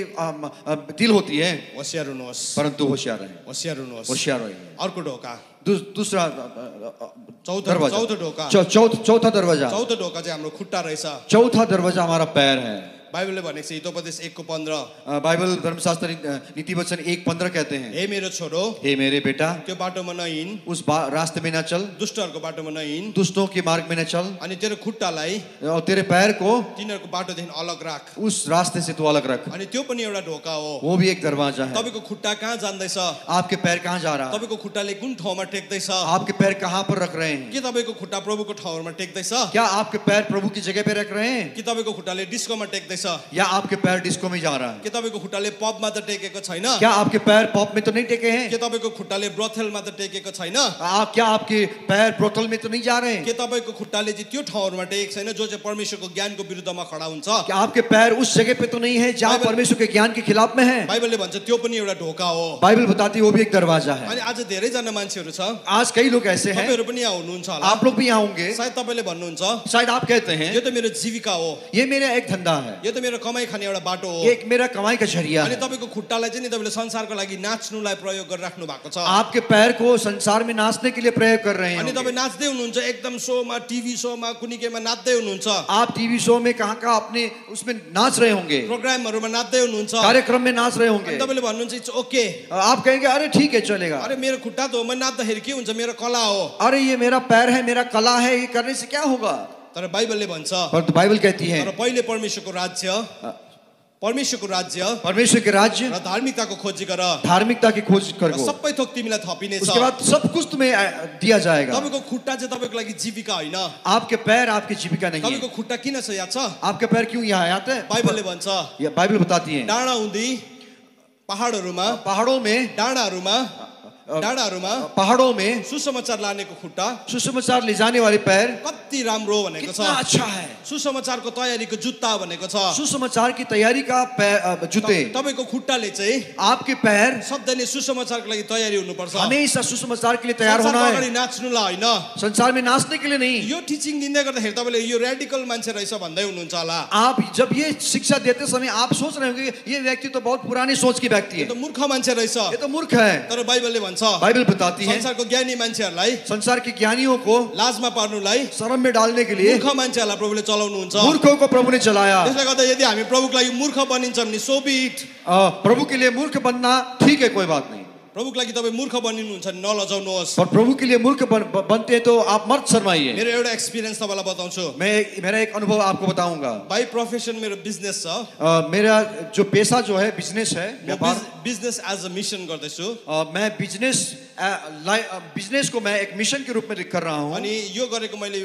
दिल होती है, होशियार हुनुहोस्, परंतु होशियार रहें, होशियार हुनुहोस्। होशियार रहें। अर्को ढोका, दूसरा चौथो ढोका, चौथा दरवाजा, चौथो ढोका चाहिँ हाम्रो खुट्टा रहेछ। चौथा दरवाजा हमारा पैर है। बाइबलले भनेको छ हितोपदेश 1:15 बाइबल धर्मशास्त्र नीति वचन 1:15 कहते हैं, हे मेरो छोरो हे मेरे बेटा, त्यो बाटोमा नहिँड, उस रास्ते में न चल, दुष्टहरूको बाटोमा नहिँड, दुष्टों के मार्ग में न चल, अनि तेरो खुट्टालाई और तेरे पैर को तिनीहरूको बाटोदेखि अलग राख। उस रास्ते से तू अलग रख। अनि त्यो पनि एउटा ढोका हो। वो भी एक दरवाजा है। तपाईको खुट्टा कहाँ जाँदैछ? आपके पैर कहाँ जा रहा है? तपाईको खुट्टाले कुन ठाउँमा टेक्दैछ? आपके पैर कहाँ पर रख रहे हैं? के तपाईको खुट्टा प्रभुको ठाउँमा टेक्दैछ? क्या आपके पैर प्रभु की जगह पे रख रहे हैं, कि तपाईको खुट्टाले डिस्कोमा टेक्दैछ? या आपके पैर डिस्को में जा रहा है? के तपाईको खुट्टाले पबमा त टेकेको छैन? क्या आपके पैर पॉप में तो नहीं टेके हैं? के तपाईको खुट्टाले ब्रोथेलमा त टेकेको छैन? क्या आपके पैर ब्रोथल में तो नहीं जा रहे हैं? के तपाईको खुट्टाले चाहिँ त्यो ठाउँहरुमा टेकेको छैन जो चाहिँ परमेश्वरको ज्ञानको विरुद्धमा खडा हुन्छ? क्या आपके पैर उस जगह पे तो नहीं है जहाँ परमेश्वर के ज्ञान के खिलाफ में है? बाइबलले भन्छ त्यो पनि एउटा ढोका हो। बाइबल बताती है वो भी एक दरवाजा है। अनि आज धेरै जना मान्छेहरु छ, आज कई लोग ऐसे हैं, तपाईहरु पनि यहाँ हुनुहुन्छ होला, आप लोग भी यहाँ होंगे, सायद तपाईले भन्नुहुन्छ शायद आप कहते हैं यो त मेरो जीविका हो, ये मेरा एक धंधा है, यो त मेरो कमाई खाने एउटा बाटो हो। ये एक मेरा कमाई का जरिया अनि है। तपाईको खुट्टालाई चाहिँ नि तपाईले संसारको लागि नाच्नुलाई प्रयोग गरिराख्नु भएको छ। आपके पैर को संसार में नाचने के लिए प्रयोग कर रहे अनि हैं। तपाई नाच्दै हुनुहुन्छ, एकदम शोमा, टिभी शोमा, कुनै केमा नाच्दै हुनुहुन्छ, आप टीवी शो में कहाँ कहाँ अपने उसमें नाच रहे होंगे, प्रोग्रामहरुमा नाच्दै हुनुहुन्छ, कार्यक्रम में नाच रहे होंगे। अनि तपाईले भन्नुहुन्छ इट्स ओके, आप कहेंगे अरे ठीक है चलेगा, अरे मेरो खुट्टा त हो, म नाच्दाखेरि के हुन्छ, मेरो कला हो। अरे ये मेरा पैर है, मेरा कला है, ये करने से क्या होगा? तर बाइबलले भन्छ परंतु बाइबल कहती है तर पहिले परमेश्वरको राज्य परमेश्वर के राज्य र धार्मिकताको खोजी गर, धार्मिकता की खोज र करो, सबै थोक तिमीलाई थपिनेछ। उसके बाद सब कुछ तुम्हें दिया जाएगा। तपाईको खुट्टा चाहिँ तपाईको लागि जीविका होइन। आपके पैर आपकी जीविका नहीं है। तपाईको खुट्टा किन छ याद छ? आपके पैर क्यों यहाँ आते हैं? बाइबलले भन्छ ये बाइबल बताती है डाँडा हुँदी पहाडहरुमा, पहाड़ों में पहाड़ों में सुसमाचार लानेको खुट्टा सुसमाचार ले जाने वाले पैर कति राम्रो भनेको छ। कितना अच्छा है। सुसमाचारको तयारीको जुत्ता भनेको छ। सुसमाचार की तैयारी का जूते, तपाईको खुट्टाले चाहिँ आपके पैर सधैँ नै सुसमाचारको लागि तयारी हुनुपर्छ। हमेशा सुसमाचार के लिए तैयार होना संसारको है, अगाडि नाच्नुलाई होइन। संसार में नाचने के लिए नहीं। यो टिचिङ दिँदै गर्दाखेरि तपाईले यो रेडिकल मान्छे रहेछ भन्दै हुनुहुन्छ होला। आप जब ये शिक्षा देते समय आप सोच रहे होंगे ये व्यक्ति तो बहुत पुरानी सोच की व्यक्ति यो है, त मूर्ख मान्छे रहेछ। ये तो मूर्ख है। तर बाइबलले भन्छ बाइबल बताती है संसारको ज्ञानी मान्छेहरूलाई संसार के ज्ञानियों को लाजमा पार्नुलाई शर्म में डालने के लिए मूर्ख मान्छेहरूलाई प्रभुले चलाउनुहुन्छ। मूर्खों को प्रभु ने चलाया। त्यसले गर्दा यदि हामी प्रभुको लागि मूर्ख बनिन्छौँ नि सो बी इट। प्रभु के लिए मूर्ख बनना ठीक है, कोई बात नहीं, प्रभुको लागि तपाईँ मूर्ख बनिनुहुन्छ नि नलजाउनुहोस्। पर प्रभु के लिए मूर्ख बनते हैं तो आप मत शर्माइए। मेरो एउटा एक्सपिरियन्स तपाईँलाई बताउँछु। मेरा एक अनुभव आपको बताऊंगा। बाई प्रोफेसन मेरो बिजनेस छ। मेरा जो पेशा जो है बिजनेस है, व्यापार, बिजनेस एज अ मिशन गर्दैछु। मैं बिजनेस को मैं एक मिशन के रूप में कर रहा हूँ। अनि यो गरेको मैले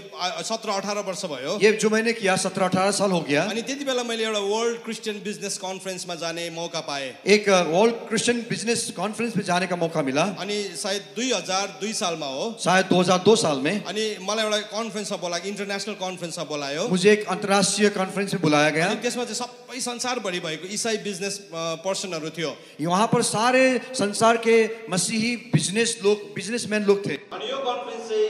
17-18 वर्ष भयो। ये जो मैंने किया 17-18 साल हो गया। अनि त्यति बेला मैले एउटा वर्ल्ड क्रिस्चियन बिजनेस कन्फरेन्समा जाने मौका पाएँ। एक वर्ल्ड क्रिश्चियन बिजनेस कॉन्फ्रेंस में जाने का मौका मिला। अनि सायद 2002 सालमा हो, शायद 2002 साल में। अनि मलाई एउटा कन्फरेन्समा बोलायो, इन्टरनेशनल कन्फरेन्समा बोलायो। मुझे एक अंतर्राष्ट्रीय कॉन्फ्रेंस में बुलाया गया। अनि त्यसमा चाहिँ सबै संसारभरि भएको इसाई बिजनेस पर्सनहरू थियो। वहाँ पर सारे संसार के मसीही बिजनेसमैन लोग थे। अनि यो कन्फरेन्स चाहिँ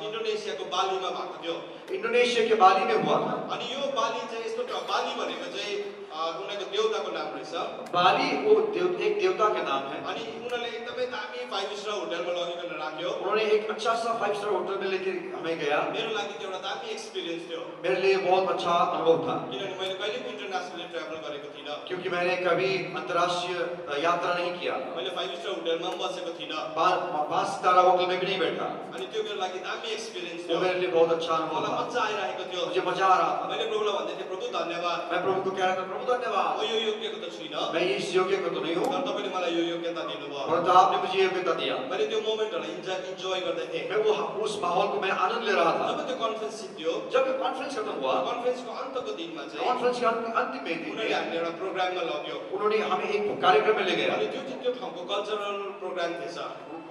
इन्डोनेसियाको बालीमा भएको थियो। इंडोनेशिया के बाली में हुआ था। अनि यो बाली चाहिँ यस्तो बाली भनेको चाहिँ उनीहरूको देवताको नाम रहेछ। बाली वो एक देवता के नाम है। अनि उनीहरूले एकदमै दामी 5 स्टार होटलमा लगिकन राख्यो। उन्होंने एक अच्छा सा 5 स्टार होटल में लेके हमें गया। मेरो लागि त्यो एउटा दामी एक्सपिरियन्स थियो, मेरे लिए बहुत अच्छा अनुभव था, किनभने मैले कहिले पनि इन्टरनेसनली ट्राभल गरेको थिइनँ। क्योंकि मैंने कभी अंतर्राष्ट्रीय यात्रा नहीं किया। मैले 5 स्टार होटलमा पनि बसेको थिइनँ। 5 सितारा होटल में भी नहीं बैठा। अनि त्यो मेरो लागि दामी एक्सपिरियन्स वो थियो। मेरे लिए बहुत अच्छा अनुभव मलाई था, मजा आइरहेको थियो। मुझे मजा आ रहा था। मैले प्रभुलाई भन्दै थिएँ, प्रभु धन्यवाद, मैं प्रभु को कह रहा था, प्रभु धन्यवाद, म यो योग्यको त छुइनँ, मैं इस योग्य को तो नहीं हूँ, तर तपाईँले मलाई यो योग्यता दिनुभयो। परंतु आपने मुझे योग्यता दिया। मैले त्यो मोमेन्टहरूलाई इन्जोय गर्दै थिएँ। मैं वो उस माहौल को मैं आनंद ले रहा था। जब त्यो कन्फरेन्स सिद्धियो, जब ये कॉन्फ्रेंस खत्म हुआ, कन्फरेन्सको अन्तको दिनमा चाहिँ कॉन्फ्रेंस के अंतिम में उनीहरूले हामीले एउटा प्रोग्राममा लग्यो। उन्होंने हमें एक कार्यक्रम में ले गया। अनि त्यो चाहिँ त्यो ठाउँको कल्चरल प्रोग्राम थिएछ।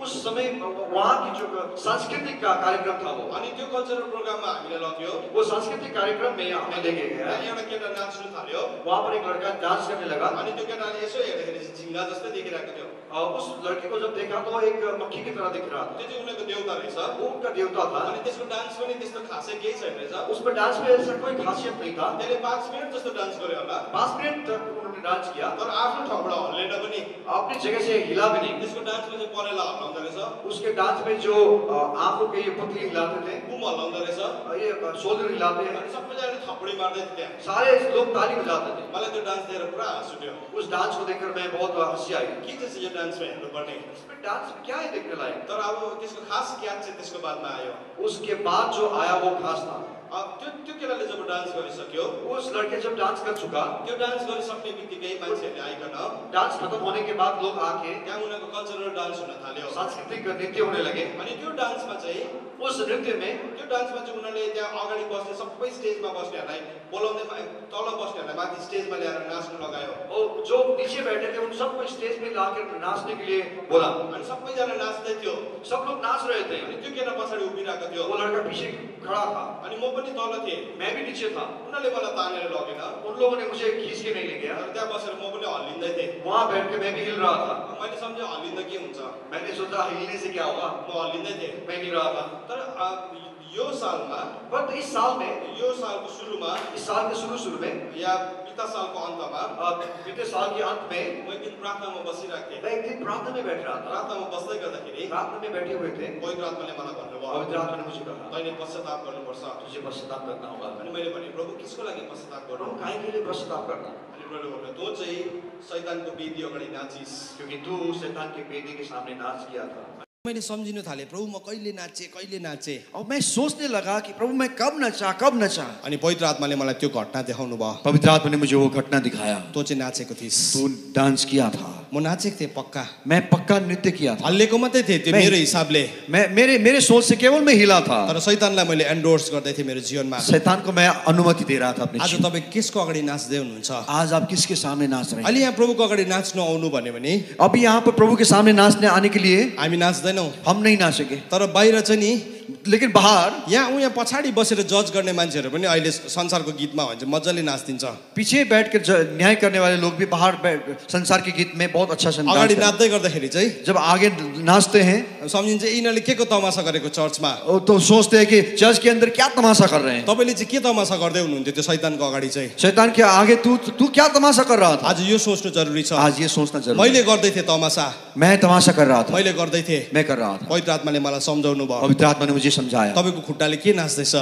उस समय वहाँ की जो सांस्कृतिक का कार्यक्रम था वो, अनि त्यो कल्चरल प्रोग्राममा हामीलाई लग्यो। वो सांस्कृतिक कार्यक्रम में हमें लेके गया। त्यहाँ एउटा केटा नाच्नु थाल्यो। वहाँ पर एक लड़का डांस करने लगा। अनि त्यो केटाले यसो हेर्दाखेरि चाहिँ झिङ्गा जस्तै देखिरहेको थियो। उस लड़के को जब देखा तो एक मक्खी की तरह दिख रहा था। त्यो चाहिँ उनीहरूको देवता रहेछ। वो उनका देवता था। अनि त्यसको डान्स पनि त्यस्तो खासै केही छैन रहेछ। उस पर डांस में ऐसा कोई खासियत नहीं था। त्यसले 5 मिनट जस्तो डान्स गर्यो होला। 5 मिनट तक उन्होंने डांस किया, तर आफ्नो ठाउँबाट हल्लेन पनि। अपनी जगह से हिला भी नहीं। त्यसको डान्समा चाहिँ परेला हल्लाउँदो रहेछ, उसके डांस में जो आंखों के ये पुतली हिलाते थे, बुम हल्लाउँदो रहेछ, ये शोल्डर हिलाते हैं, अनि सबैजनाले थप्पडी मार्दै थिए त्यहाँ। सारे लोग ताली बजाते थे। मलाई त्यो डान्स देखेर पुरा हाँस उठ्यो। उस डांस को देखकर मैं बहुत हंसी आई। के चाहिँ यो डान्समा हेर्नुपर्ने, इसमें डांस में क्या है देखने लायक? तर अब त्यसको खास याद चाहिँ त्यसको बादमा आयो। उसके बाद जो आया वो खास था। त्यो केटाले जब डान्स गरिसक्यो, उस लड़के जब डांस कर चुका, त्यो डान्स गरिसक्ने बित्तिकै मान्छेहरूले आइकन डांस खत्म होने के बाद लोग आके त्यहाँ उनीहरूको कल्चरल डान्स हुन थाल्यो। सांस्कृतिक नृत्य होने लगे। अनि त्यो डान्समा चाहिँ उस नृत्य में उनीहरूले त्यहाँ अगाडि बस्ने सबै स्टेजमा बस्नेहरूलाई बोलाउँदै तल बस्नेहरूलाई माथि स्टेजमा ल्याएर नाच्नु लगायो। और जो नीचे बैठे थे उन सबको स्टेज में लाकर नाचने के लिए बोला। अनि सबैजना नाच्दै थियो, सब लोग नाच रहे थे। अनि त्यो केटा पछाडि उभिरहेको थियो, वो लड़का पीछे खड़ा था, अनि म पनि तल थिएँ। मैं भी नीचे था। उनीहरूले मलाई तानेर लगेन, उन लोगों ने मुझे खींच के नहीं ले गया। तर त्यहाँ बसेर म पनि हल्लिँदै थिएँ। वहां बैठ के मैं भी हिल रहा था। मैले सम्झेँ हल्लिँदा के हुन्छ, मैंने सोचा हिलने से क्या होगा, म हल्लिँदै थिएँ। मैं हिल रहा था। तर यो सालमा, पर इस साल में, यो सालको सुरुमा इस साल के शुरू में या बिता सालको अन्तमा बीते साल के अंत में म एक दिन प्रार्थनामा बसिरहेको थिएँ। मैं एक दिन प्रार्थना में बैठ रहा था। प्रार्थनामा बस्दै गर्दाखेरि प्रार्थना में बैठे हुए थे। पवित्र आत्माले मलाई भन्नुभयो, पवित्र आत्मा ने मुझे कहा, तैँले पश्चाताप गर्नुपर्छ। तुझे पश्चाताप करना होगा। अनि मैले भने, प्रभु किसको लागि पश्चाताप गर्नु? प्रभु काहे के लिए पश्चाताप करना? अनि प्रभुले भन्नुभयो, तँ चाहिँ शैतानको वेदी अगाडि नाचिस। क्योंकि तू शैतान के वेदी के सामने नाच किया था। मैले सम्झिनु थालेँ, प्रभु म कहिले नाचे। और मैं सोचने लगा कि प्रभु मैं कब नचा। अनि पवित्र आत्माले मलाई त्यो घटना देखाउनु भयो। पवित्र आत्मा ने मुझे वो घटना दिखाया। तँ चाहिँ नाचेको थिइस्। तू डांस किया था। म नाचेको थिएँ पक्का, मैं पक्का नृत्य किया था। हल्लेको मात्रै थिएँ त्यो मेरो हिसाबले। मेरे सोच से केवल मैं हिला था। तर शैतानलाई मैले एन्डोर्स गर्दै थिएँ मेरो जीवनमा। शैतान को मैं अनुमति दे रहा था अपने आज जीवन। तपाईँ किसको अगाडि नाच्दै हुनुहुन्छ? आज आप किसके सामने नाच रहे हैं? अहिले यहाँ प्रभुको अगाडि नाच्नु आउनु भन्यो भने अभी यहाँ पर प्रभु के सामने नाचने आने के लिए हामी नाच्दैनौँ, हम नहीं नाचेंगे। तर बाहिर चाहिँ नि, लेकिन बाहर यहाँ पछाडि बसेर जज गर्ने मान्छेहरू पनि अहिले संसारको गीतमा भन्छ मजाले नाच्दिन्छ। पीछे बैठ कर न्याय करने वाले लोग भी बाहर संसार के गीत में बहुत अच्छा अगाडि संगीत नाच्दै गर्दाखेरि चाहिँ जब आगे नाचते हैं सम्झिन्छ यिनीहरूले के को तमासा गरेको चर्चमा। तो सोचते हैं कि चर्च के अंदर क्या तमाशा कर रहे हैं। तपाईँले चाहिँ के तमासा गर्दै हुनुहुन्थ्यो त्यो शैतानको अगाडि चाहिँ? शैतान के आगे तू क्या तमाशा कर रहा था? आज यो सोच्नु जरुरी छ। आज ये सोचना जरूरी है। मैले गर्दै थिएँ तमासा, मैं तमाशा कर रहा था। मैले गर्दै थिएँ। मैं कर रहा था। पवित्र आत्माले मलाई सम्झाउनु भयो, पवित्र आत्मा ने मुझे समझाया। तपाईँको खुट्टाले के नाच्दैछ?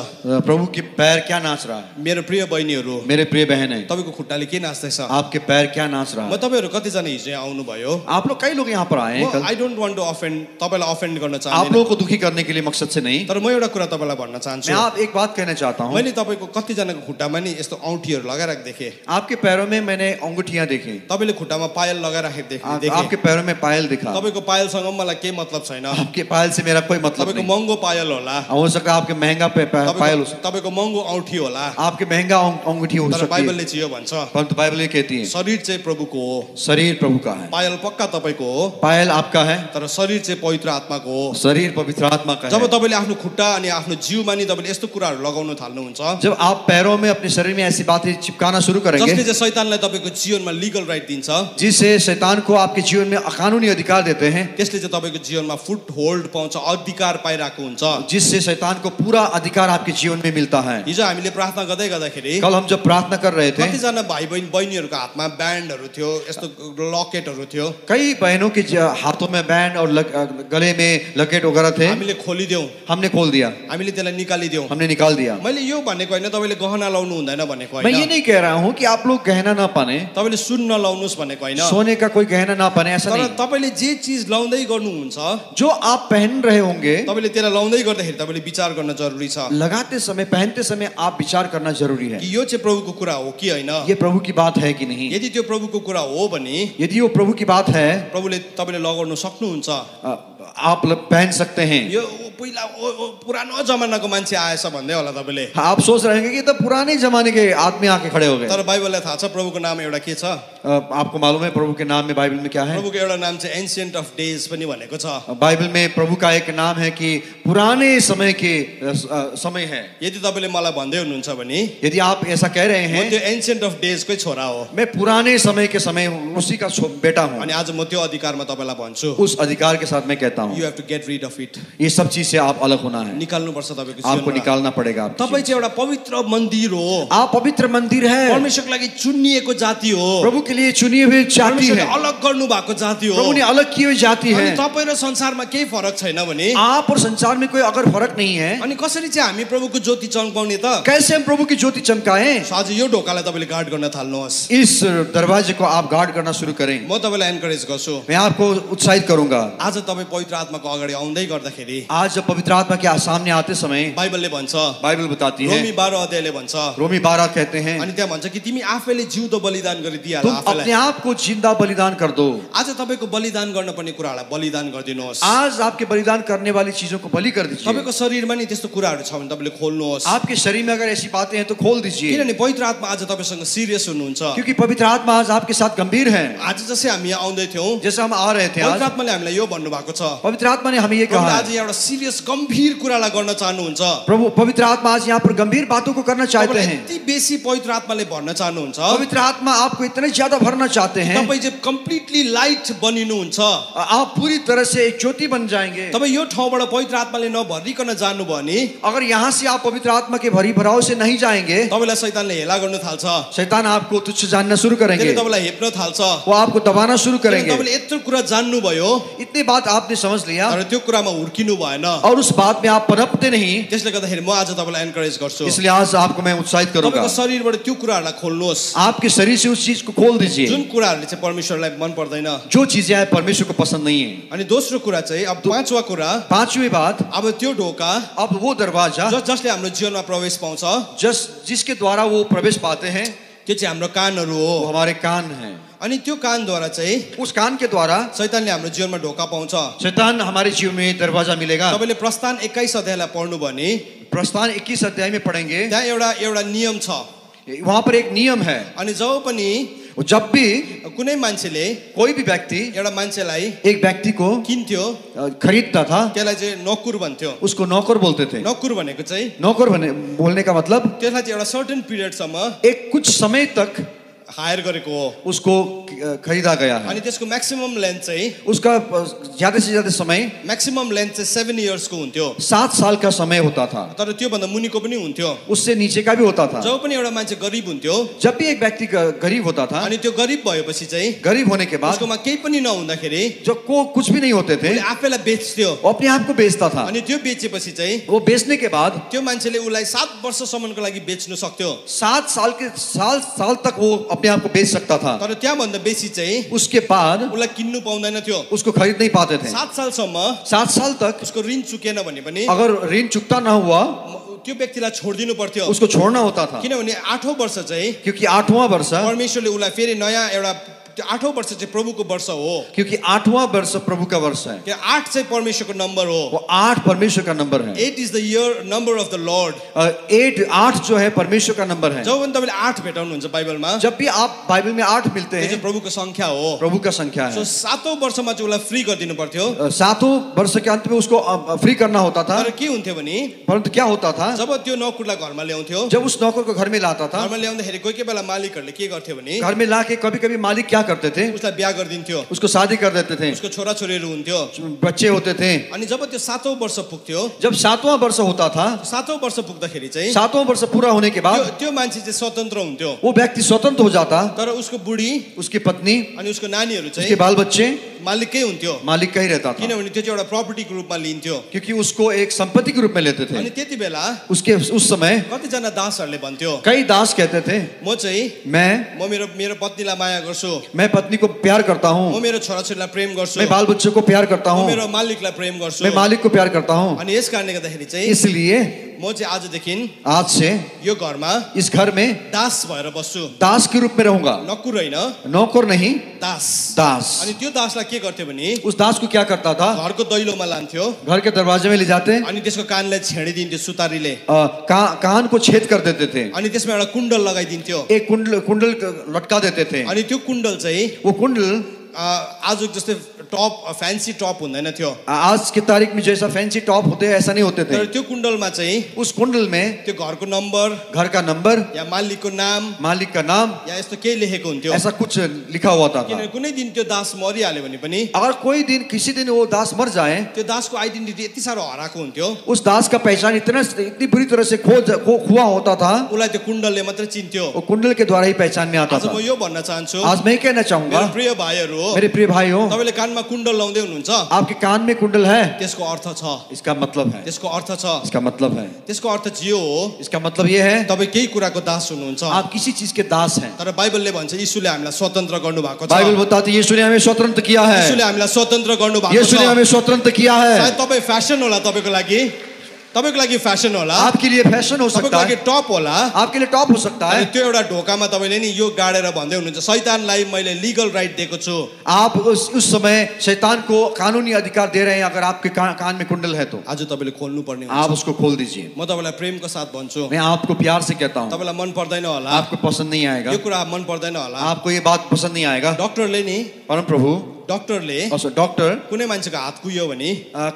प्रभु के पैर क्या नाच रहा है? मेरो प्रिय बहिनीहरू, मेरे प्रिय बहन है, तपाईँको खुट्टाले के नाच्दैछ? आपके पैर क्या नाच रहा म है? तपाईँहरू कतिजना हिजो यहाँ आउनुभयो? आप लोग कई लोग यहाँ पर आए हैं कल। I don't want to offend, तपाईँलाई अफेन्ड गर्न आप चाहन्छु, लोगों को दुखी करने के लिए मकसद से नहीं। तर म एउटा कुरा तपाईँलाई भन्न चाहन्छु। मैं आप एक बात कहना चाहता हूँ। मैले तपाईँको कतिजनाको खुट्टामा नि यस्तो औँठीहरू लगाइरहेको देखेँ। आपके पैरों में मैंने अंगूठियां देखी। तपाईँले खुट्टामा पायल लगाइराखेको देखेँ। आपके पैरों में पायल दिखा। तपाईँको पायलसँग मलाई केही मतलब छैन। आपके पायल से मेरा कोई मतलब तपाईँको नहीं। महँगो पायल होला, हो सकता है आपके महंगा पायल हो सकता तपाईँको महँगो औँठी होला, है, आपके महंगा अंगूठी हो तर सकती है, बाइबलले चाहिँ यो भन्छ, परंतु बाइबल ये कहती है शरीर चाहिँ प्रभुको हो। शरीर प्रभु का है। पायल पक्का तपाईँको हो, पायल आपका है, तर शरीर चाहिँ पवित्र आत्माको हो। शरीर पवित्र आत्मा का जब है। तपाईँले आफ्नो खुट्टा अनि आफ्नो जिउमा नि तपाईँले यस्तो कुराहरू लगाउन थाल्नुहुन्छ जब आप पैरों में अपने शरीर में ऐसी बातें चिपकाना शुरू जसले करेंगे चाहिँ शैतानलाई तपाईँको जीवनमा लिगल राइट दिन्छ, जिससे शैतान को आपके जीवन में कानूनी अधिकार देते हैं, त्यसले चाहिँ तपाईँको जीवनमा फुट होल्ड पाउँछ, अधिकार पाइरहेको हुन्छ। जिससे शैतान को पूरा अधिकार आपके जीवन में मिलता है। हिजो हामीले प्रार्थना गर्दै गर्दाखेरि कल हम जब प्रार्थना कर रहे थे, कतिजना भाइ बहिनीहरूको हातमा ब्यान्डहरू थियो, यस्तो लकेटहरू थियो, कई बहनों के हाथों में बैंड और गले में लकेट वगैरह थे। हामीले खोलिदेऊ, हमने खोल दिया, हामीले त्यसलाई निकालिदेऊ। हमने निकाल दिया। मैले यो भनेको होइन तपाईँले गहना लाउनु हुँदैन भनेको मैं ये होइन, नहीं कह रहा हूँ कि आप लोग गहना ना पहने, तपाईँले सुन नलाउनुहोस् भनेको होइन, सोने का कोई गहना ना पहने, ऐसा तर नहीं। तपाईँले जे चिज लाउँदै गर्नुहुन्छ जो आप पहन रहे होंगे, तपाईँले त्यसलाई लाउँदै गर्दाखेरि तपाईँले विचार गर्न जरुरी छ लगाते समय, पहनते समय आप विचार करना जरूरी है। कि यो चाहिँ प्रभुको कुरा हो कि होइन। ये प्रभु की बात है कि नहीं। यदि त्यो प्रभुको कुरा हो भने यदि वो प्रभु की बात है, प्रभुले तपाईँले लगाउन सक्नुहुन्छ। आप पहन सकते हैं। यो पहिला पुरानो जमानाको मान्छे आएछ भन्दै होला तपाईँले, आप सोच रहे हैं कि तो पुराने जमाने के आदमी आके खड़े हो गए। तर बाइबललाई थाहा छ प्रभुको नाम एउटा के छ? आपको मालूम है प्रभु के नाम में बाइबल में क्या है? प्रभुको एउटा नाम चाहिँ एन्सियन्ट अफ डेज पनि भनेको छ। बाइबल में प्रभु का एक नाम है कि पुराने समय के समय है। यदि तपाईँले मलाई भन्दै हुनुहुन्छ भने यदि आप ऐसा कह रहे म हैं, त्यो एन्सियन्ट अफ डेजकै छोरा हो, मैं पुराने समय के समय उसी का बेटा हूँ, अनि आज म त्यो अधिकारमा तपाईँलाई भन्छु, उस अधिकार के साथ मैं कहता हूँ, you have to get rid of it. ये सब चीज से आप अलग होना है, निकाल्नुपर्छ तपाईँको आपको जीवनमा। निकालना पड़ेगा आपके तपाईँ चाहिँ एउटा पवित्र मन्दिर हो, जीवन। आप पवित्र मंदिर है, परमेश्वरको लागि चुनिएको जाति हो, प्रभु के लिए चुनी हुई जाति परमेश्वरले है, अलग गर्नु भएको जाति हो। प्रभु ने अलग की हुई जाति अनि है। तपाईँ र संसारमा केही फरक छैन भने आप और संसार में कोई अगर फर्क नहीं है, अनि कसरी चाहिँ हामी प्रभुको ज्योति चम्काउने त? कैसे हम प्रभु की ज्योति चमकाएं? आज यो ढोकालाई तपाईँले गार्ड गर्न थाल्नुहोस्। इस दरवाजे को आप गार्ड करना शुरू करें। म तपाईँलाई एन्करेज गर्छु, मैं आपको उत्साहित करूंगा। आज तपाईँ पवित्र आत्माको अगाडि आउँदै गर्दाखेरि आज जब पवित्र आत्मा के सामने आते समय बाइबलले भन्छ, बाइबल बताती है, रोमी 12 अध्यायले भन्छ, रोमी 12 कहते हैं, अनि त्यहाँ भन्छ कि तिमी आफैले जिउँदो बलिदान गरिदिहाल तुम आफैलाई। अपने आप को जिंदा बलिदान कर दो। आज तपाईँको बलिदान गर्न पर्ने कुराहरूलाई बलिदान गरिदिनुहोस्। आज आपके बलिदान करने वाली चीजों को बलि कर दीजिए। तपाईँको शरीरमा नि त्यस्तो कुराहरू छ भने तपाईँले खोल्नुहोस्, आपके शरीर में अगर ऐसी बातें हैं तो खोल दीजिए, किनभने पवित्र आत्मा आज तपाईँसँग सिरियस हुनुहुन्छ। क्योंकि पवित्र आत्मा आज आपके साथ गंभीर है। आज जस्तै हामी यहाँ आउँदै थियौँ, जैसे हम आ रहे थे पवित्र आज, आत्माले हामीलाई यो भन्नुभएको छ, पवित्र आत्मा ने हमें ये प्रभुले कहा आज है, यहाँ एउटा सिरियस गम्भीर कुरालाई गर्न चाहनुहुन्छ। प्रभु पवित्र आत्मा आज यहाँ पर गंभीर बातों को करना चाहते तपाईँलाई हैं। यति बेसी पवित्र आत्माले भन्न चाहनुहुन्छ, पवित्र आत्मा आपको इतने ज्यादा भरना चाहते हैं, तपाईँ चाहिँ कम्प्लिटली लाइट बनिनुहुन्छ। आप पूरी तरह से एक ज्योति बन जाएंगे। तपाईँ यो ठाउँबाट पवित्र आत्माले नभरिकन जानुभयो भने अगर यहाँ से आप पवित्र आत्मा के भरी भराव से नहीं जाएंगे, तपाईँलाई शैतानले हेला गर्न थाल्छ, शैतान आपको तुच्छ जानना शुरू करेंगे, त्यसले तपाईँलाई हेप्न थाल्छ। वो आपको दबाना शुरू करेंगे। तपाईँले यत्रो कुरा जान्नुभयो इतनी बात आपने समझ लिया तर त्यो कुरामा हुर्किनु भएन, और उस बात में आप पनपते नहीं, त्यसले गर्दाखेरि म आज तपाईँलाई एन्करेज गर्छु, इसलिए आज आपको मैं उत्साहित करूंगा। तपाईँको शरीरबाट त्यो कुराहरूलाई खोल्नुहोस् आपके शरीर से उस चीज को खोल दीजिए जुन कुराहरूले चाहिँ परमेश्वरलाई मन पर्दैन। जो चीजें आप परमेश्वर को पसंद नहीं है। अनि दोस्रो कुरा चाहिँ अब पाँचवा कुरा, पांचवी बात, अब त्यो ढोका अब वो दरवाजा जसले हाम्रो जीवनमा प्रवेश पाउँछ जिसके द्वारा वो प्रवेश पाते हैं, त्यो चाहिँ हाम्रो कानहरू वो हो। हमारे कान हैं। अनि त्यो कानद्वारा चाहिँ उस कान के द्वारा शैतानले हाम्रो जीवनमा ढोका पाउँछ। शैतान हमारे जीवन में दरवाजा मिलेगा। तपाईँले प्रस्थान 21 अध्यायलाई पढ्नु भने प्रस्थान 21 अध्याय में पढ़ेंगे, त्यहाँ एउटा नियम छ। वहां पर एक नियम है, अनि जब पनि जब भी कुनै मान्छेले कोई भी व्यक्ति एउटा मान्छेलाई एक व्यक्ति को किन्थ्यो खरीदता था, त्यसलाई चाहिँ नोकुर भन्थ्यो। उसको नौकर बोलते थे। नोकुर भनेको चाहिँ नौकर बोलने का मतलब त्यसलाई चाहिँ एउटा सर्टेन पिरियडसम्म एक कुछ समय तक हायर गरेको हो। उसको खरीदा गया है। अनि त्यसको म्याक्सिमम लेन्थ चाहिँ उसका ज्यादा से ज्यादा समय म्याक्सिमम लेन्थ चाहिँ 7 इयर्सको हुन्थ्यो, 7 साल का समय होता था, तर त्योभन्दा मुनिको पनि हुन्थ्यो। उससे नीचे का भी होता था। जब पनि एउटा मान्छे गरिब हुन्थ्यो, जब भी एक व्यक्ति गरीब होता था, अनि त्यो गरिब भएपछि चाहिँ गरीब होने के बाद उसकोमा केही पनि नहुँदाखेरि जो को कुछ भी नहीं होते थे, उसले आफैलाई बेच्थ्यो। वो अपने आप को बेचता था। अनि त्यो बेचेपछि चाहिँ वो बेचने के बाद त्यो मान्छेले उसलाई 7 वर्षसम्मको लागि बेच्न सक्थ्यो, 7 साल तक वो अपने आप को बेच सकता था। तर त्यहाँभन्दा बेसी चाहिँ उसके बाद उसलाई किन्नु पाउँदैन थियो। उसको खरीद नहीं पाते थे। 7 सालसम्म 7 साल तक उसको ऋण चुकेन भने पनि अगर ऋण चुकता ना हुआ, त्यो व्यक्तिलाई छोडिदिनु पर्थ्यो, उसको छोड़ना होता था, किनभने 8औं वर्ष चाहिँ क्योंकि 8वां वर्ष परमेश्वरले उसलाई फेरि नयाँ एउटा 8औं वर्ष चाहिँ प्रभुको वर्ष हो। क्योंकि 8वां वर्ष प्रभु का वर्ष है। कि 8 चाहिँ परमेश्वरको नम्बर हो। वो 8 परमेश्वर का नंबर है। 8 is the year number of the Lord. 8 जो है परमेश्वर का नंबर है। जब पनि तपाईले 8 भेटाउनुहुन्छ बाइबलमा, जब भी आप बाइबल में 8 मिलते त्यो चाहिँ हैं, प्रभुको संख्या हो। प्रभु का संख्या है। सो 7औं वर्षमा चाहिँ उसलाई फ्री गरिदिनु पर्थ्यो। 7वां वर्ष के अंत में उसको फ्री करना होता था। तर के हुन्थ्यो भने परंतु क्या होता था, जब त्यो नौकरलाई घरमा ल्याउँथ्यो, जब उस नौकर को घर में लाता था, घरमा ल्याउँदाखेरि कोही कोही बेला मालिकहरूले के गर्थ्यो भने घर में लाके कभी कभी मालिक क्या करते थे, उसलाई बिहा गरिदिन्थ्यो, उसको शादी कर देते थे, उसको छोराछोरीहरू हुन्थ्यो। बच्चे होते थे। अनि जब त्यो 7औं वर्ष पुग्थ्यो, जब 7वां वर्ष होता था, 7औं वर्ष पुग्दाखेरि चाहिँ 7वां वर्ष पूरा होने के बाद त्यो मान्छे चाहिँ स्वतन्त्र हुन्थ्यो, वो व्यक्ति स्वतंत्र हो जाता। तर उसको बुढी उसकी पत्नी, अनि उसको नानीहरू उसके चाहिँ बाल बच्चे मालिककै हुन्थ्यो, मालिक का ही रहता था, किनभने त्यो चाहिँ एउटा प्रपर्टीको रूपमा लिन्थ्यो। क्योंकि उसको एक संपत्ति के रूप में लेते थे। अनि त्यति बेला उसके उस समय कतिजना दासहरूले भन्थ्यो, कई दास कहते थे, म चाहिँ मैं मेरो पत्नीलाई माया गर्छु, मैं पत्नी को प्यार करता म हूँ, मेरो छोराछोरीलाई प्रेम गर्छु, मैं बाल बच्चों को प्यार करता म हूँ, मेरो मालिकलाई प्रेम गर्छु। मैं मालिक को प्यार करता हूँ। अनि यस कारणले गर्दाखेरि चाहिँ इसलिए म चाहिँ आजदेखि आज से यो घरमा इस घर में दास भएर बस्छु, दास के रूप में रहूंगा, नकुर होइन, नौकर नहीं, दास। दास। अनि त्यो दासलाई के गर्थ्यो भने उस दास को क्या करता था, घरको दैलोमा लान्थ्यो, घर के दरवाजे में ले जाते, अनि त्यसको कानलाई छेडिदिन्थ्यो सुतारीले, कान को छेद कर देते थे, अनि त्यसमा एउटा कुण्डल लगाइदिन्थ्यो, एक कुंडल लटका देते थे। अनि त्यो कुण्डल चाहिँ वो कुंडल आज जस्तै टप फ्यान्सी टप हुँदैन थियो आज की तारीख में जैसा फैंसी टॉप होते हैं ऐसा नहीं होते थे। तर त्यो कुण्डलमा चाहिँ उस कुंडल में त्यो घरको नम्बर घर का नंबर, या मालिकको नाम मालिक का नाम, या यस्तो केही लेखेको हुन्थ्यो ऐसा कुछ लिखा हुआ था। किनभने कुनै दिन त्यो दास मरिहाल्यो भने पनि अगर कोई दिन किसी दिन वो दास मर जाए, त्यो दासको आइडेन्टिटी यति साह्रो हराएको हुन्थ्यो उस दास का पहचान इतनी बुरी तरह से खोआ होता था, उसलाई त्यो कुण्डलले मात्रै चिन्थ्यो। वो कुंडल के द्वारा ही पहचान में आता आज था। म यो भन्न चाहन्छु आज मैं कहना चाहूंगा मेरो प्रिय भाइहरू हो, मेरे प्रिय भाइयों, तपाईले कानमा कुण्डल लाउँदै हुनुहुन्छ, आपके कान में कुंडल है, त्यसको अर्थ छ, इसका मतलब है, त्यसको अर्थ छ, इसका मतलब है, त्यसको अर्थ जियो हो इसका मतलब ये है तपाई केही कुराको दास हुनुहुन्छ। आप किसी चीज के दास हैं। तर बाइबलले भन्छ यीशुले हामीलाई स्वतन्त्र गर्नुभएको छ। बाइबल बताती है यीशु ने हमें स्वतंत्र किया है, यीशुले हामीलाई स्वतन्त्र गर्नुभएको यीशु ने छ। हमें स्वतंत्र किया है। सायद तपाई फ्यासन होला, तपाईको लागि फ्यासन होला, आपके लिए फैशन हो तपाईको सकता लागि है, टप होला। आपके लिए टॉप हो सकता अनि है। त्यो एउटा ढोकामा तपाईले नि यो गाडेर भन्दै हुनुहुन्छ शैतानलाई मैले लीगल राइट दिएको छु। आप उस समय शैतान को कानूनी अधिकार दे रहे हैं। अगर आपके कान में कुंडल है तो आज तपाईले खोल्नु पर्ने आप हुन्छ। उसको खोल दीजिए। म तपाईलाई प्रेमको साथ भन्छु, मैं आपको प्यार से कहता हूँ, तपाईलाई मन पर्दैन होला, आपको पसंद नहीं आएगा, यो कुरा मन पर्दैन होला। आपको ये बात पसंद नहीं आएगा। डक्टरले नि परम प्रभु डक्टरले डॉक्टर कुनै मान्छेको हात कुहियो भने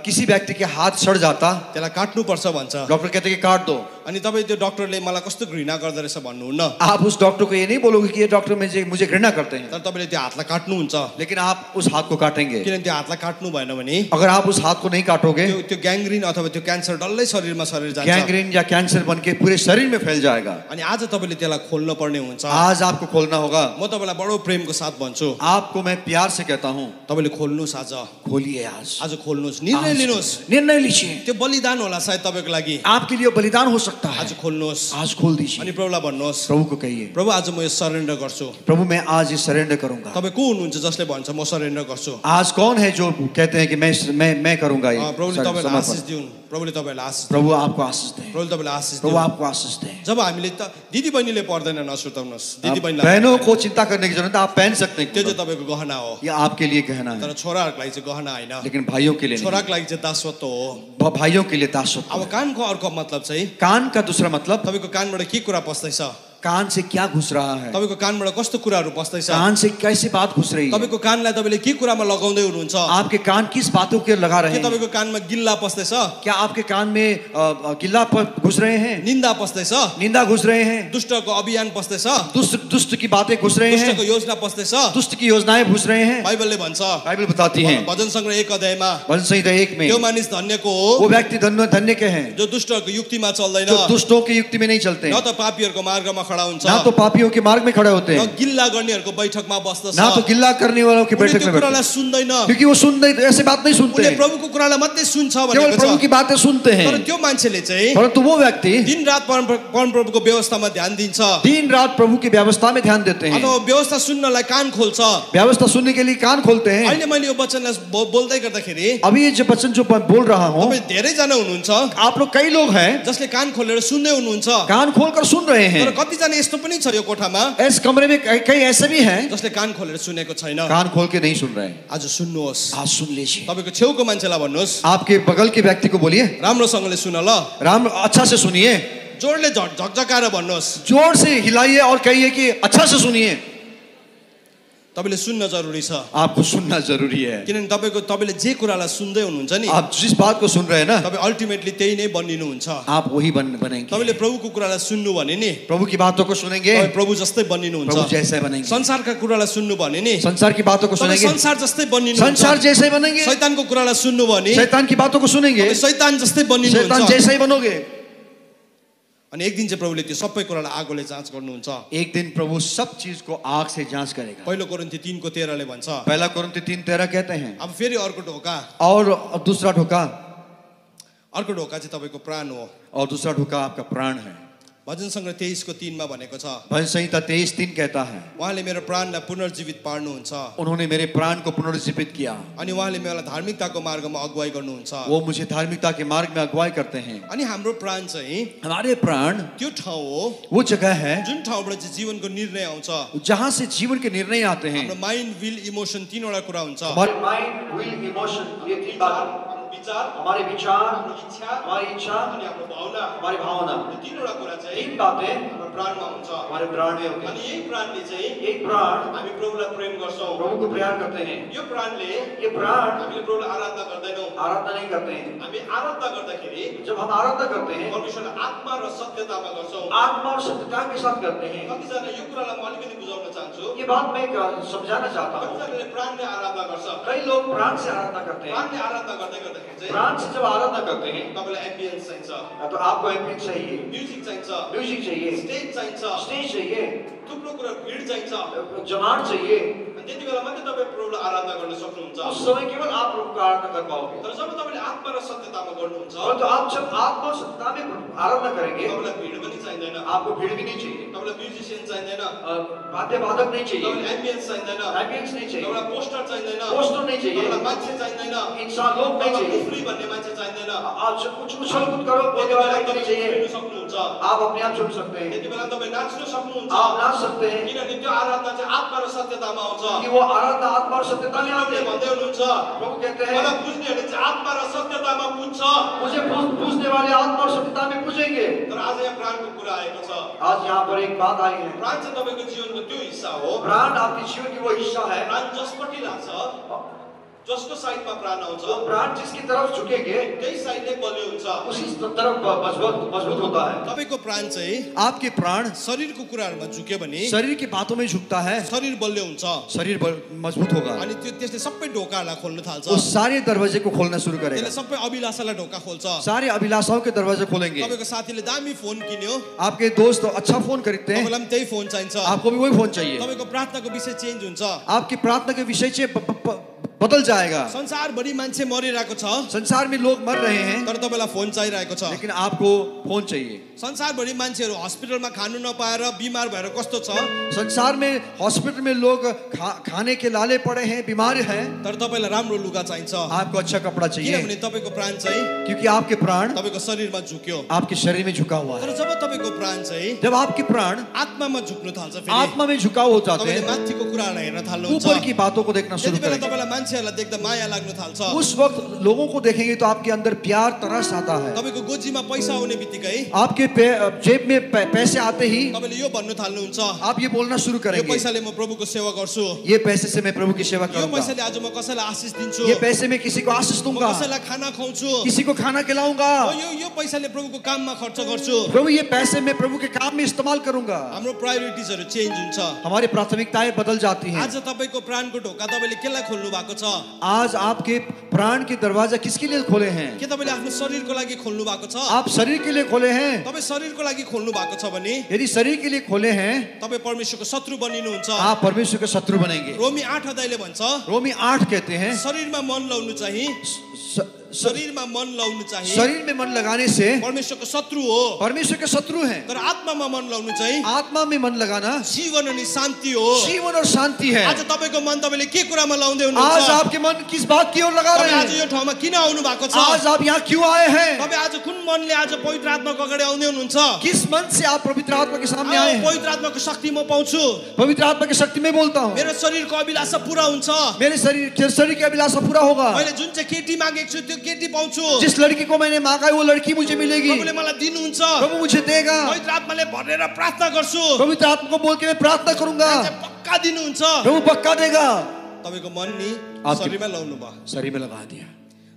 किसी व्यक्ति के हाथ सड़ जाता, त्यसलाई काट्नुपर्छ भन्छ। डॉक्टर कहते हैं कि काट दो। अनि तपाईँ त्यो डक्टरले मलाई कस्तो घृणा गर्दो रहेछ भन्नुहुन्न, आप उस डॉक्टर को ये नहीं बोलोगे कि ये डॉक्टर मुझे घृणा करते हैं, तर तपाईँले त्यो हातलाई काट्नुहुन्छ। लेकिन आप उस हाथ को काटेंगे। किनभने त्यो हातलाई काट्नु भएन भने अगर आप उस हाथ को नहीं काटोगे, त्यो ग्याङ्ग्रिन अथवा त्यो क्यान्सर डल्लै शरीरमा सरेर जान्छ। गैंग्रीन या कैंसर बन के पूरे शरीर में फैल जाएगा। अनि आज तपाईँले त्यसलाई खोल्न पर्ने हुन्छ। आज आपको खोलना होगा। म तपाईँलाई बडो प्रेमको साथ भन्छु, आपको मैं प्यार से कहता हूँ, तपाईँले खोल्नुहोस्, आज खोलिए। आज खोल्नुहोस्, निर्णय लिनुहोस्। निर्णय लीजिए। त्यो बलिदान होला सायद तपाईँको लागि, आपके लिए बलिदान हो सकता है। आज खोल्नुहोस्। आज खोल दीजिए। अनि प्रभुलाई भन्नुहोस्, प्रभु को कहिए, प्रभु आज म यो सरेन्डर गर्छु। प्रभु मैं आज ये सरेंडर करूंगा। तपाईँ को हुनुहुन्छ जसले भन्छ म सरेन्डर गर्छु? आज कौन है जो कहते हैं कि मैं करूंगा ये प्रभुले तपाईँलाई समर्पण? आशिष दिउन्, प्रभुले तपाईँलाई आशिष प्रभु आपको आशीष दें, प्रभुले तपाईँलाई आशिष प्रभु दिउन्। आपको आशीष दें। जब हामीले त दिदी बहिनीले पर्दैन नसुर्ताउनुहोस्, दिदी आप बहिनीलाई बहनों को चिंता करने की जरूरत है, आप पहन सकते त्यो चाहिँ हैं, तपाईँको गहना हो, ये आपके लिए गहना तर है, छोराहरूको लागि चाहिँ गहना होइन, लेकिन भाइयों के लिए नहीं। छोराको लागि चाहिँ दासत्व हो। भाइयों के लिए दासत्व अब है। कानको अर्को मतलब चाहिँ कान का दूसरा मतलब, तपाईँको कानबाट के कुरा पस्दैछ, कान से क्या घुस रहा है, तपाईँको कानबाट कस्तो कुराहरू पस्दैछ, कान से कैसी बात घुस रही है, तपाईँको कानलाई तपाईँले के कुरामा लगाउँदै हुनुहुन्छ, आपके कान किस बातों के लगा रहे के हैं, तपाईँको कानमा गिल्ला पस्दैछ, क्या आपके कान में गिल्ला घुस रहे हैं, निन्दा पस्दैछ, निंदा घुस रहे हैं, दुष्टको अभियान पस्दैछ, दुष्ट की बातें घुस रहे हैं, दुष्टको योजना पस्दैछ। दुष्ट की योजनाएं घुस रहे हैं। बाइबलले भन्छ, बाइबल बताती है भजन सङ्ग्रह 1 अध्यायमा, भजन संहिता 1 में, त्यो मानिस धन्यको वो हो व्यक्ति धन्य के हैं जो दुष्टहरूको युक्तिमा चल्दैन, जो दुष्टों की युक्ति में नहीं चलते न हैं, त पापीहरूको मार्गमा खडा हुन्छ, ना तो पापियों के मार्ग में खड़े होते न हैं, गिल्ला गर्नेहरूको बैठकमा बस्दछ। ना तो गिल्ला करने वालों की उनले बैठक त्यो में बैठते कुरालाई हैं, सुन्दैन, क्योंकि वो सुन नहीं, ऐसे बात नहीं सुनते उनले हैं, प्रभुको कुरालाई मात्रै सुन्छ केवल भनेको प्रभु छ। की बातें सुनते हैं। तर त्यो मान्छेले चाहिँ परंतु वो व्यक्ति दिन रात परमप्रभुको व्यवस्थामा ध्यान दिन्छ, दिन रात प्रभु की व्यवस्था में ध्यान देते हैं, अथवा व्यवस्था सुन्नलाई कान खोल्छ। व्यवस्था सुनने के लिए कान खोलते हैं। अहिले मैले यो वचनलाई बोल्दै गर्दाखेरि अभी ये जो वचन जो बोल रहा हूँ, तपाईँ धेरैजना हुनुहुन्छ आप लोग कई लोग हैं जसले कान खोलेर सुन्दै हुनुहुन्छ, कान खोलकर सुन रहे तर हैं। कतिजना यस्तो पनि छ यो कोठामा इस कमरे में कई ऐसे भी हैं जसले कान खोलेर सुनेको छैन। कान खोल के नहीं सुन रहे हैं। आज सुन्नुहोस्, आज सुन लीजिए। तपाईँको छेउको मान्छेलाई भन्नुहोस्, आपके बगल के व्यक्ति को बोलिए, राम्रोसँगले सुन ल, राम अच्छा से सुनिए, जोडले झकझकाएर भन्नुहोस्, जोर से हिलाइए और कहिए कि अच्छा से सुनिए। तपाईँले सुन्न जरुरी छ, आपको सुनना जरूरी है। किनभने तपाईँले जे कुरालाई सुन्दै हुनुहुन्छ नि, आप जिस बात को सुन रहे हैं ना, तपाईँ अल्टिमेटली त्यही नै बनिनुहुन्छ। आप वही बनेंगे। तपाईँले प्रभुको कुरालाई सुन्नु भने नि प्रभु की बातों को सुनेंगे, तपाईँ प्रभु जस्तै बनिनुहुन्छ। प्रभु जैसे बनेंगे। संसारका कुरालाई सुन्नु भने नि संसार की बातों को तपाईँ सुनेंगे, संसार जस्तै बनिनुहुन्छ। संसार जैसे ही बनेंगे। शैतानको कुरालाई सुन्नु भने शैतान की बातों को सुनेंगे, तपाईँ शैतान जस्तै शैतान बनिनुहुन्छ। जैसे ही बनोगे। अनि एक दिन चाहिँ प्रभुले त्यो सबै कुरालाई आगोले जाँच गर्नुहुन्छ। एक दिन प्रभु सब चीज को आग से जांच करेगा। पहिलो कोरिन्थी 3:13 ले भन्छ। पहला कोरिन्थी 3:13 कहते हैं। अब फेरि अर्को ढोका, और दूसरा ढोका, अर्को ढोका चाहिँ तपाईँको प्राण हो। और दूसरा ढोका आपका प्राण है। भजन सङ्ग्रह 23:3 मा भनेको छ, भजन संहिता 23:3 कहता है, उहाँले मेरो प्राणलाई पुनर्जीवित पार्नुहुन्छ, उन्होंने मेरे प्राण को पुनर्जीवित किया, अनि उहाँले मलाई धार्मिकताको मार्गमा अगुवाई गर्नुहुन्छ। वो मुझे धार्मिकता के मार्ग में अगुवाई करते हैं। अनि हाम्रो प्राण चाहिँ हमारे प्राण त्यो ठाउँ हो वो जगह है जुन ठाउँबाट चाहिँ जीवनको निर्णय आउँछ। जहाँ से जीवन के निर्णय आते हैं। हाम्रो माइन्ड, विल, इमोसन तीनवटा कुरा हुन्छ। हमारे माइंड, विल, इमोशन, ये तीन बातें, विचार, हमारी विचार, इच्छा, हमारी इच्छा, अनि हाम्रो भावना, हमारी भावना, यो तीनवटा कुरा चाहिँ तीन बातें हाम्रो प्राणमा हुन्छ हमारे प्राण में होते अनि हैं। यही प्राणले चाहिँ एक प्राण हामी प्रभुलाई प्रेम गर्छौं प्रभु को प्यार करते हैं। यो प्राणले ये प्राण हामीले प्रभुलाई आराधना गर्दैनौं आराधना नहीं करते हैं। हामी आराधना गर्दाखेरि जब हम आराधना करते हैं परमेश्वरलाई आत्मा र सत्यतामा गर्छौं आत्मा और सत्यता के साथ करते हैं। कतिजना यो कुरालाई म अलिकति बुझाउन चाहन्छु ये बात मैं समझाना चाहता हूँ। कतिजनाले प्राणले आराधना गर्छ कई लोग प्राण से आराधना करते हैं। प्राणले आराधना गर्दाखेरि चाहिँ प्राण से जब आराधना करते हैं तपाईलाई एम्बियन्स चाहिन्छ तो आपको एम्बियंस चाहिए, म्युजिक चाहिन्छ म्यूजिक चाहिए, स्टेज चाहिन्छ स्टेज चाहिए, थुप्रो कुरा भिड चाहिन्छ जमात चाहिए। अनि त्यति बेला मात्रै तपाईँ प्रभुलाई आराधना गर्न सक्नुहुन्छ उस समय केवल आप प्रभु का आराधना कर पाओगे। तर जब तपाईँले आत्मा र सत्यतामा गर्नुहुन्छ और तो आप जब आत्मा और सत्यता में आराधना करेंगे तपाईँलाई भिड पनि चाहिँदैन आपको भीड़ भी नहीं चाहिए, तपाईँलाई म्युजिसियन चाहिँदैन वाद्य वादक नहीं चाहिए, तपाईँलाई एम्बियन्स चाहिँदैन एम्बियंस नहीं चाहिए, तपाईँलाई पोस्टर चाहिँदैन पोस्टर नहीं चाहिए, तपाईँलाई मान्छे चाहिँदैन इंसान लोग नहीं तपाईँलाई चाहिए, उफ्री भन्ने मान्छे चाहिँदैन आप कुछ उछल कूद करो बोलने त्यति वाला बेला नहीं तपाईँ चाहिए, उफ्रिन सक्नुहुन्छ आप अपने आप चुन सकते हैं, त्यति बेला तपाईँ नाच्न सक्नुहुन्छ आप नाच सकते हैं किनभने त्यो आराधना चाहिँ आत्मा र सत्यतामा आउँछ कि वो आराधना आत्मा और सत्यता में आते प्रभुले हैं। भन्दै हुनुहुन्छ प्रभु कहते हैं मलाई बुझ्नेहरूले चाहिँ आत्मा र सत्यतामा बुझ्छ मुझे पूजने वाले आत्मा और सत्यता में पूजेंगे। तर आज यहाँ प्राणको कुरा आएको छ आज यहाँ पर एक बात आई है, प्राण चाहिँ तपाईँको जीवनको त्यो हिस्सा हो प्राण आपके जीवन की वो हिस्सा है, प्राण जसपट्टि लाग्छ जसको साइडमा प्राण आउँछ वो प्राण जिसकी तरफ झुकेंगे त्यही साइड नै बलियो हुन्छ उसी तरफ मजबूत होता है। तपाईँको प्राण चाहिँ आपके प्राण शरीरको कुराहरूमा झुक्यो भने शरीर की बातों में झुकता है, शरीर बलियो हुन्छ शरीर मजबूत होगा, अनि त्यसले सबै ढोकाहरूलाई खोल्न थाल्छ वो सारे दरवाजे को खोलना शुरू त्यसले करेगा, सबै अभिलाषालाई ढोका खोल्छ सारे अभिलाषाओं के दरवाजे खोलेंगे। तपाईँको साथीले दामी फोन किन्यो आपके दोस्त अच्छा फोन खरीदते हैं, तपाईँलाई पनि त्यही फोन चाहिन्छ आपको भी वही फोन चाहिए, तपाईँको प्रार्थनाको विषय चेन्ज हुन्छ आपकी प्रार्थना के विषय से बदल जाएगा। संसारभरि मान्छे मरिरहेको छ संसार में लोग मर रहे हैं तर तपाईँलाई फोन चाहिरहेको छ लेकिन आपको फोन चाहिए। संसारभरि मान्छेहरू हस्पिटलमा खानु नपाएर बिमार भएर कस्तो छ संसार में हॉस्पिटल में लोग खाने के लाले पड़े हैं, बीमार हैं, तर तपाईँलाई राम्रो लुगा चाहिन्छ आपको अच्छा कपड़ा चाहिए किनभने तपाईँको प्राण चाहिँ क्योंकि आपके प्राण तपाईँको शरीरमा झुक्यो आपके शरीर में झुका हुआ तर है। जब तपाईँको प्राण चाहिँ जब आपके प्राण आत्मामा झुक्नु थाल्छ फेरि आत्मा में झुकाव हो जाते तपाईँले हैं, माथिको कुराहरूलाई हेर्न थाल्नुहुन्छ ऊपर की बातों को देखना शुरू त्यति बेला करेंगे। तपाईँलाई मान्छेहरूलाई देख्दा माया लाग्न थाल्छ उस वक्त लोगों को देखेंगे तो आपके अंदर प्यार तरस आता है। तपाईँको गोजीमा पैसा आउने बित्तिकै आपके जेब में पैसे आते ही तपाईँले यो भन्नु थाल्नुहुन्छ आप ये बोलना शुरू यो करेंगे, पैसाले म प्रभुको सेवा गर्छु ये पैसे से मैं प्रभु की सेवा यो करूंगा, पैसाले आज म कसैलाई आशिष दिन्छु ये पैसे में किसी को आशीष म दूंगा, कसैलाई खाना खुवाउँछु किसी को खाना खिलाऊंगा, यो पैसाले प्रभुको काममा खर्च गर्छु प्रभु ये पैसे मैं प्रभु के काम में इस्तेमाल करूंगा। हाम्रो प्रायोरिटिजहरू चेन्ज हुन्छ हमारी प्राथमिकताएं बदल जाती हैं। आज तपाईँको प्राणको ढोका तपाईँले केलाई खोल्नु भएको छ आज आपके प्राण के दरवाजा किसके लिए खोले हैं? के तपाईँले आफ्नो शरीरको लागि खोल्नु भएको छ आप शरीर के लिए खोले हैं। तपाईँ शरीरको लागि खोल्नु भएको छ भने यदि शरीर के लिए खोले हैं तपाईँ परमेश्वरको शत्रु बनिनुहुन्छ आप परमेश्वर के शत्रु बनेंगे। रोमी 8 अध्यायले भन्छ रोमी 8 कहते हैं शरीरमा मन लाउनु चाहिँ शरीरमा मन लाउनु चाहिँ शरीर में मन लगाने से परमेश्वरको शत्रु हो परमेश्वर के शत्रु हैं, तर आत्मामा मन लाउनु चाहिँ आत्मा में मन लगाना जीवन अनि शान्ति हो जीवन और शांति है। आज तपाईँको मन तपाईँले के कुरामा लाउँदै आज हुनुहुन्छ आपके मन किस बात की ओर लगा तपाईँ रहे आज हैं? यो ठाउँमा किन आउनु भएको छ आज आप यहाँ क्यों आए हैं? तपाईँ आज कुन मनले आज पवित्र आत्माको अगाडि आउँदै हुनुहुन्छ किस मन से आप पवित्र आत्मा के सामने आए हैं? पवित्र आत्माको शक्ति म पाउँछु पवित्र आत्मा की शक्ति में बोलता हूँ, मेरो शरीरको अभिलाषा पूरा हुन्छ मेरे शरीर की अभिलाषा पूरा होगा। मैले जुन चाहिँ केटी मागेको छु त्यो केटी पाउँछु जिस लड़की को मैंने मांगा है वो लड़की मुझे मिलेगी, प्रभुले मलाई दिनुहुन्छ प्रभु मुझे देगा। पवित्र आत्माले भरेर प्रार्थना गर्छु पवित्र आत्मा को बोल के मैं प्रार्थना करूंगा, चाहिँ पक्का दिनुहुन्छ प्रभु पक्का देगा। तपाईँको मन नि आपके- शरीरमा लाउनु भयो शरीर में लगा दिया।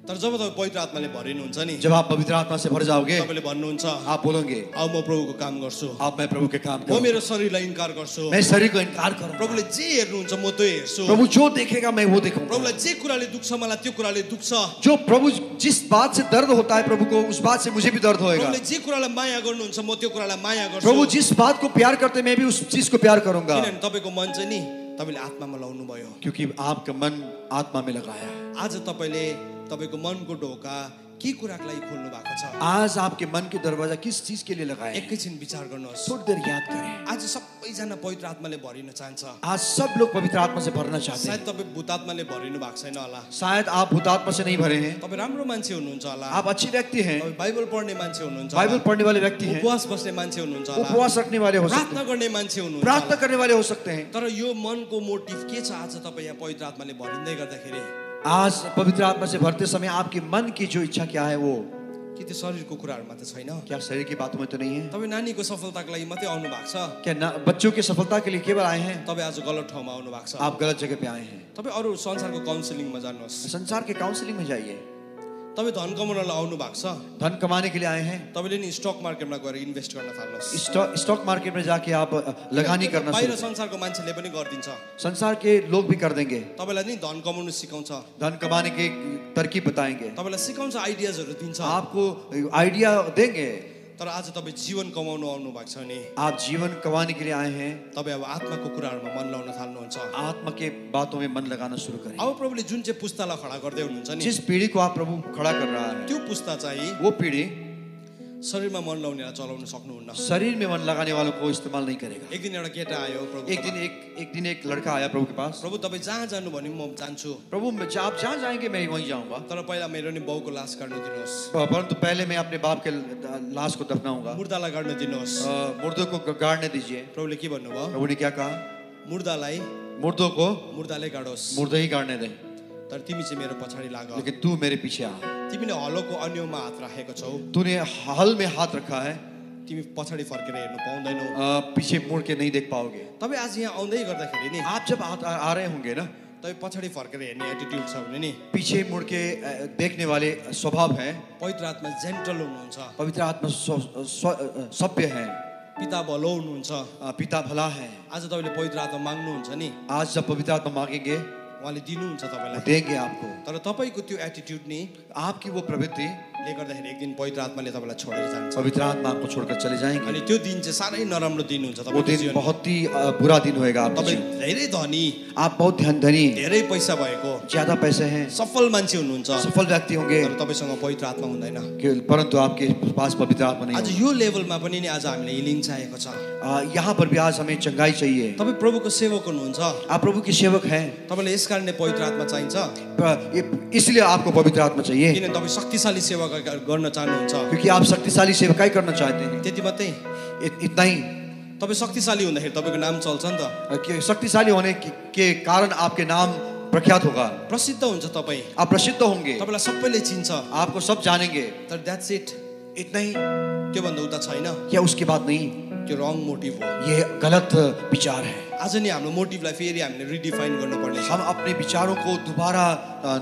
तर जब तपाईँ पवित्र आत्माले भरिनुहुन्छ नि जब आप पवित्र आत्मा से भर जाओगे तपाईँले भन्नुहुन्छ आप बोलोगे अब म प्रभुको काम गर्छु आप मैं प्रभु के काम म करूं, मेरो शरीरलाई इन्कार गर्छु मैं शरीर को इनकार करूं। प्रभुले जे हेर्नुहुन्छ म त्यो हेर्छु प्रभु जो देखेगा मैं वो देखूंगा। प्रभुलाई जे कुराले दुख्छ मलाई त्यो कुराले दुख्छ जो प्रभु जिस बात से दर्द होता है प्रभु को उस बात से मुझे भी दर्द होएगा। प्रभुले जे कुरालाई माया गर्नुहुन्छ म त्यो कुरालाई माया गर्छु प्रभु जिस बात को प्यार करते मैं भी उस चीज को प्यार करूंगा, किनभने तपाईँको मन चाहिँ नि तपाईँले आत्मामा लाउनु भयो क्योंकि आपका मन आत्मा में लगाया। आज तपाईँले तपाईँको मनको ढोका के कुराको लागि खोल्नु भएको छ आज आपके मन के दरवाजा किस चीज के लिए लगाया है? एकैछिन विचार गर्नुहोस् थोड़ी देर याद करें। आज सबैजना पवित्र आत्माले भरिन चाहन्छ आज सब लोग पवित्र आत्मा से भरना चाहते सायद हैं। तपाईँ भूतात्माले भरिनु भएको छैन होला शायद आप भूत आत्मा से नहीं भरे हैं, तपाईँ राम्रो मान्छे हुनुहुन्छ होला आप अच्छी व्यक्ति हैं, तपाईँ बाइबल पढ्ने मान्छे हुनुहुन्छ बाइबल होला पढ़ने वाले व्यक्ति हैं, उपवास बस्ने मान्छे हुनुहुन्छ होला उपवास रखने वाले हो सकते प्रार्थना हैं, गर्ने मान्छे हुनुहुन्छ प्रार्थना होला। करने वाले हो सकते हैं। तर यो मनको मोटिभ के छ आज तपाईँ यहाँ पवित्र आत्माले भरिँदै गर्दाखेरि आज पवित्र आत्मा से भरते समय आपके मन की जो इच्छा क्या है वो कि त्यो शरीरको कुराहरुमा त छैन क्या शरीर की बातों में तो नहीं है? तपाई नानीको सफलताको लागि मात्रै आउनु भएको छ क्या बच्चों की सफलता के लिए केवल आए हैं? तपाई आज गलत ठाउँमा आउनु भएको छ आप गलत जगह पे आए हैं। तपाई अरु संसारको काउन्सिलिङमा जानुहोस् संसार के काउंसलिंग में जाइए। तपाई धन कमाउनलाई आउनु भएको छ धन कमाने के लिए आए हैं। तपाईले नि स्टक मार्केटमा गएर इन्भेस्ट गर्न थाल्नुहोस् स्टॉक मार्केट में जाके आप लगानी करना बाहिर शुरू। संसारको मान्छेले पनि गर्दिन्छ संसार के लोग भी कर देंगे। तपाईलाई नि धन कमाउनु सिकाउँछ धन कमाने के तरकीब बताएंगे, तपाईलाई सिकाउँछ आइडियाजहरु दिन्छ आपको आइडिया देंगे। तर आज तपाई जीवन कमाउनु आउनु भएको छ नि आप जीवन कमाने के लिए आए हैं, तपाई अब आत्माको कुराहरुमा मन लाउन थाल्नुहुन्छ आत्मा के बातों में मन लगाना शुरू करें। अब प्रभुले जुन चाहिँ पुस्तालाई खडा गर्दै हुनुहुन्छ नि जिस पीढ़ी को आप प्रभु खड़ा कर रहा है, त्यो पुस्ता चाहिँ वो पीढ़ी शरीरमा मन लाउनेलाई चलाउन सक्नुहुन्न शरीर में मन लगाने वालों को इस्तेमाल नहीं करेगा। एक दिन एउटा केटा आयो प्रभु एक दिन एक लड़का आया प्रभु के पास। प्रभु तपाई जहाँ जानु भने म जान्छु प्रभु आप जहाँ जाएंगे मैं वहीं जाऊंगा, तर पहिला मेरो नि बाउको लास काट्न दिनुहोस् परंतु पहले मैं अपने बाप के लाश को दफनाऊंगा। मुर्दालाई गाड्न दिनुहोस् मुर्दों को गाड़ने दीजिए। प्रभुले के भन्नुभयो प्रभु ने क्या कहा? मुर्दालाई मुर्दों को मुर्दाले गाडोस् मुर्दे ही गाड़ने दे, तर तिमी चाहिँ मेरो पछाडी लाग लेकिन तू मेरे पीछे आ। तिमीले हलोको अन्यमा हात राखेको छौ तूने हल में हाथ रखा है, तिमी पछाडी फर्केर हेर्नु पाउँदैनौ पीछे मुड़ के नहीं देख पाओगे। तपाई आज यहाँ आउँदै गर्दाखेरि नि आप जब आ रहे होंगे ना, तपाई पछाडी फर्केर हेर्ने एटिट्युड छ भने नि पीछे मुड़ के देखने वाले स्वभाव है, पवित्र आत्मा जेन्टल हुनुहुन्छ पवित्र आत्मा सभ्य है, पिता भलो हुनुहुन्छ पिता भला है। आज तपाईले पवित्र आत्मा माग्नुहुन्छ नि आज जब पवित्र आत्मा मांगेंगे उहाँले दिनुहुन्छ तपाईलाई देंगे आपको। तर तपाईको त्यो एटिट्युड नि आपकी वो प्रवृत्ति ले गर्दाखेरि एक दिन पवित्र आत्माले तपाईलाई छोडेर जान्छ पवित्र आत्मा आपको छोड़कर चले जाएंगे। अनि त्यो दिन चाहिँ सारै नराम्रो दिन हुन्छ वो तपाईको दिन जीवनमा बहुत ही बुरा दिन होएगा आपके तपाई जीवन। धेरै धनी आप बहुत धनी, धेरै पैसा भएको ज्यादा पैसे हैं, सफल मान्छे हुनुहुन्छ सफल व्यक्ति होंगे, तर तपाईसँग पवित्र आत्मा हुँदैन परंतु आपके पास पवित्र आत्मा नहीं आज है। यो लेभलमा पनि नि आज हामीले हिलिङ चाहिएको छ यहाँ पर भी आज हमें चंगाई चाहिए। तपाई प्रभुको सेवक हुनुहुन्छ आप प्रभु के सेवक हैं, तपाईलाई यसकारणले पवित्र आत्मा चाहिन्छ इसलिए आपको पवित्र आत्मा चाहिए किन तपाई शक्तिशाली सेवा गर्न चाहनुहुन्छ क्योंकि आप शक्तिशाली सेवकाई करना चाहते हैं। त्यति मात्रै इतना ही तपाई शक्तिशाली हुँदाखेरि तपाईको नाम चल्छ नि त शक्तिशाली होने के कारण आपके नाम प्रख्यात होगा, प्रसिद्ध हुन्छ तपाई आप प्रसिद्ध होंगे, तपाईलाई सबैले चिन्छ आपको सब जानेंगे। तर द्याट्स इट इतना ही, त्यो भन्दा उता छैन क्या उसकी बात नहीं? त्यो रङ मोटिभ हो ये गलत विचार है। आज नि हाम्रो मोटिभलाई फेरि हामीले रिडिफाइन गर्नुपर्ने छ हम अपने विचारों को दोबारा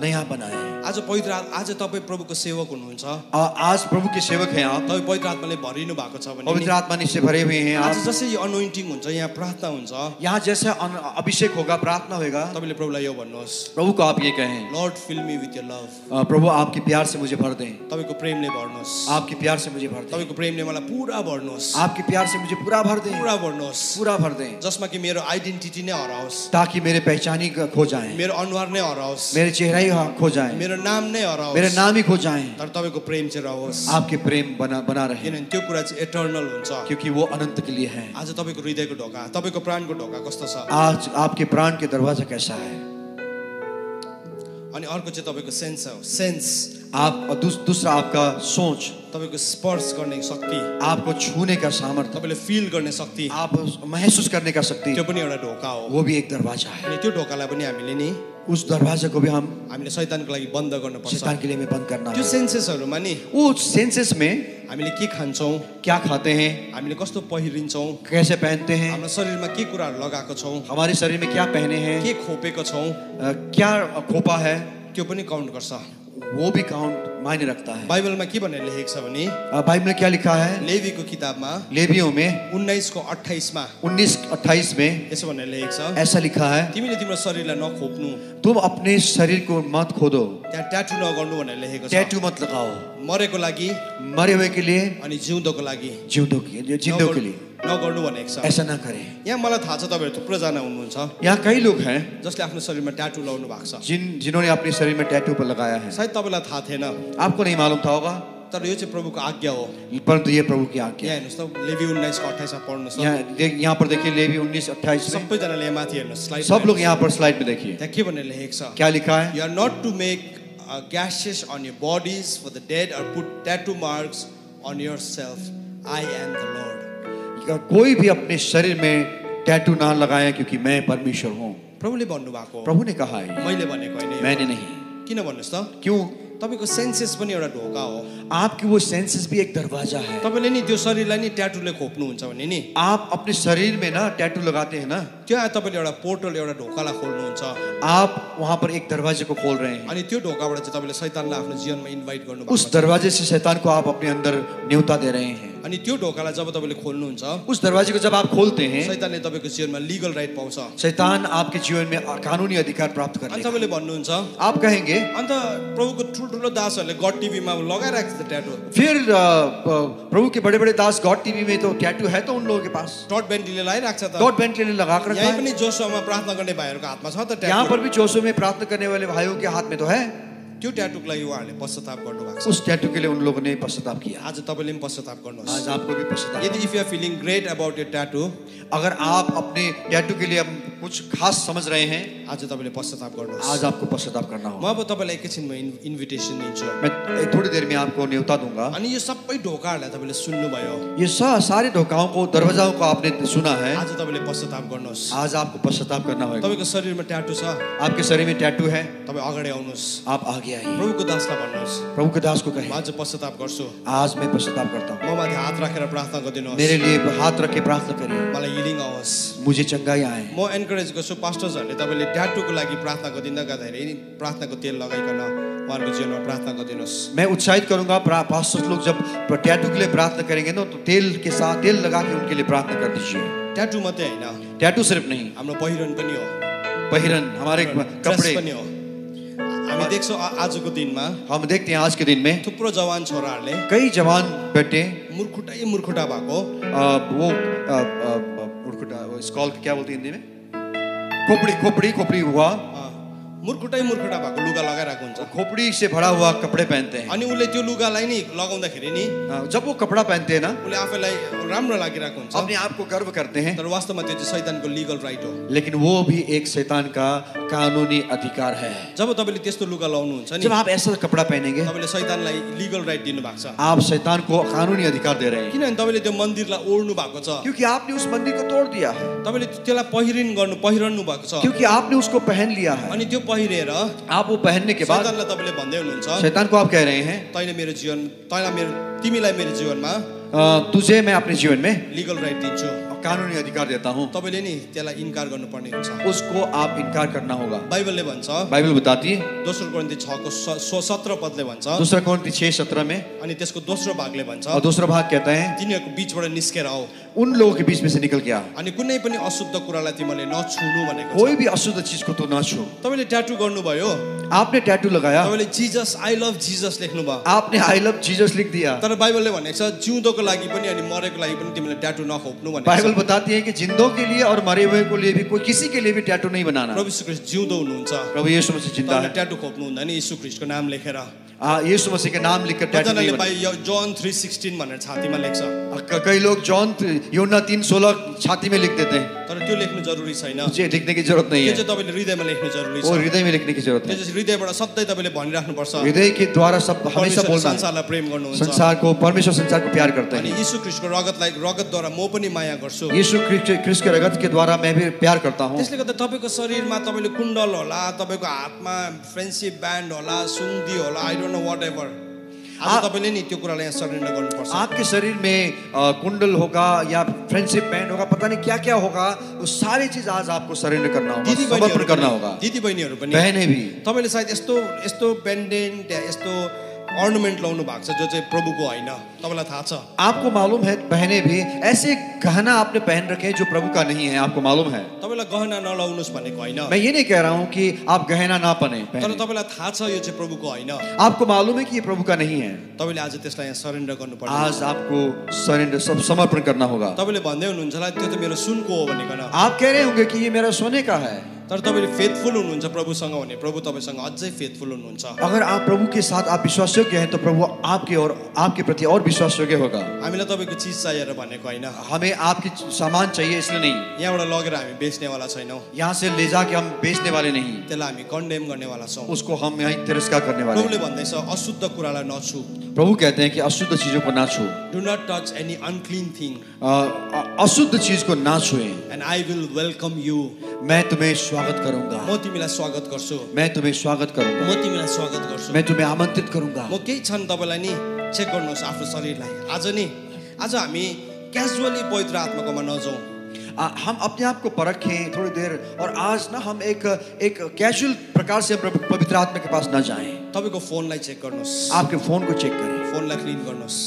नया बनाएं। आज आज तपाई प्रभुको सेवक हुनुहुन्छ आज प्रभु के सेवक हैं आप, तपाई पवित्र आत्माले भरिनु भएको छ भने पवित्र आत्मा से भरे हुए हैं आज आप। जसै यो अनोइन्टिङ हुन्छ यहाँ प्रार्थना हुन्छ यहाँ जैसे अभिषेक होगा, प्रार्थना होगा, तपाईले प्रभुलाई यो भन्नुहोस् प्रभु को आप ये कहें, Lord fill me with your love प्रभु आपके प्यार से मुझे भर दें, तपाईको प्रेमले भर्नुहोस् आपके प्यार से मुझे भर दें, तपाईको प्रेमले मलाई पुरा भर्नुहोस् आपके प्यार से मुझे पूरा भर दें, पुरा भर्नुहोस् पूरा भर दें, जसमा कि मेरो आइडेन्टिटी नै हराओस् ताकि मेरे पहचानी खो जाएं, मेरो अनुहार नै हराओस् मेरे चेहरा ही खो जाए, मेरो नाम नै हराओस् मेरे नाम ही खो जाएं, तर तपाईको प्रेम चाहिँ रहोस् आपके प्रेम बना रहे, किनभने त्यो कुरा चाहिँ एटर्नल हुन्छ क्योंकि वो अनंत के लिए है। आज तपाईको हृदयको ढोका तपाईको प्राणको ढोका कस्तो छ आज आपके प्राण के दरवाजा कैसा है? अनि अर्को चाहिँ तपाईको सेन्स आप दूसरा आपका सोच, तपाईको स्पर्श गर्ने शक्ति आपको छूने का सामर्थ्य, तपाईले फिल गर्ने शक्ति आप महसूस करने का शक्ति, त्यो पनि एउटा ढोका हो वो भी एक दरवाजा है। अनि त्यो ढोकालाई पनि हामीले नि उस दरवाजे को भी हामीले शैतानको लागि बन्द गर्नुपर्छ शैतान के लिए हमें बंद करना त्यो है। सेन्सेसहरुमा नि उस सेंसेस में हामीले के खान्छौं क्या खाते हैं, हामीले कस्तो पहिरिन्छौं कैसे पहनते हैं, हाम्रो शरीरमा के कुराहरु लगाएको छौं हमारे शरीर में क्या पहने हैं, के खोपेको छौं क्या खोपा है, त्यो पनि काउन्ट गर्छ वो भी काउंट मायने रखता है। बाइबलमा के भनेर लेखेको छ भने बाइबल में क्या लिखा है? लेवीको किताबमा लेवियों में 19:28 मा 19:28 में यसो भनेर लेखेको छ ऐसा लिखा है, तिमीले तिम्रो शरीरलाई नखोप्नु तुम अपने शरीर को मत खोदो, त्यहाँ ट्याटू नगर्नु भनेर लेखेको छ टैटू मत लगाओ, मरेको लागि मरे हुए के लिए, अनि जिउँदोको लागि जिंदों के लिए नगर्नु भनेको छ ऐसा ना करें। यहाँ मलाई थाहा छ तपाईहरु थुप्रो जना हुनुहुन्छ यहाँ कई लोग हैं जसले आफ्नो शरीरमा ट्याटू लगाउनु भएको छ जिन्होंने अपने शरीर में टैटू पर लगाया है, सायद तपाईलाई थाहा थिएन आपको नहीं मालूम था होगा, तर यो चाहिँ प्रभुको आज्ञा हो परंतु ये प्रभु की आज्ञा यहाँ है। हेर्नुस् त लेवी 19:28 मा पढ्नुस् यहाँ पर देखिए लेवी 19:28 में, सबैजनाले यहाँ माथि हेर्नुस् स्लाइड सब लोग यहाँ पर स्लाइड में देखिए त्यहाँ के भनेर लेखेको छ क्या लिखा है? You are not to make gashes on your bodies for the dead or put tattoo marks on yourself. I am the Lord. कोई भी अपने शरीर में टैटू ना लगाए क्योंकि मैं परमेश्वर हूँ। प्रभुले भन्नु भएको प्रभु ने कहा है, मैले भनेको हैन मैंने नहीं। किन भन्नुस् त क्यों? तपाईको सेन्सेस पनि एउटा ढोका हो आपकी वो सेंसेस भी एक दरवाजा है तपाईले नि त्यो शरीरलाई नि ट्याटुले खोप्नुहुन्छ भने नि आप अपने शरीर में ना टैटू लगाते हैं ना त्यहाँ तपाईले एउटा पोर्टल एउटा ढोकालाई खोल्नुहुन्छ आप वहां पर एक दरवाजे को खोल रहे हैं अनि त्यो ढोकाबाट चाहिँ तपाईले शैतानलाई आफ्नो जीवनमा इन्भाइट गर्नुभएको उस दरवाजे से शैतान को आप अपने अंदर न्योता दे रहे हैं अनि त्यो ढोकालाई जब तपाईले खोल्नुहुन्छ उस दरवाजे को जब आप खोलते हैं शैतानले तपाईको जीवनमा लिगल राइट पाउँछ शैतान आपके जीवन में कानूनी अधिकार प्राप्त कर अनि लेगा तपाईले भन्नुहुन्छ आप कहेंगे अन्त प्रभुको ठुल्ठुलो दासहरूले गड टिभीमा लगाइराखेको छ ट्याटु फिर प्रभु के बड़े बड़े दास गॉड टीवी में तो टैटू है तो उन लोगों के पास टड बेन्टीले लगाइराख्छ त गॉड बेंटली ने लगा कर रखा यहाँ है पनि जोसुआमा प्रार्थना गर्ने भाइहरूको हातमा छ त यहाँ ट्याटु पर भी जोशों में प्रार्थना करने वाले भाइयों के हाथ में तो है त्यो ट्याटुको लागि उहाँहरूले पश्चाताप गर्नुभएको छ उस टैटू के लिए उन लोगों ने पश्चाताप किया आज तपाईँले पनि पश्चाताप गर्नुहोस् आज आपको भी पश्चाताप यदि if you are feeling great about your tattoo अगर आप अपने टैटू के लिए अब कुछ खास समझ रहे हैं आज तपाईँले पश्चाताप गर्नुहोस् आज आपको पश्चाताप करना म होगा अब तपाईँलाई एकैछिनमा इन्भिटेसन दिन्छु मैं थोड़ी देर में आपको न्योता दूंगा अनि यो सबै ढोकाहरूलाई तपाईँले सुन्नुभयो ये सारे धोखाओं को दरवाजाओं को आपने सुना है आज तपाईँले पश्चाताप गर्नुहोस् आज आपको पश्चाताप करना होगा तपाईँको शरीरमा ट्याटु छ आपके शरीर में टैटू है तपाईँ अगाडि आउनुहोस् आप आगे आइए प्रभुको दासलाई भन्नुहोस् प्रभु के दास को म कहें आज पश्चाताप गर्छु आज मैं पश्चाताप करता हूँ म माथि हात राखेर प्रार्थना गरिदिनुहोस् मेरे लिए हाथ रख के प्रार्थना करिए मलाई हिलिङ आओस् मुझे चंगाई आए म एन्करेज गर्छु पास्टर्सहरूले तपाईँले ट्याटुको लागि प्रार्थना गरिदिँदा गर्दाखेरि प्रार्थनाको तेल लगाइकन उहाँहरूको जीवनमा प्रार्थना गरिदिनुहोस् मैं उत्साहित करूंगा पास्टर्स लोग जब टैटू के लिए प्रार्थना करेंगे ना तो तेल के साथ तेल लगा के उनके लिए प्रार्थना कर दीजिए ट्याटु मात्रै होइन टैटू सिर्फ नहीं हाम्रो पहिरन पनि हो पहिरन हमारे ड्रेस कपड़े पनि हो हामी देख्छौँ आजको दिनमा हम देखते हैं आज के दिन में थुप्रो जवान छोराहरूले कई जवान बेटे मुर्खुटा भएको वो स्कॉल क्या बोलते हैं हिंदी में खोपड़ी हुआ मुर्खुटा भएको लुगा लगाइरहेको हुन्छ खोपड़ी से भरा हुआ कपड़े पहनते हैं अनि उसले त्यो लुगालाई नि लगाउँदाखेरि नि जब वो कपड़ा पहनते हैं ना उसले आफैलाई राम्रो लागिरहेको हुन्छ अपने आप को गर्व करते हैं तर वास्तवमा त्यो चाहिँ शैतानको लिगल राइट हो लेकिन वो भी एक शैतान का कानूनी अधिकार है जब तपाईँले त्यस्तो लुगा लाउनुहुन्छ नि जब आप ऐसा कपड़ा पहनेंगे तपाईँले शैतानलाई लिगल राइट दिनुभएको छ आप शैतान को कानूनी अधिकार दे रहे हैं किनभने तपाईँले त्यो मन्दिरलाई ओढ्नु भएको छ क्योंकि आपने उस मंदिर को तोड़ दिया है तपाईँले त्यसलाई पहिरनु भएको छ क्योंकि आपने उसको पहन लिया है अनि त्यो पहिरेर आप वो पहनने के बाद शैतानलाई तपाईँले भन्दै हुनुहुन्छ शैतान को आप कह रहे हैं तिमीलाई मेरो जीवनमा तुझे मैं अपने जीवन में लिगल राइट दिन्छु कानूनी अधिकार देता हूँ तपाईँले नि त्यसलाई इन्कार गर्नुपर्ने हुन्छ उसको आप इनकार करना होगा बाइबलले भन्छ बाइबल बताती है दोस्रो कोरिन्थी 6:17 पदले भन्छ दूसरा कोरिन्थी 6:17 में अनि त्यसको दोस्रो भागले भन्छ और दूसरा भाग कहता है तिनीहरूको बीचबाट निस्केर आऊ उन लोगों के बीच में से निकल गया अनि कुनै पनि अशुद्ध कुरालाई तिमीले नछुनु भनेको छ कोई भी अशुद्ध चीज को तो ना छू तपाईँले ट्याटु गर्नुभयो आपने टैटू लगाया तपाईँले जीसस आई लभ जीसस लेख्नुभयो आपने आई लव जीसस लिख दिया तर बाइबलले भनेको छ जिउँदोको लागि पनि अनि मरेको लागि पनि तिमीले ट्याटु नखोप्नु भनेको बाइबल छ बताती है कि जिंदों के लिए और मरे हुए को लिए भी कोई किसी के लिए भी टैटू नहीं बनाना प्रभु यीशु ख्रीष्ट जिउँदो हुनुहुन्छ प्रभु यीशु मसीह जिंदा तपाईँले है ट्याटु खोप्नु हुँदैन यीशु ख्रीष्टको नाम लेखेर यीशु मसीह के नाम लिखकर टैटू नहीं कतिजनाले जन 3:16 भनेर छातीमा लेख्छ बना कई लोग जॉन यूहन्ना 3:16 छाती में लिख देते हैं तर त्यो लेख्नु जरुरी छैन मुझे लिखने की जरूरत नहीं त्यो है चाहिँ तपाईँले हृदयमा लेख्नु जरुरी वो छ हृदय में लिखने की जरूरत त्यो है चाहिँ हृदयबाट सधैँ तपाईँले भनिराख्नु पर्छ हृदय के द्वारा सब हमेशा परमेश्वरले बोलना है। संसारलाई प्रेम गर्नुहुन्छ संसार को परमेश्वर संसार को प्यार करता अनि है यीशु ख्रीष्टको रगतद्वारा म पनि माया गर्छु यीशु ख्रिस्ट के रगत के द्वारा मैं भी प्यार करता हूँ त्यसले गर्दा तपाईँको शरीरमा तपाईँले कुण्डल होला तपाईँको हातमा फ्रेन्डसिप ब्यान्ड होला सुन्दी होला I don't know whatever आज तपाईँले नि त्यो कुरालाई यहाँ सरेन्डर गर्नुपर्छ आपके शरीर में कुंडल होगा या फ्रेंडशिप बैंड होगा पता नहीं क्या क्या होगा वो सारी चीज आज आपको सरेंडर करना होगा समर्पण करना होगा दिदी बहिनीहरू पनि बहनें भी तपाईँले सायद यस्तो पेन्डेन्ट यस्तो अर्नामेन्ट लाउनु भएको छ जो चाहिँ प्रभुको होइन तपाईँलाई थाहा छ आपको मालूम है बहनें भी ऐसे गहना आपने पहन रखे हैं जो प्रभु का नहीं है आपको मालूम है तपाईँलाई गहना नलाउनुहोस् भनेको होइन मैं ये नहीं कह रहा हूँ कि आप गहना ना तर पहने तपाईँलाई थाहा छ यो चाहिँ प्रभुको होइन आपको मालूम है कि ये प्रभु का नहीं है तपाईँले आज त्यसलाई यहाँ सरेन्डर गर्नुपर्छ आज आपको सरेंडर सब समर्पण करना होगा तपाईँले भन्दै हुनुहुन्छ होला त्यो त मेरो सुनको हो भनेकन आप कह रहे होंगे कि ये मेरा सोने का है तर तपाईँले फेथफुल हुनुहुन्छ प्रभुसँग भने प्रभु तपाईँसँग अझै फेथफुल हुनुहुन्छ अगर आप प्रभु के साथ आप विश्वास योग्य हैं तो प्रभु आपके प्रति और विश्वास योग्य होगा हामीलाई तपाईँको चिज चाहिएर भनेको होइन हमें आपकी सामान चाहिए इसलिए नहीं यहाँबाट लगेर हामी बेच्नेवाला छैनौँ यहाँ से ले जाके हम बेचने वाले नहीं त्यसलाई हामी कन्डेम गर्नेवाला छौँ उसको हम यहाँ तिरस्कार करने वाले प्रभुले हैं। भन्दैछ अशुद्ध कुरालाई नछु प्रभु कहते हैं कि अशुद्ध चीजों को ना छू do not touch any unclean thing अशुद्ध चीज को ना छुए and I will welcome you मैं तुम्हें स्वागत करूंगा, म तिमीलाई स्वागत गर्छु, मैं तुम्हें स्वागत करूंगा, म तिमीलाई स्वागत गर्छु। मैं तुम्हें आमंत्रित करूंगा। म केही क्षण तपाईँलाई नि चेक गर्नुहोस् आफ्नो शरीरलाई। आज हामी क्याजुअली पवित्र आत्माकोमा नजाउँ। हम अपने आप को परखें थोड़ी देर, और आज ना हम एक कैजुअल प्रकार से पवित्र आत्मा के पास न जाएं। तपाईँको फोनलाई चेक गर्नुहोस्, आपके फोन को चेक करें, फोनलाई क्लिन गर्नुहोस्,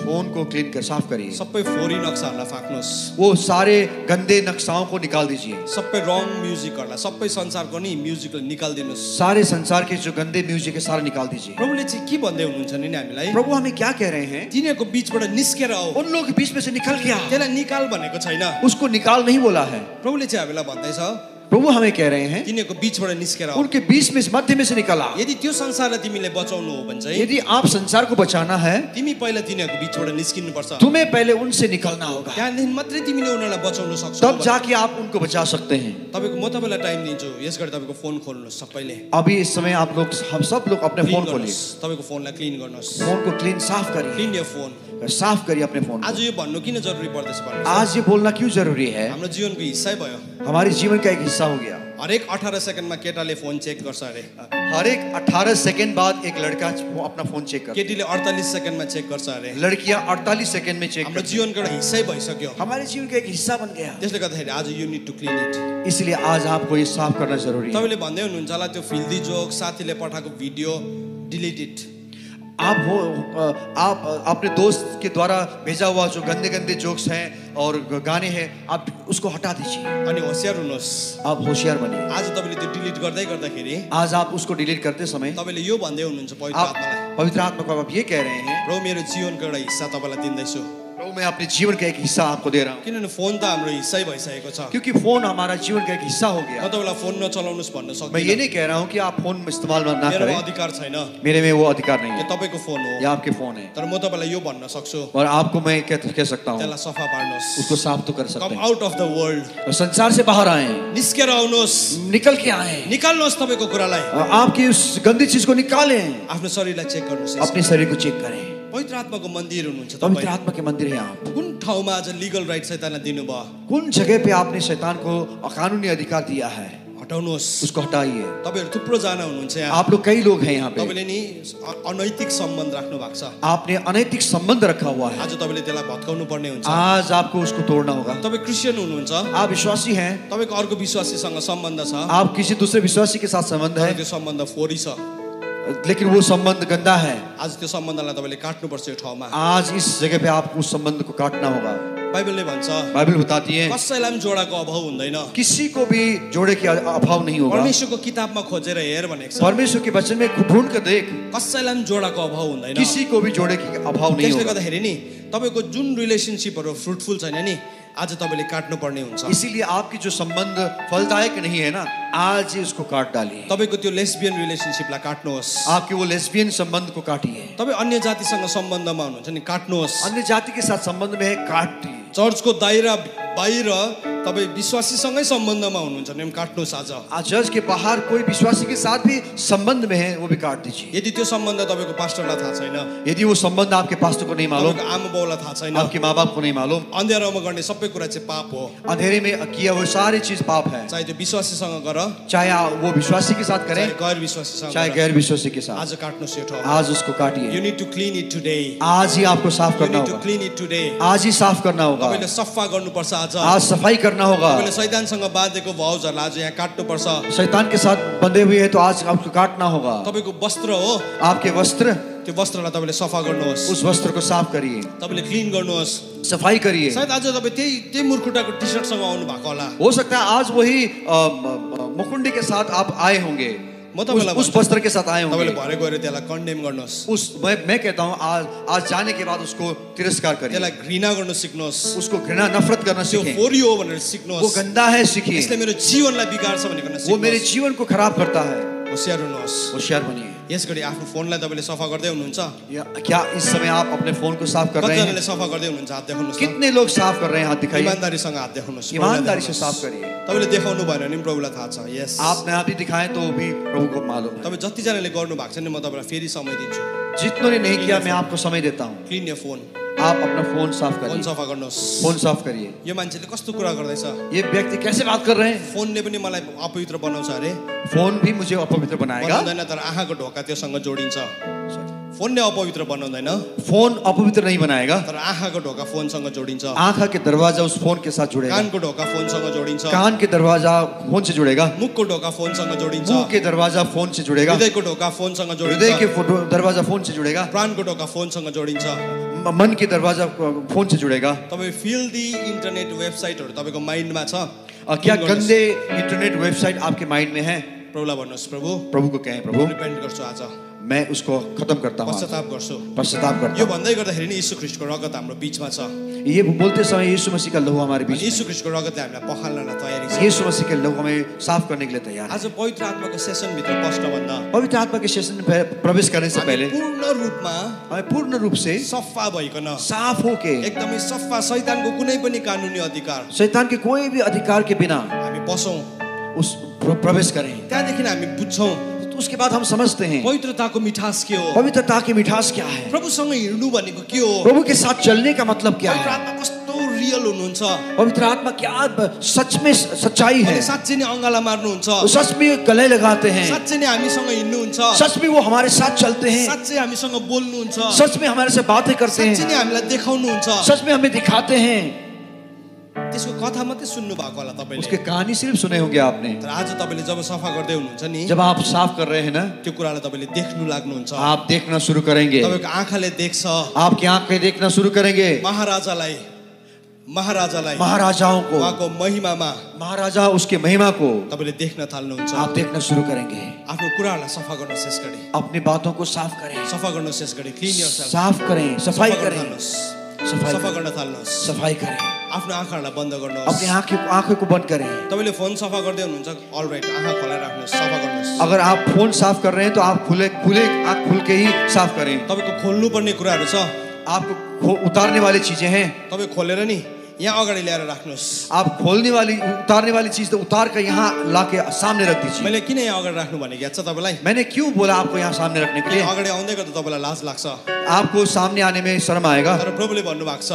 फोन को क्लीन कर साफ करिए, सबै फोहोरी नक्साहरूलाई फ्याँक्नुहोस्, वो सारे गंदे नक्शाओं को निकाल दीजिए, सबै रङ म्युजिकहरूलाई, सबै संसारको नि म्युजिकल निकालिदिनुहोस्। सारे संसार के जो गंदे म्यूजिक है सारा निकाल दीजिए। प्रभुले चाहिँ के भन्दै हुनुहुन्छ नि हामीलाई? प्रभु हमें क्या कह रहे हैं? तिनीहरूको बीचबाट निस्केर आऊ। उन लोगों के बीच में से निकल गया, त्यसलाई निकाल भनेको छैन, उसको निकाल नहीं बोला है। प्रभुले चाहिँ हामीलाई भन्दैछ प्रभु हमें कह रहे हैं तिनीहरूको बीचबाट निस्केर आऊ। उनके बीच में मध्य में से निकला। यदि त्यो संसारलाई तिमीले बचाउनु हो भने चाहिँ यदि आप संसार को बचाना है, तिमी पहिला तिनीहरूको बीचबाट निस्किनु पर्छ। तुम्हें पहले उनसे निकलना होगा, त्यहाँदेखि मात्रै तिमीले उनीहरूलाई बचाउन सक्छौ। तब जाके आप उनको बचा सकते हैं। तपाईको म तपाईलाई टाइम दिन्छु, यसगरी तपाईको फोन खोल्नुहोस् सबैले। अभी इस समय आप लोग, हम सब लोग अपने क्लिन फोन खोलिए, गर्नुहोस्, तपाईको फोनलाई क्लिन गर्नुहोस्, फोन को क्लीन साफ करिए, क्लिन यो फोन। साफ करिए अपने फोन को। आज यो भन्नु किन जरुरी पर्दैछ भन्नु? आज ये बोलना क्यों जरूरी है? हाम्रो जीवनको हिस्सै भयो। हमारे जीवन का एक हिस्सा हो गया। हरेक 18 सेकेन्डमा केटाले फोन चेक गर्छ अरे, हर एक 18 सेकंड बाद एक लड़का अपना फोन चेक करता केटीले 48 सेकेन्डमा चेक गर्छ अरे। है, लड़कियां 48 सेकंड में चेक हाम्रो करती हैं। जीवनको एउटा हिस्सै भइसक्यो। हमारे जीवन का एक हिस्सा बन गया, त्यसले गर्दाखेरि आज you need to clean it. इसलिए आज आपको ये साफ करना जरूरी है। तपाईले भन्दै हुनुहुन्छ होला त्यो फिल्दी जोक, साथीले पठाएको भिडियो डिलिट इट। आप अपने दोस्त के द्वारा भेजा हुआ जो गंदे गंदे जोक्स हैं और गाने हैं, आप उसको हटा दीजिए। अनि होशियार हुनुहोस्। आप होशियार बनिए। आज तपाईले त्यो डिलिट गर्दै गर्दाखेरि आज आप उसको डिलीट करते समय तपाईले यो भन्दै हुनुहुन्छ पवित्र आप आत्मालाई, पवित्र आत्मा को आप ये कह रहे हैं, प्रभु मेरो जीवनको एउटा हिस्सा तपाईलाई दिँदैछु। प्रभु मैं अपने जीवन का एक हिस्सा आपको दे रहा हूँ, किनभने फोन त हाम्रो हिस्सै भइसकेको छ। क्योंकि फोन हमारा जीवन का एक हिस्सा हो म गया। तपाईलाई फोन नचलाउनुस् भन्न मैं ये सक्दिनँ, नहीं कह रहा हूँ कि आप फोन इस्तेमाल ना मेरोमा करें, अधिकार छैन, मेरे में वो अधिकार नहीं यो है, तपाईको फोन हो। ये आपके फोन है। तर म तपाईलाई यो भन्न सक्छु, और आपको मैं कह सकता हूँ, त्यसलाई सफा पार्नुहोस्। उसको साफ तो कर सकते कम हैं। आउट अफ द वर्ल्ड, और संसार से बाहर आए, निस्केर आउनुहोस्, निकल के आए, निकाल्नुहोस् तपाईको कुरालाई। और आपकी उस गंदी चीज को निकालें, आफ्नो शरीरलाई चेक गर्नुहोस्। अपने शरीर को चेक करें। पवित्र आत्माको मन्दिर हुनुहुन्छ पवित्र तपाईँ। आत्मा के मंदिर है आप। कुन ठाउँमा आज लिगल राइट शैतानलाई दिनुभयो? कौन जगह पे आपने शैतान को कानूनी अधिकार दिया है? हटाउनुहोस्। उसको हटाइए। तपाईहरु थुप्रो जना हुनुहुन्छ यहाँ, आप लोग कई लोग हैं यहाँ पे, तपाईले नि अनैतिक सम्बन्ध राख्नु भएको छ। आपने अनैतिक संबंध रखा हुआ है, आज तपाईले त्यसलाई भत्काउनु पर्ने हुन्छ। आज आपको उसको तोड़ना होगा। तपाई क्रिस्चियन हुनुहुन्छ, आप विश्वासी हैं, तपाईको अर्को विश्वासीसँग सम्बन्ध छ, आप किसी दूसरे विश्वासी के साथ संबंध है, त्यो सम्बन्ध फोरी छ। लेकिन वो संबंध गंदा है। आज त्यो सम्बन्धलाई तपाईले काट्नुपर्छ यो ठाउँमा। आज इस जगह पे आपको उस संबंध को काटना होगा। बाइबलले भन्छ बाइबल बताती है कसैलाई पनि जोडाको अभाव हुँदैन। किसी को भी जोड़े की अभाव नहीं होगा। परमेश्वरको किताबमा खोजेर हेर भनेको छ, परमेश्वर के वचन में ढूंढ कर देख, कसैलाई पनि जोडाको अभाव हुँदैन। किसी को भी जोड़े की अभाव नहीं त्यसले होगा। गर्दाखेरि नि तपाईको जुन रिलेसनशिपहरु फ्रुटफुल छैन नि, आज तपाईले काट्नु पर्ने हुन्छ। इसीलिए आपकी जो संबंध फलदायक नहीं है ना, आज ही उसको काट डालिए। तपाईको त्यो लेस्बियन रिलेसनशिपलाई काट्नुहोस्। आपके वो लेस्बियन संबंध को काटिए। तपाई अन्य जातिसँग सम्बन्धमा हुनुहुन्छ नि, काट्नुहोस्। अन्य जाति के साथ संबंध में है, काटिए। चर्चको दायरा बाहिर तपाई विश्वासीसँगै सम्बन्धमा हुनुहुन्छ नि, काट्नुहोस् आज। आज चर्च के बाहर कोई विश्वासी के साथ भी संबंध में है, वो भी काट दीजिए। यदि त्यो सम्बन्ध तपाईको पास्टरलाई थाहा छैन, यदि वो संबन्ध आपके पास्टर को नहीं मालूम, तपाईको आमा बाउलाई थाहा छैन, आपके माँ बाप को नहीं मालूम, अन्धेरोमा गर्ने सबै कुरा चाहिँ पाप हो। अंधेरे में किया वो सारी चीज पाप है। चाहे त्यो विश्वासीसँग गर, चाहे वो विश्वासी के साथ करें, चाहे गैर विश्वासीसँग चाहे गर, गैर विश्वासी के साथ, आज काट्नुहोस् यो ठाउँमा। आज उसको You काटिए। need to clean it today. आज ही आपको साफ You करना need to होगा। clean it today. आज ही साफ करना होगा। तपाईले सफा गर्नुपर्छ आज। आज सफाई करना होगा। तपाईले शैतानसँग बाँधेको भाउजहरुलाई आज यहाँ काट्नुपर्छ। शैतान के साथ बंधे हुए हैं तो आज आपको काटना होगा। तपाईको वस्त्र हो, आपके वस्त्र, त्यो वस्त्रलाई तपाईले सफा गर्नुहोस्, उस वस्त्र को साफ करिए, तपाईले क्लिन गर्नुहोस्। सफाई करिए। सायद आज तपाई त्यही मुरकुटाको टी-शर्टसँग आउनु भएको होला। हो सकता है आज वही मुकुंडी के साथ आप आए होंगे, म तपाईलाई उस वस्त्र के साथ आए तपाईले होंगे। भरे गएर त्यसलाई कन्डेम गर्नुहोस्, मैं कहता हूँ आज जाने के बाद उसको तिरस्कार करिए, त्यसलाई घृणा गर्न सिक्नुहोस्। उसको घृणा नफरत करना त्यो सीखें। फोरी हो भनेर वो सिक्नुहोस्। गंदा है सीखिए, यसले मेरो जीवनलाई बिगार्छ भनेर वो मेरे सिक्नुहोस्। जीवन को खराब करता है। होशियार हुनुहोस्। होशियार बनिए। यसगरी आफ्नो फोनलाई तपाईले सफा गर्दै हुनुहुन्छ? क्या इस समय आप अपने फोन को साफ कर रहे हैं? कतिजनाले सफा गर्दै हुनुहुन्छ? हात देखाउनुहोस्। कितने लोग साफ कर रहे हैं? हाथ दिखाइए। इमानदारीसँग हात देखाउनुहोस्। ईमानदारी से साफ करिए। तपाईले देखाउनु भएन भने प्रभुलाई थाहा छ। यस, आपने आप ही दिखाएं तो भी प्रभु को मालूम है। तपाई जतिजनाले गर्नु भएको छ नि, म तपाईलाई फेरि समय दिन्छु। जितनों ने नहीं किया मैं आपको समय देता हूँ। Clean your phone. आप अपना फोन साफ फोन करिए, सफा गर्नुहोस्। फोन साफ करिए। यो मान्छेले कस्तो कुरा गर्दैछ? ये व्यक्ति कैसे बात कर रहे हैं? फोनले पनि मलाई अपवित्र बनाउँछ अरे। फोन भी मुझे अपवित्र बनाएगा। बनाउँदैन, तर आँखाको ढोका त्योसँग जोडिन्छ। फोनले अपवित्र बनाउँदैन, फोन अपवित्र नहीं बनाएगा, तर आँखाको ढोका फोनसँग जोडिन्छ। आँखा के दरवाजा उस फोन के साथ जुड़ेगा, कानको ढोका फोनसँग जोडिन्छ। कान के दरवाजा फोन से जुड़ेगा, मुखको ढोका फोनसँग जोडिन्छ। मुंह के दरवाजा फोन से जुड़ेगा, हृदयको ढोका फोनसँग जोडिन्छ। हृदय के दरवाजा फोन से जुड़ेगा, प्राणको ढोका फोनसँग जोडिन्छ। मन के दरवाजा फोन से जुड़ेगा। तपाईँ फिल्दी इन्टरनेट वेबसाइटहरू तपाईँको माइन्डमा छ? क्या गंदे इंटरनेट वेबसाइट आपके माइंड में है? प्रभुलाई भन्नुहोस्, प्रभु प्रभु को कहें, प्रभु रिपेन्ट गर्छु, आज मैं उसको खत्म करता हूँ, पश्चाताप गर्छु। पश्चाताप करता यो हूँ। भन्दै गर्दाखेरि नि यीशु ख्रीष्टको रगत हाम्रो बीचमा छ। ये बोलते समय यीशु मसीह का लहू हमारे अनि बीच यीशु ख्रीष्टको रगतले हामीलाई पखाल्न तयारी छ। है। यीशु मसीह के लहू हमें साफ करने के लिए तैयार है। आज पवित्र आत्माको सेसनभित्र पस्नभन्दा पवित्र आत्मा के सेशन में प्रवेश करने से हामी पहले पूर्ण रूपमा हमें पूर्ण रूप से सफा भइकन, साफ होके, एकदमै सफा, शैतानको कुनै पनि कानुनी अधिकार शैतान के कोई भी अधिकार के बिना हामी बसौँ। उस प्रवेश करें। त्यहाँदेखि हामी बुझ्छौँ तो उसके बाद हम समझते हैं पवित्रताको मिठास के हो, पवित्रता की मिठास क्या है, प्रभुसँग हिँड्नु भनेको के हो, प्रभु के साथ चलने का मतलब क्या पवित्र है, आत्मा कस्तो रियल हुनुहुन्छ, पवित्र आत्मा क्या सच में सच्चाई है, उहाँले साँच्चै नै अङ्गाला मार्नुहुन्छ, वो सच में गले लगाते हैं, साँच्चै नै हामीसँग हिँड्नुहुन्छ, सच में वो हमारे साथ चलते हैं, साँच्चै हामीसँग बोल्नुहुन्छ, सच में हमारे से बातें करते साँच्चै हैं, नै हामीलाई देखाउनुहुन्छ। सच में हमें दिखाते हैं। त्यसको कथा मात्रै सुन्नु भएको होला तपाईँले, उसके कहानी सिर्फ सुने होंगे आपने। तर आज तपाईँले जब सफा गर्दै हुनुहुन्छ नि, जब आप साफ कर रहे हैं ना, त्यो कुरालाई तपाईँले देख्नु लाग्नुहुन्छ। आप देखना शुरू करेंगे, तपाईँको आँखाले देख्छ आपकी आंखें देखना शुरू करेंगे, महाराजालाई, महाराजाओं को, उहाँको महिमामा महाराजा उसके महिमा को तपाईँले देख्न थाल्नुहुन्छ। आप देखना शुरू करेंगे। आफ्नो कुराहरूलाई सफा गर्न शेष गरे, अपनी बातों को साफ करें, सफा गर्न शेष गरे, क्लिन योरसेल्फ, साफ करें, सफाई करें, सफा सफाई गर्न थाल्नुहोस्। सफाई करें, आफ्नो आँखाहरूलाई बन्द गर्नुहोस्। अपनी आंखों को बंद करें। तपाईँले फोन सफा गर्दै हुनुहुन्छ, अलराइट, आँखा खोलेर राख्नुहोस्, सफा गर्नुहोस्। अगर आप फोन साफ कर रहे हैं तो आप खुले खुले आंख खुल के ही साफ करें। तपाईँको खोल्नुपर्ने कुराहरू छ, आपको उतारने वाली चीजें हैं, तपाईँ खोलेर नि यहाँ अगाडि ल्याएर राख्नुहोस्। आप खोलने वाली उतारने वाली चीज तो उतार कर यहाँ लाके सामने रख दीजिए। मैले किन यहाँ अगाडि राख्नु भनेको याद छ तपाईँलाई? मैंने क्यों बोला आपको यहाँ सामने रखने के लिए? अगाडि आउँदै गर्दा तपाईँलाई लाज लाग्छ, आपको सामने आने में शर्म आएगा। तर प्रभुले भन्नुभएको छ,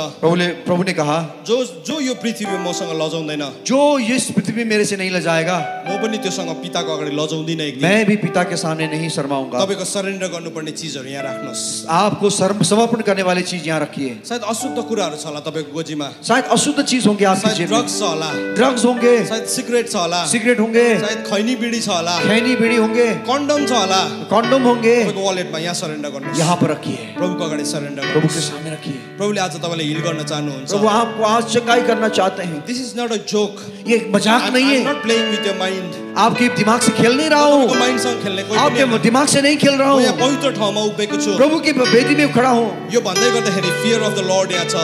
प्रभु ने कहा, जो यो पृथ्वी मसँग लजाउँदैन, जो इस पृथ्वी मेरे से नहीं लजाएगा, म पनि त्योसँग पिताको अगाडि लजाउँदिनँ। एक दिन मैं भी पिता के सामने नहीं शर्माऊंगा। तपाईँको सरेन्डर गर्नुपर्ने चिजहरू यहाँ राख्नुहोस्। आपको समर्पण करने वाली चीज यहाँ रखिए। सायद अशुद्ध कुराहरू छ होला तपाईँको गोजीमा, शायद अशुद्ध चीज होंगे आपकी सायद जेब में, ड्रग्स छ होला, ड्रग्स होंगे, सायद सिगरेट छ होला, सिगरेट होंगे, सायद खैनी बिडी छ होला, खैनी बीड़ी होंगे, कन्डम छ होला, कॉन्डोम होंगे, तपाईँको वालेटमा यहाँ सरेन्डर गर्नुहोस्। यहाँ पर रखिए, प्रभुको अगाडि सरेन्डर प्रभु के गर्नुहोस्। सामने रखिए। प्रभुले आज तपाईँलाई हिल गर्न चाहनुहुन्छ। प्रभु आपको आज चंगाई करना चाहते हैं। This is not a joke, ये एक मजाक नहीं I'm है, not playing with your mind। आपके दिमाग से खेल नहीं रहा तपाईँको हूँ, माइन्डसँग खेल्ने कोही पनि आपके होइन। दिमाग से नहीं खेल रहा म यहाँ हूँ, पवित्र ठाउँमा उभिएको छु। प्रभु की वेदी में खड़ा हूँ। यो भन्दै गर्दाखेरि फियर अफ द लर्ड यहाँ छ,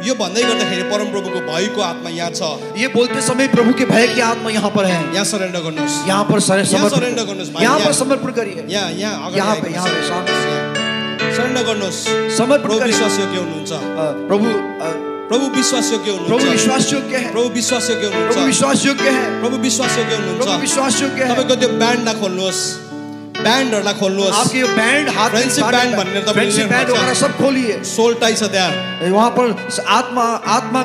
यो भन्दै गर्दाखेरि परम प्रभुको भयको आत्मा यहाँ छ। ये बोलते समय प्रभु के भय की आत्मा यहाँ पर है। यहाँ सरेन्डर गर्नुहोस्, यहाँ पर सरेन्डर समर्पण, गर्नुहोस् भाइ, यहाँ पर यहाँ समर्पण करिए, यहाँ अगाडि यहाँ पे आइदिनुहोस्। सामने सरेन्डर गर्नुहोस्। समर्पण प्रभु करिए। विश्वास योग्य हुनुहुन्छ, प्रभु प्रभु विश्वास योग्य प्रभु हुनुहुन्छ, विश्वास योग्य है, प्रभु विश्वास योग्य प्रभु हुनुहुन्छ, विश्वास योग्य है, प्रभु विश्वास योग्य प्रभु हुनुहुन्छ। विश्वास योग्य है। तपाईँको त्यो ब्यान्डलाई खोल्नुहोस्, ब्यान्डहरूलाई खोल्नुहोस्, आपके ये बैंड हाथ में फ्रेंडशिप बैंड भन्ने तपाईँले फ्रेंडशिप बैंड लेख्नुहुन्छ। वगैरह सब खोलिए। सोल टाई छ त्यहाँ, वहाँ पर आत्मा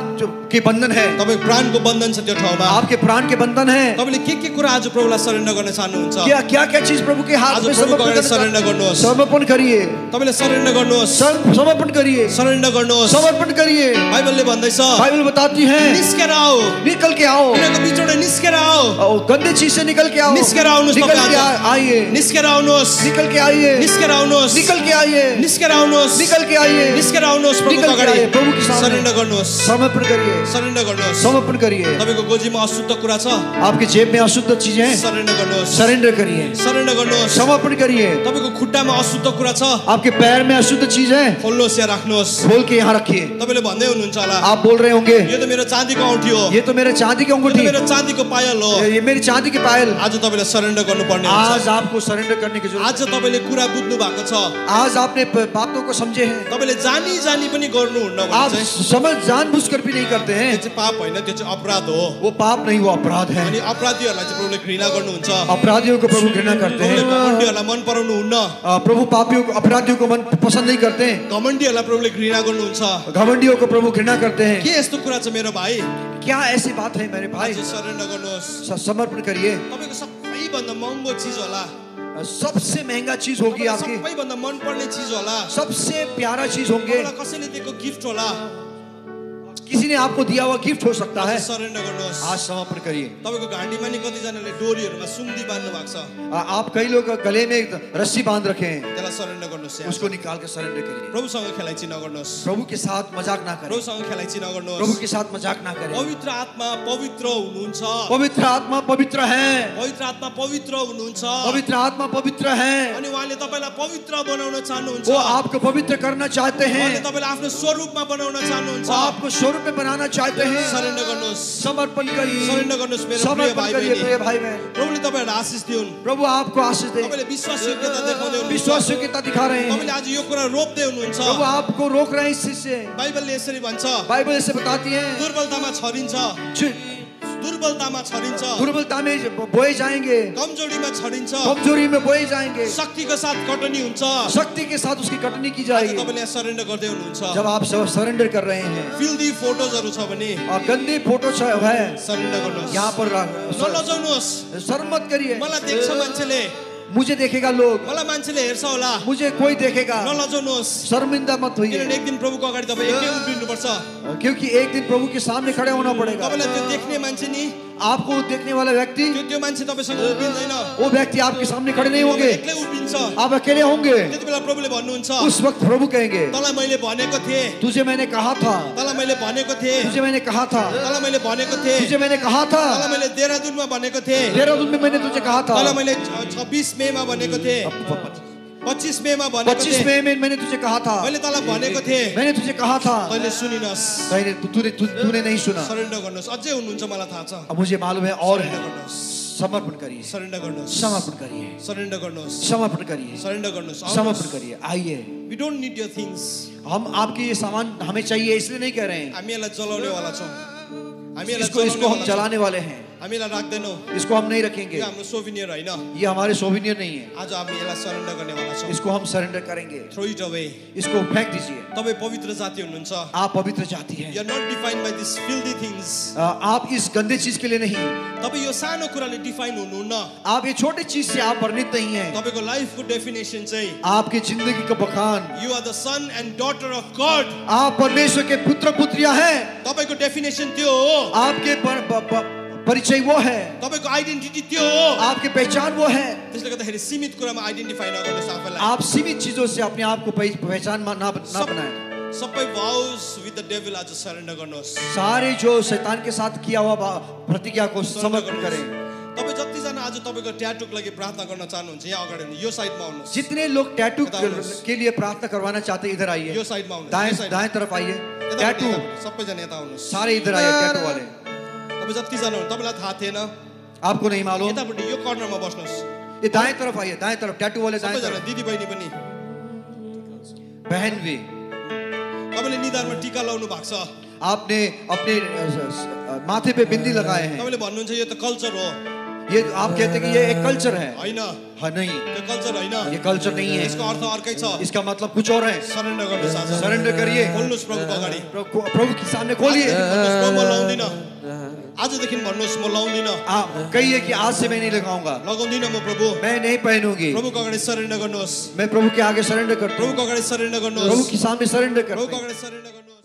के बंधन है, तपाईँ प्राणको बन्धन छ त्यो ठाउँमा। आपके प्राण के बंधन है। तपाईँले के कुरा आज प्रभुलाई सरेन्डर गर्न चाहनुहुन्छ? क्या क्या क्या चीज प्रभु के हाथ आज में प्रभुको अगाडि समर्पण सरेन्डर गर्नुहोस्। समर्पण करिए, तपाईँले सरेन्डर गर्नुहोस्, समर्पण करिए, सरेन्डर गर्नुहोस्। समर्पण करिए। बाइबलले भन्दैछ, बाइबल बताती है, निस्केर आऊ, निकल के आओ, उनीहरूको बिचबाट निस्केर आऊ, गंदे चीज से निकल के आओ, निस्केर आउनुहोस्, निकल तपाईँ के आज। आइए, निस्केर आउनुहोस्, निकल के आइए, निस्केर आउनुहोस्, निकल के आइए, निस्केर आउनुहोस्, निकल के आइए, निस्केर आउनुहोस्। प्रभुको निकल के अगाडि आइए, प्रभु के सामने सरेन्डर गर्नुहोस्, समर्पण करिए, सरेन्डर गर्नुहोस्। समर्पण करिए। तपाईँको गोजीमा अशुद्ध कुरा छ, आपके जेब में अशुद्ध चीजें हैं, सरेन्डर गर्नुहोस्, सरेंडर करिए, सरेन्डर गर्नुहोस्। समर्पण करिए। तपाईँको खुट्टामा अशुद्ध कुरा छ, आपके पैर में अशुद्ध चीज है, खोल्नुहोस् या राख्नुहोस्। खोल के यहाँ रखिए। तपाईँले भन्दै हुनुहुन्छ होला, आप बोल रहे होंगे, यो त मेरो चाँदीको औँठी हो, ये तो मेरे चांदी की यो त अंगूठी, मेरो चाँदीको पायल हो। ये मेरी चांदी की पायल। आज तपाईँले सरेन्डर गर्नुपर्ने हुन्छ। आज आपको सरेंडर करने की जरूरत आज तपाईँले कुरा बुझ्नु भएको छ, है। आज आपने बातों को समझे हैं, तपाईँले जानी जानी पनि गर्नुहुन्न भने आप चाहिँ समझ जानबूझकर भी नहीं करते त्यो हैं, चाहिँ पाप होइन, त्यो चाहिँ अपराध हो। वो पाप नहीं, वो अपराध है। अनि अपराधीहरूलाई चाहिँ प्रभुले घृणा गर्नुहुन्छ, अपराधियों को प्रभु घृणा करते प्रभुले हैं। घमण्डीहरूलाई मन पराउनुहुन्न, प्रभु पापियों को, अपराधियों को मन पसंद नहीं करते हैं, घमण्डीहरूलाई प्रभुले घृणा गर्नुहुन्छ। घमंडियों को प्रभु घृणा करते हैं। के यस्तो कुरा छ मेरो भाइ? क्या ऐसी बात है मेरे भाई? आज सरेन्डर गर्नुहोस्। समर्पण करिए। तपाईँको सबैभन्दा महँगो चिज होला, सबसे महंगा चीज होगी तपाईँलाई आपकी, सबैभन्दा मनपर्ने चिज होला, सबसे प्यारा चीज होंगे, तपाईँलाई कसैले दिएको गिफ्ट होला, किसी ने आपको दिया हुआ गिफ्ट हो सकता है। आज सरेन्डर गर्नुहोस्। आज समर्पण करिए। तपाईँको घाँटीमा नि कतिजनाले डोरीहरूमा सुङ्दी बाँध्नु भएको छ, आप कई लोग गले में रस्सी बांध रखे हैं, त्यसलाई सरेन्डर गर्नुहोस् यहाँ। उसको निकाल के सरेंडर करिए। प्रभुसँग खेलाइची नगर्नुहोस्, प्रभु के साथ मजाक ना करें, प्रभुसँग खेलाइची प्रभु नगर्नुहोस्। के साथ मजाक ना करें। पवित्र आत्मा पवित्र हुनुहुन्छ, पवित्र आत्मा पवित्र है, पवित्र आत्मा पवित्र हुनुहुन्छ, पवित्र आत्मा पवित्र है। अनि उहाँले तपाईँलाई पवित्र बनाउन चाहनुहुन्छ, वो आपको पवित्र करना चाहते हैं, उहाँले तपाईँलाई आफ्नो स्वरूपमा बनाउन चाहनुहुन्छ। वो आपको स्वरूप में बनाना चाहते हैं। सरेन्डर गर्नुहोस्, समर्पण करिए, सरेन्डर गर्नुहोस् मेरो प्रिय समर्पण भाइ करिए बहिनी। प्रिय भाई बहन। प्रभुले तपाईँहरूलाई आशिष दिउन्, प्रभु आपको आशीष दे। तपाईँले विश्वास योग्यता देखाउँदै हुनुहुन्छ, विश्वास योग्यता दिखा रहे हैं। तपाईँले आज यो कुरा रोप्दै हुनुहुन्छ। प्रभु आपको रोक रहे हैं इस चीज से। बाइबलले यसरी भन्छ, बाइबल ऐसे बताती है, दुर्बलतामा छरिन्छ, दुर्बलतामा छरिन्छ, दुर्बलता में बोए जाएंगे, कमजोरीमा छरिन्छ, कमजोरी में बोए जाएंगे, शक्तिको साथ कटनी हुन्छ। शक्ति के साथ उसकी कटनी की आज जाएगी। तपाईँले यहाँ सरेन्डर गर्दै हुनुहुन्छ। जब आप सरेंडर कर रहे हैं फिल्दी फोटोजहरू छ भने और गंदी फोटो है सरेन्डर गर्नुहोस्, यहाँ पर नलजाउनुहोस्। शर्म मत करिए। मलाई देख्छ मान्छेले, मुझे देखेगा लोग, मलाई मान्छेले हेर्छ होला, मुझे कोई देखेगा, नलजाउनुहोस्। शर्मिंदा मत होइए, किनभने एक दिन प्रभुको अगाडि तपाईँ एकै उभिनुपर्छ। क्योंकि एक दिन प्रभु के सामने खड़े होना पड़ेगा। तपाईँलाई त्यो देख्ने मान्छे नि, आपको देखने वाला व्यक्ति, त्यो मान्छे तपाईँसँग उभिँदैन, वो व्यक्ति आपके सामने खड़े नहीं होंगे, एक्लै उभिन्छ। आप अकेले होंगे। त्यति बेला प्रभुले भन्नुहुन्छ, उस वक्त प्रभु कहेंगे, तँलाई मैले भनेको थिएँ, तुझे मैंने कहा था, तँलाई मैले भनेको थिएँ, तुझे मैंने कहा था, तँलाई मैले भनेको थिएँ, तुझे मैंने कहा था, तँलाई मैले देहरादूनमा भनेको थिएँ, देहरादून में मैंने तुझे कहा था, तँलाई मैले 26 मेमा भनेको थिएँ, 25 मेमा भनेको 25 थिएँ, मई में मैंने तुझे कहा था, मैले तँलाई भनेको थिएँ, मैंने तुझे कहा था, तैँले सुनिनस्। तूने नहीं सुना। सरेन्डर गर्नुहोस्, अझै हुनुहुन्छ मलाई थाहा छ। अब मुझे मालूम है और है। सरेन्डर गर्नुहोस्, समर्पण करिए, सरेन्डर गर्नुहोस्, समर्पण करिए, सरेन्डर गर्नुहोस्, समर्पण करिए, सरेन्डर गर्नुहोस्। समर्पण करिए। आइए, We don't need your things. हम आपके ये सामान हमें चाहिए इसलिए नहीं कह रहे हैं, हामी यसलाई जलाउनेवाला छौँ, हामी यसलाई इसको हम जलाउनेवाला छौँ, जलाने वाले हैं, हामी यसलाई राख्दैनौँ। इसको हम नहीं रखेंगे, यो हाम्रो सोभिनियर होइन, ये हमारे सोविनियर नहीं है, आज हामी यसलाई सरेन्डर गर्नेवाला छौँ। इसको हम सरेंडर करेंगे, थ्रो इट अवे। इसको फेंक दीजिए। तपाईँ पवित्र जाति हुनुहुन्छ। आप पवित्र जाति हैं, You are not defined by these filthy things. आप इस गंदे चीज के लिए नहीं, तपाईँ यो सानो कुराले डिफाइन हुनुहुन्न। आप ये छोटे चीज से आप वर्णित नहीं हैं। तपाईँको लाइफको डेफिनेसन चाहिँ आपकी जिंदगी का बखान, You are the son and daughter of God. आप परमेश्वर के पुत्र पुत्रियां हैं, तपाईँको डेफिनेसन त्यो हो, आपके परिचय वो है, तपाईँको आइडेन्टिटी त्यो हो। आपकी पहचान वो है। त्यसले गर्दाखेरि सीमित कुरामा आइडेन्टिफाई नगर्नुहोस् आफैलाई। आप सीमित चीजों से अपने आप को पहचान ना बनाएं। सबै vows with the devil आज सरेन्डर गर्नुहोस्। सारे जो शैतान के साथ किया हुआ प्रतिज्ञा को समर्पण करें। तपाईँ जतिजना आज तपाईँको ट्याटूको लागि प्रार्थना गर्न चाहनुहुन्छ यहाँ अगाडि आउनु, यो साइडमा आउनुहोस्, जितने लोग टैटू के लिए प्रार्थना करवाना चाहते हैं इधर आइए, यो साइडमा आउनुहोस्, दाएं तरफ आइए। यता टैटू सबैजना यता आउनुहोस्। सारे इधर आइए, टैटू वाले। तपाईँ जतिजना हुनु तपाईँलाई थाहा थिएन, आपको नहीं मालूम, यतापट्टि यो कर्नरमा बस्नुहोस्। ये दाएं तरफ आइए, दाएं तरफ, टैटू वाले दाएं सबैजना तरफ। दिदी बहिनी पनि बहन भी, तपाईँले निधारमा टिका लाउनु भएको छ, आपने अपने माथे पे बिंदी लगाए हैं। तपाईँले भन्नुहुन्छ यो त कल्चर हो, ये आप कहते हैं कि ये एक कल्चर है। होइन हाँ नहीं, त्यो कल्चर होइन, ये कल्चर नहीं है, यसको अर्थ अर्कै छ। इसका मतलब कुछ और है। सरेन्डर गर्नुहोस् आज, सरेंडर करिए, खोल्नुहोस् प्रभुको अगाडि। प्रभु के सामने खोलिए। भन्नुहोस्, म लाउँदिनँ, आजदेखि भन्नुहोस् म लाउँदिनँ, आप कहिए कि आज से मैं नहीं लगाऊंगा, लगाउँदिनँ म प्रभु। मैं नहीं पहनूंगी। प्रभुको अगाडि सरेन्डर गर्नुहोस्, मैं प्रभु के आगे सरेंडर करता हूँ, प्रभुको अगाडि सरेन्डर प्रभु गर्नुहोस्, के सामने सरेंडर करता प्रभुको हूँ। अगाडि सरेन्डर गर्नुहोस्।